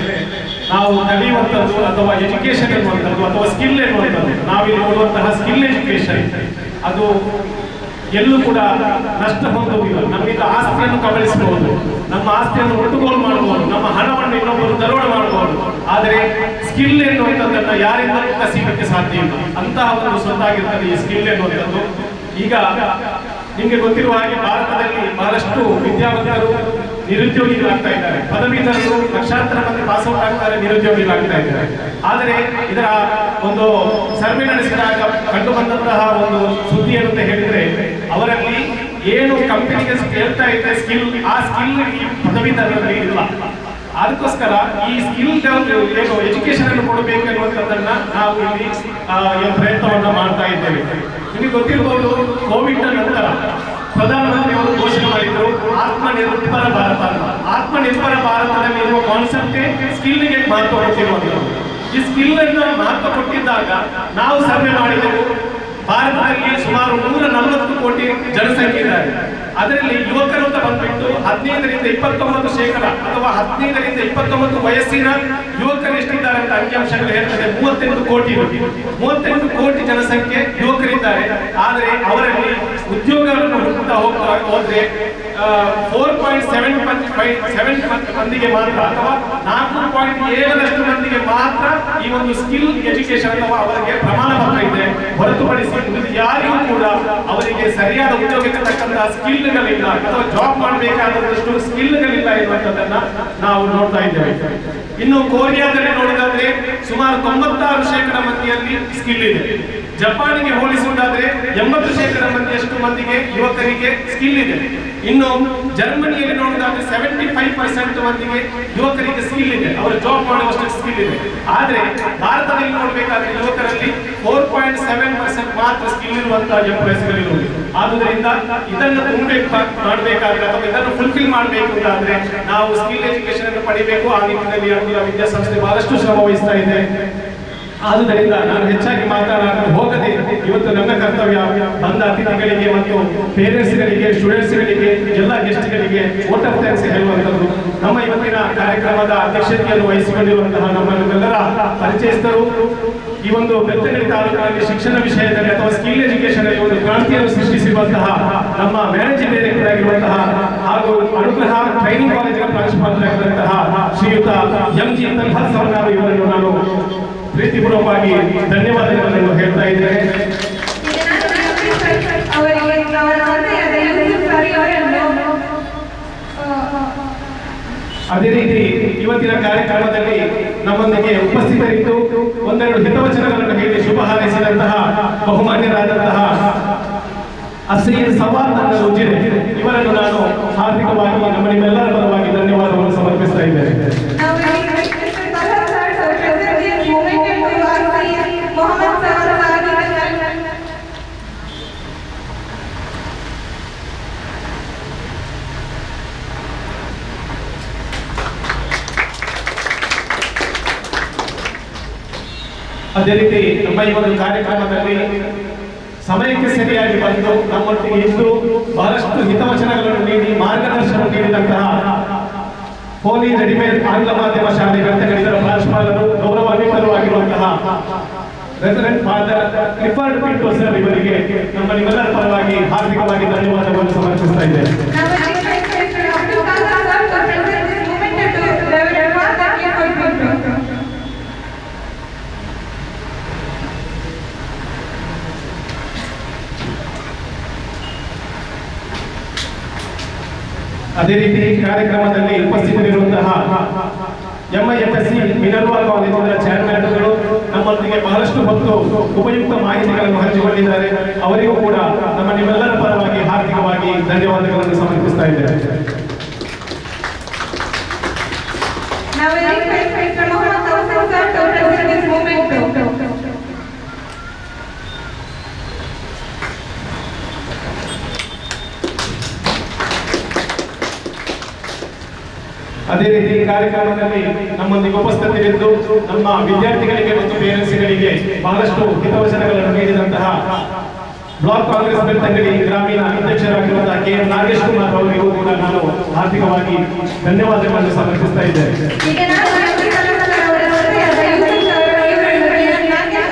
ನಾವು ಕಲಿಯುವಂಥದ್ದು ಅಥವಾ ಎಜುಕೇಶನ್ ಎನ್ನುವಂಥದ್ದು ಅಥವಾ ಸ್ಕಿಲ್ ಎನ್ನುವಂಥದ್ದು, ನಾವಿಲ್ಲಿ ನೋಡುವಂತಹ ಸ್ಕಿಲ್ ಎಜುಕೇಶನ್ ಅದು ಎಲ್ಲೂ ಕೂಡ ನಷ್ಟ ಹೊಂದುವುದಿಲ್ಲ. ನಮ್ಮಿಂದ ಆಸ್ತಿಯನ್ನು ಕಬಳಿಸಬಹುದು, ನಮ್ಮ ಆಸ್ತಿಯನ್ನು ಒಟ್ಟುಗೋಲು ಮಾಡಬಹುದು, ನಮ್ಮ ಹಣವನ್ನು ಇನ್ನೊಬ್ಬರು ದರೋಡೆ ಮಾಡಬಹುದು. ಆದರೆ ಸ್ಕಿಲ್ ಎನ್ನುವಂಥದ್ದನ್ನು ಯಾರಿಂದಲೂ ಕಸಿಯಲಿಕ್ಕೆ ಸಾಧ್ಯ ಇಲ್ಲ. ಅಂತಹ ಒಂದು ಸೊತ್ತಾಗಿರ್ತದೆ ಈ ಸ್ಕಿಲ್ ಎನ್ನುವಂಥದ್ದು. ಈಗ ನಿಮಗೆ ಗೊತ್ತಿರುವ ಹಾಗೆ ಭಾರತದಲ್ಲಿ ಬಹಳಷ್ಟು ವಿದ್ಯಾವಂತರು ನಿರುದ್ಯೋಗಿಗಳಾಗ್ತಾ ಇದ್ದಾರೆ. ಪದವೀಧರರು ಲಕ್ಷಾಂತರ ಮಂದಿ ಪಾಸ್ಔಟ್ ಆಗ್ತಾರೆ, ನಿರುದ್ಯೋಗಿಗಳಾಗ್ತಾ ಇದ್ದಾರೆ. ಆದರೆ ಇದರ ಒಂದು ಸರ್ವೆ ನಡೆಸಿದಾಗ ಕಂಡು ಬಂದಂತಹ ಒಂದು ಸುದ್ದಿ ಅಂತ ಹೇಳಿದ್ರೆ, ಅವರಲ್ಲಿ ಏನು ಕಂಪನಿಗೆ ಹೇಳ್ತಾ ಇದೆ ಸ್ಕಿಲ್, ಆ ಸ್ಕಿಲ್ ಈ ಪದವೀಧರರಲ್ಲಿ ಇಲ್ಲ. ಅದಕ್ಕೋಸ್ಕರ ಈ ಸ್ಕಿಲ್ ಏನು ಎಜುಕೇಶನ್ ಅನ್ನು ಕೊಡಬೇಕು ಅನ್ನುವಂಥದ್ದನ್ನ ನಾವು ಇಲ್ಲಿ ಪ್ರಯತ್ನವನ್ನ ಮಾಡ್ತಾ ಇದ್ದೇವೆ. ನಿಮಗೆ ಗೊತ್ತಿರಬಹುದು, ಕೋವಿಡ್ ನಂತರ ಪ್ರಧಾನಮಂತ್ರಿ ಅವರು ಘೋಷಣೆ ಮಾಡಿದ್ರು ಆತ್ಮನಿರ್ಭರ ಭಾರತ ಅಂತ. ಆತ್ಮನಿರ್ಭರ ಭಾರತದಲ್ಲಿ ಇರುವ ಕಾನ್ಸೆಪ್ಟೇ ಸ್ಕಿಲ್ಗೆ ಮಹತ್ವ ಕೊಟ್ಟಿರುವಂಥದ್ದು. ಈ ಸ್ಕಿಲ್ ಅನ್ನು ಮಹತ್ವ ಕೊಟ್ಟಿದ್ದಾಗ ನಾವು ಸರ್ವೆ ಮಾಡಿದೆವು. ಭಾರತದಲ್ಲಿ ಸುಮಾರು 140 ಕೋಟಿ ಜನಸಂಖ್ಯೆ ಇದ್ದಾರೆ. ಅದರಲ್ಲಿ ಯುವಕರು ಅಂತ ಬಂದ್ಬಿಟ್ಟು 15ರಿಂದ 29% ಅಥವಾ 15ರಿಂದ 29 ವಯಸ್ಸಿನ ಯುವಕರು ಎಷ್ಟಿದ್ದಾರೆ ಅಂತ ಅಂಕಿಅಂಶಗಳು ಹೇಳ್ತದೆ. 38 ಕೋಟಿ 38 ಕೋಟಿ ಜನಸಂಖ್ಯೆ ಯುವಕರಿದ್ದಾರೆ. ಆದರೆ ಅವರಲ್ಲಿ ಉದ್ಯೋಗವನ್ನು ಹುಡುಕ್ತಾ ಹೋದ್ರೆ 4.7 ಮಂದಿಗೆ ಮಾತ್ರ ಅಥವಾ 4.7 ಮಂದಿಗೆ ಮಾತ್ರ ಈ ಒಂದು ಸ್ಕಿಲ್ ಎಜುಕೇಶನ್ ಅಥವಾ ಅವರಿಗೆ ಪ್ರಮಾಣ ಪತ್ರ ಇದೆ. ಹೊರತುಪಡಿಸಿ ಯಾರಿಗೂ ಕೂಡ ಅವರಿಗೆ ಸರಿಯಾದ ಉದ್ಯೋಗಕ್ಕೆ ತಕ್ಕಂತಹ ಸ್ಕಿಲ್ಗಳಿಲ್ಲ ಅಥವಾ ಜಾಬ್ ಮಾಡಬೇಕಾದಷ್ಟು ಸ್ಕಿಲ್ಗಳಿಲ್ಲ ಎನ್ನುವಂಥದ್ದನ್ನ ನಾವು ನೋಡ್ತಾ ಇದ್ದೇವೆ. ಇನ್ನು ಕೊರಿಯಾದಲ್ಲಿ ನೋಡಿದಾದ್ರೆ ಸುಮಾರು 96% ಮಂದಿಯಲ್ಲಿ ಸ್ಕಿಲ್ ಇದೆ. ಜಪಾನಿಗೆ ಹೋಲಿಸುವುದಾದ್ರೆ 80% ಮಂದಿಯಷ್ಟು ಮಂದಿಗೆ ಯುವಕರಿಗೆ ಸ್ಕಿಲ್ ಇದೆ. ಇನ್ನು ಜರ್ಮನಿಯಲ್ಲಿ ನೋಡಿದಾದ್ರೆ 75% ಮಂದಿಗೆ ಯುವಕರಿಗೆ ಸ್ಕಿಲ್ ಇದೆ, ಅವರು ಜಾಬ್ ಮಾಡುವಷ್ಟು ಸ್ಕಿಲ್ ಇದೆ. ಆದ್ರೆ ಭಾರತದಲ್ಲಿ ನೋಡಬೇಕಾದ್ರೆ ಯುವಕರಲ್ಲಿ 4.7% ಮಾತ್ರ ಸ್ಕಿಲ್ ಇರುವಂತಹ ಎಂಪ್ಲಾಯ್ಸ್ಗಳಿರುವುದು. ಆದುದರಿಂದ ಇದನ್ನು ಮಾಡಬೇಕಾದ್ರೆ ಅಥವಾ ಇದನ್ನು ಫುಲ್ಫಿಲ್ ಮಾಡಬೇಕು ಅಂತಾದ್ರೆ ನಾವು ಸ್ಕಿಲ್ ಎಜುಕೇಶನ್ ಅನ್ನು ಪಡಿಬೇಕು. ಆ ನಿಟ್ಟಿನಲ್ಲಿ ವಿದ್ಯಾಸಂಸ್ಥೆ ಬಹಳಷ್ಟು ಶ್ರಮ ವಹಿಸ್ತಾ ಇದೆ. ಆದುದರಿಂದ ನಾನು ಹೆಚ್ಚಾಗಿ ಮಾತನಾಡಲು ಹೋಗದೆ ಇವತ್ತು ನನ್ನ ಕರ್ತವ್ಯ ಬಂದ ಅತಿಥಿಗಳಿಗೆ ಮತ್ತು ಪೇರೆಂಟ್ಸ್ಗಳಿಗೆ, ಸ್ಟೂಡೆಂಟ್ಸ್ಗಳಿಗೆ, ಎಲ್ಲ ಗೆಸ್ಟ್ಗಳಿಗೆ ವೋಟ್ ಆಫ್ ಥ್ಯಾಂಕ್ಸ್ ಹೇಳುವಂಥದ್ದು. ನಮ್ಮ ಇವತ್ತಿನ ಕಾರ್ಯಕ್ರಮದ ಅಧ್ಯಕ್ಷತೆಯನ್ನು ವಹಿಸಿಕೊಂಡಿರುವಂತಹ ನಮ್ಮೆಲ್ಲರ ಪರಿಚಯಸ್ಥರು ಈ ಒಂದು ಬೆಳ್ತಂಗಡಿ ತಾಲೂಕಿನಲ್ಲಿ ಶಿಕ್ಷಣ ವಿಷಯದಲ್ಲಿ ಅಥವಾ ಸ್ಕಿಲ್ ಎಜುಕೇಶನ್ ಅಲ್ಲಿ ಒಂದು ಕ್ರಾಂತಿಯನ್ನು ಸೃಷ್ಟಿಸಿರುವಂತಹ ನಮ್ಮ ಮ್ಯಾನೇಜಿಂಗ್ ಡೈರೆಕ್ಟರ್ ಆಗಿರುವಂತಹ ಹಾಗೂ ಅನುಗ್ರಹ ಟ್ರೈನಿಂಗ್ ಕಾಲೇಜಿನ ಪ್ರಾಂಶುಪಾಲರಾಗಿರುವಂತಹ ಶ್ರೀಯುತ MG ತನ್ಹಸ್ ಇವರನ್ನು ನಾನು ಪ್ರೀತಿಪೂರ್ವಕವಾಗಿ ಧನ್ಯವಾದಗಳನ್ನು ಹೇಳ್ತಾ ಇದ್ದೇನೆ. ಅದೇ ರೀತಿ ಇವತ್ತಿನ ಕಾರ್ಯಕ್ರಮದಲ್ಲಿ ನಮ್ಮೊಂದಿಗೆ ಉಪಸ್ಥಿತರಿದ್ದು ಒಂದೆರಡು ಹಿತವಚನಗಳನ್ನು ಹೇಳಿ ಶುಭ ಹಾರೈಸಿದಂತಹ ಬಹುಮಾನ್ಯರಾದಂತಹ ಅಸೀರ್ ಸವಾಲ್ ಉಜಿರೆ ಇವರನ್ನು ನಾನು ಹಾರ್ದಿಕವಾಗಿ ನಮ್ಮ ನಿಮ್ಮೆಲ್ಲರ ಪರವಾಗಿ ಧನ್ಯವಾದವನ್ನು ಸಮರ್ಪಿಸ್ತಾ ಇದ್ದೇನೆ. ಅದೇ ರೀತಿ ನಮ್ಮ ಈ ಒಂದು ಕಾರ್ಯಕ್ರಮದಲ್ಲಿ ಸಮಯಕ್ಕೆ ಸರಿಯಾಗಿ ಬಂದು ನಮ್ಮೊಟ್ಟಿಗೆ ಇದ್ದು ಬಹಳಷ್ಟು ಹಿತವಚನಗಳನ್ನು ನೀಡಿ ಮಾರ್ಗದರ್ಶನ ನೀಡಿದಂತಹ ಹೋಲಿ ರೆಡಿಮೇಡ್ ಆಂಗ್ಲ ಮಾಧ್ಯಮ ಶಾಲೆ ಬೆಳ್ತಂಗಡಿಯ ಪ್ರಾಂಶುಪಾಲರು, ಗೌರವಾನ್ವಿತರು ಆಗಿರುವಂತಹ reverend father Clifford Pinto sir ಇವರಿಗೆ ನಮ್ಮ ನಿಮ್ಮೆಲ್ಲರ ಪರವಾಗಿ ಹಾರ್ದಿಕವಾಗಿ ಧನ್ಯವಾದಗಳನ್ನು ಸಮರ್ಪಿಸ್ತಾ ಇದ್ದೇನೆ. ಅದೇ ರೀತಿ ಕಾರ್ಯಕ್ರಮದಲ್ಲಿ ಉಪಸ್ಥಿತರಿರುವಂತಹ MIFSC ಮಿನರ್ವಾ ಕಾಲೇಜಿನ ಚೇರ್ಮನ್ಗಳು ನಮ್ಮೊಂದಿಗೆ ಬಹಳಷ್ಟು ಹೊತ್ತು ಉಪಯುಕ್ತ ಮಾಹಿತಿಗಳನ್ನು ಹಂಚಿಕೊಂಡಿದ್ದಾರೆ. ಅವರಿಗೂ ಕೂಡ ನಮ್ಮ ನಿಮ್ಮೆಲ್ಲರ ಪರವಾಗಿ ಹಾರ್ದಿಕವಾಗಿ ಧನ್ಯವಾದಗಳನ್ನು ಸಮರ್ಪಿಸ್ತಾ ಇದ್ದೇವೆ. Now we request Mr. Mohammad Tawfiq sir to present this moment. ಅದೇ ರೀತಿ ಕಾರ್ಯಕ್ರಮದಲ್ಲಿ ನಮ್ಮೊಂದಿಗೆ ಉಪಸ್ಥಿತರಿದ್ದು ನಮ್ಮ ವಿದ್ಯಾರ್ಥಿಗಳಿಗೆ ಮತ್ತು ಪೇರೆಂಟ್ಸ್ಗಳಿಗೆ ಬಹಳಷ್ಟು ಹಿತವಚನಗಳನ್ನು ನೀಡಿದಂತಹ ಬ್ಲಾಕ್ ಕಾಂಗ್ರೆಸ್ ಬೆಳ್ತಂಗಡಿ ಗ್ರಾಮೀಣ ಅಧ್ಯಕ್ಷರಾಗಿರುವಂತಹ KM ನಾಗೇಶ್ ಕುಮಾರ್ ಅವರಿಗೂ ಕೂಡ ನಾನು ಹಾರ್ದಿಕವಾಗಿ ಧನ್ಯವಾದಗಳನ್ನು ಸಮರ್ಪಿಸ್ತಾ ಇದ್ದೇನೆ. ಈಗ ನಾನು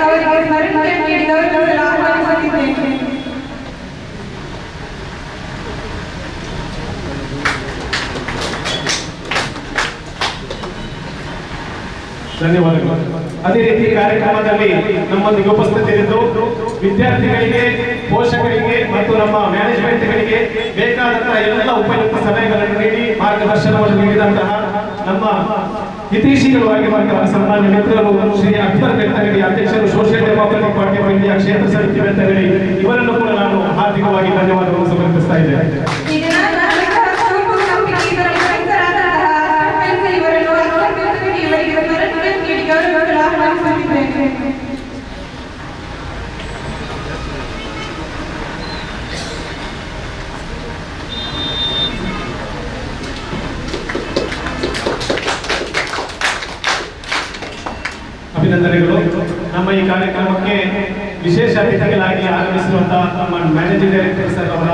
ಅವರಿಗೆ ಸ್ಮರಣೆ ನೀಡಿದವರನ್ನು ಆಹ್ವಾನಿಸುತ್ತಿದ್ದೇನೆ. ಧನ್ಯವಾದಗಳು. ಅದೇ ರೀತಿ ಕಾರ್ಯಕ್ರಮದಲ್ಲಿ ನಮ್ಮೊಂದಿಗೆ ಉಪಸ್ಥಿತರಿದ್ದು ವಿದ್ಯಾರ್ಥಿಗಳಿಗೆ, ಪೋಷಕರಿಗೆ ಮತ್ತು ನಮ್ಮ ಮ್ಯಾನೇಜ್ಮೆಂಟ್ಗಳಿಗೆ ಬೇಕಾದಂತಹ ಎಲ್ಲ ಉಪಯುಕ್ತ ಸಲಹೆಗಳನ್ನು ನೀಡಿ ಮಾರ್ಗದರ್ಶನವನ್ನು ನೀಡಿದಂತಹ ನಮ್ಮ ಹಿತೈಷಿಗಳು ಆಗಿರುವಂತಹ ಸನ್ಮಾನ್ಯ ಮಿತ್ರರು ಶ್ರೀ ಅಕ್ಬರ್ ಬೆಳ್ತಂಗಡಿ, ಅಧ್ಯಕ್ಷರು social democratic party of India ಕ್ಷೇತ್ರ ಸಮಿತಿ ಬೆಳ್ತಂಗಡಿ, ಇವರನ್ನು ಕೂಡ ನಾನು ಹಾರ್ದಿಕವಾಗಿ ಧನ್ಯವಾದಗಳನ್ನು ಸಮರ್ಪಿಸ್ತಾ ಇದ್ದೇನೆ. ಅಭಿನಂದನೆಗಳು. ನಮ್ಮ ಈ ಕಾರ್ಯಕ್ರಮಕ್ಕೆ ವಿಶೇಷ ಅತಿಥಿಗಳಾಗಿ ಆಗಮಿಸಿರುವಂತಹ ನಮ್ಮ ಮ್ಯಾನೇಜಿಂಗ್ ಡೈರೆಕ್ಟರ್ ಸರ್ ಅವರ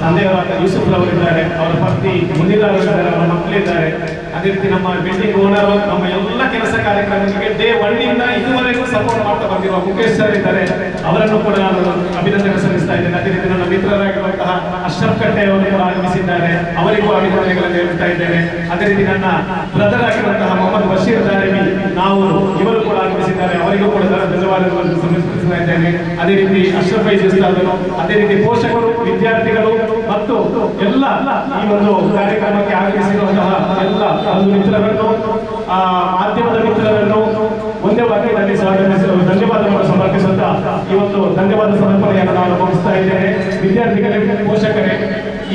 ತಂದೆಯವರಾದ ಯೂಸುಫ್ ರವರಿದ್ದಾರೆ, ಅವರ ಪತ್ನಿ ಮುನಿರಾ ಅವರಿದ್ದಾರೆ, ಅವರ ಮಕ್ಕಳಿದ್ದಾರೆ. ಅದೇ ರೀತಿ ನಮ್ಮ ಬಿಲ್ಡಿಂಗ್ ಓನರ್, ನಮ್ಮ ಎಲ್ಲ ಕೆಲಸ ಕಾರ್ಯಕ್ರಮಗಳಿಗೆ ಡೇ 1 ಇಂದ ಇದುವರೆಗೂ ಸಪೋರ್ಟ್ ಮಾಡ್ತಾ ಬಂದಿರುವ ಮುಖೇಶ್ ಸರ್ ಇದ್ದಾರೆ, ಅವರನ್ನು ಕೂಡ ನಾನು ಅಭಿನಂದನೆ ಸಲ್ಲಿಸ್ತಾ ಇದ್ದೇನೆ. ಅದೇ ರೀತಿ ನನ್ನ ಮಿತ್ರರಾಗಿರುವಂತಹ ಅಶ್ರಫ್ ಕಟ್ಟೆ ಅವರು ಕೂಡ ಆಗಮಿಸಿದ್ದಾರೆ, ಅವರಿಗೂ ಅಭಿನಂದನೆಗಳನ್ನು ಹೇಳ್ತಾ ಇದ್ದೇನೆ. ಅದೇ ರೀತಿ ನನ್ನ ಬ್ರದರ್ ಆಗಿರುವಂತಹ ಮೊಹಮ್ಮದ್ ಬಶೀರ್ ದಾರಿಮಿ ನಾವು ಇವರು ಕೂಡ ಆಗಮಿಸಿದ್ದಾರೆ, ಅವರಿಗೂ ಕೂಡ ಧನ್ಯವಾದಗಳನ್ನು ಸಮರ್ಪಿಸ್ತಾ ಇದ್ದೇನೆ. ಅದೇ ರೀತಿ ಅಶ್ರಫ್ ಉಸ್ತಾದರು, ಅದೇ ರೀತಿ ಪೋಷಕರು, ವಿದ್ಯಾರ್ಥಿಗಳು ಮತ್ತು ಎಲ್ಲ ಈ ಒಂದು ಕಾರ್ಯಕ್ರಮಕ್ಕೆ ಆಗಮಿಸಿರುವಂತಹ ಎಲ್ಲ ಮಿತ್ರರನ್ನು, ಮಾಧ್ಯಮದ ಮಿತ್ರರನ್ನು ಒಂದೇ ವಾಕ್ಯದಲ್ಲಿ ಧನ್ಯವಾದಗಳನ್ನು ಸಮರ್ಪಿಸುತ್ತಾ ಈ ಒಂದು ಧನ್ಯವಾದ ಸಮರ್ಪಣೆಯನ್ನು ನಾನು ಮುಗಿಸ್ತಾ ಇದ್ದೇನೆ. ವಿದ್ಯಾರ್ಥಿಗಳಿಗೆ, ಪೋಷಕರೇ,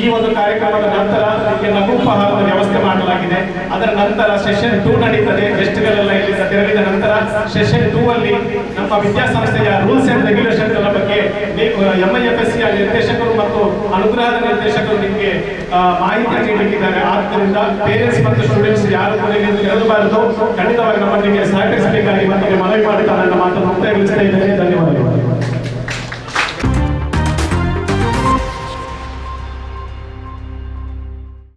ಈ ಒಂದು ಕಾರ್ಯಕ್ರಮದ ನಂತರ ಇದಕ್ಕೆ ಲಘುಪಹಾರದ ವ್ಯವಸ್ಥೆ ಮಾಡಲಾಗಿದೆ. ಅದರ ನಂತರ ಸೆಷನ್ 2 ನಡೀತದೆ. ಗೆಸ್ಟ್ಗಳೆಲ್ಲ ಇಲ್ಲಿಂದ ತೆರಳಿದ ನಂತರ ಸೆಷನ್ 2 ಅಲ್ಲಿ ನಮ್ಮ ವಿದ್ಯಾಸಂಸ್ಥೆಯ ರೂಲ್ಸ್ ಅಂಡ್ ರೆಗ್ಯುಲೇಷನ್ಗಳ ಬಗ್ಗೆ MIFSC ನಿರ್ದೇಶಕರು ಮತ್ತು ಅನುಗ್ರಹದ ನಿರ್ದೇಶಕರು ನಿಮಗೆ ಮಾಹಿತಿ ನೀಡಲಿಕ್ಕಿದ್ದಾರೆ. ಆದ್ದರಿಂದ ಪೇರೆಂಟ್ಸ್ ಮತ್ತು ಸ್ಟೂಡೆಂಟ್ಸ್ ಯಾರು ಕೂಡ ಇರಬಾರದು, ಖಂಡಿತವಾಗಿ ನಮ್ಮೊಂದಿಗೆ ಸಹಕರಿಸಬೇಕು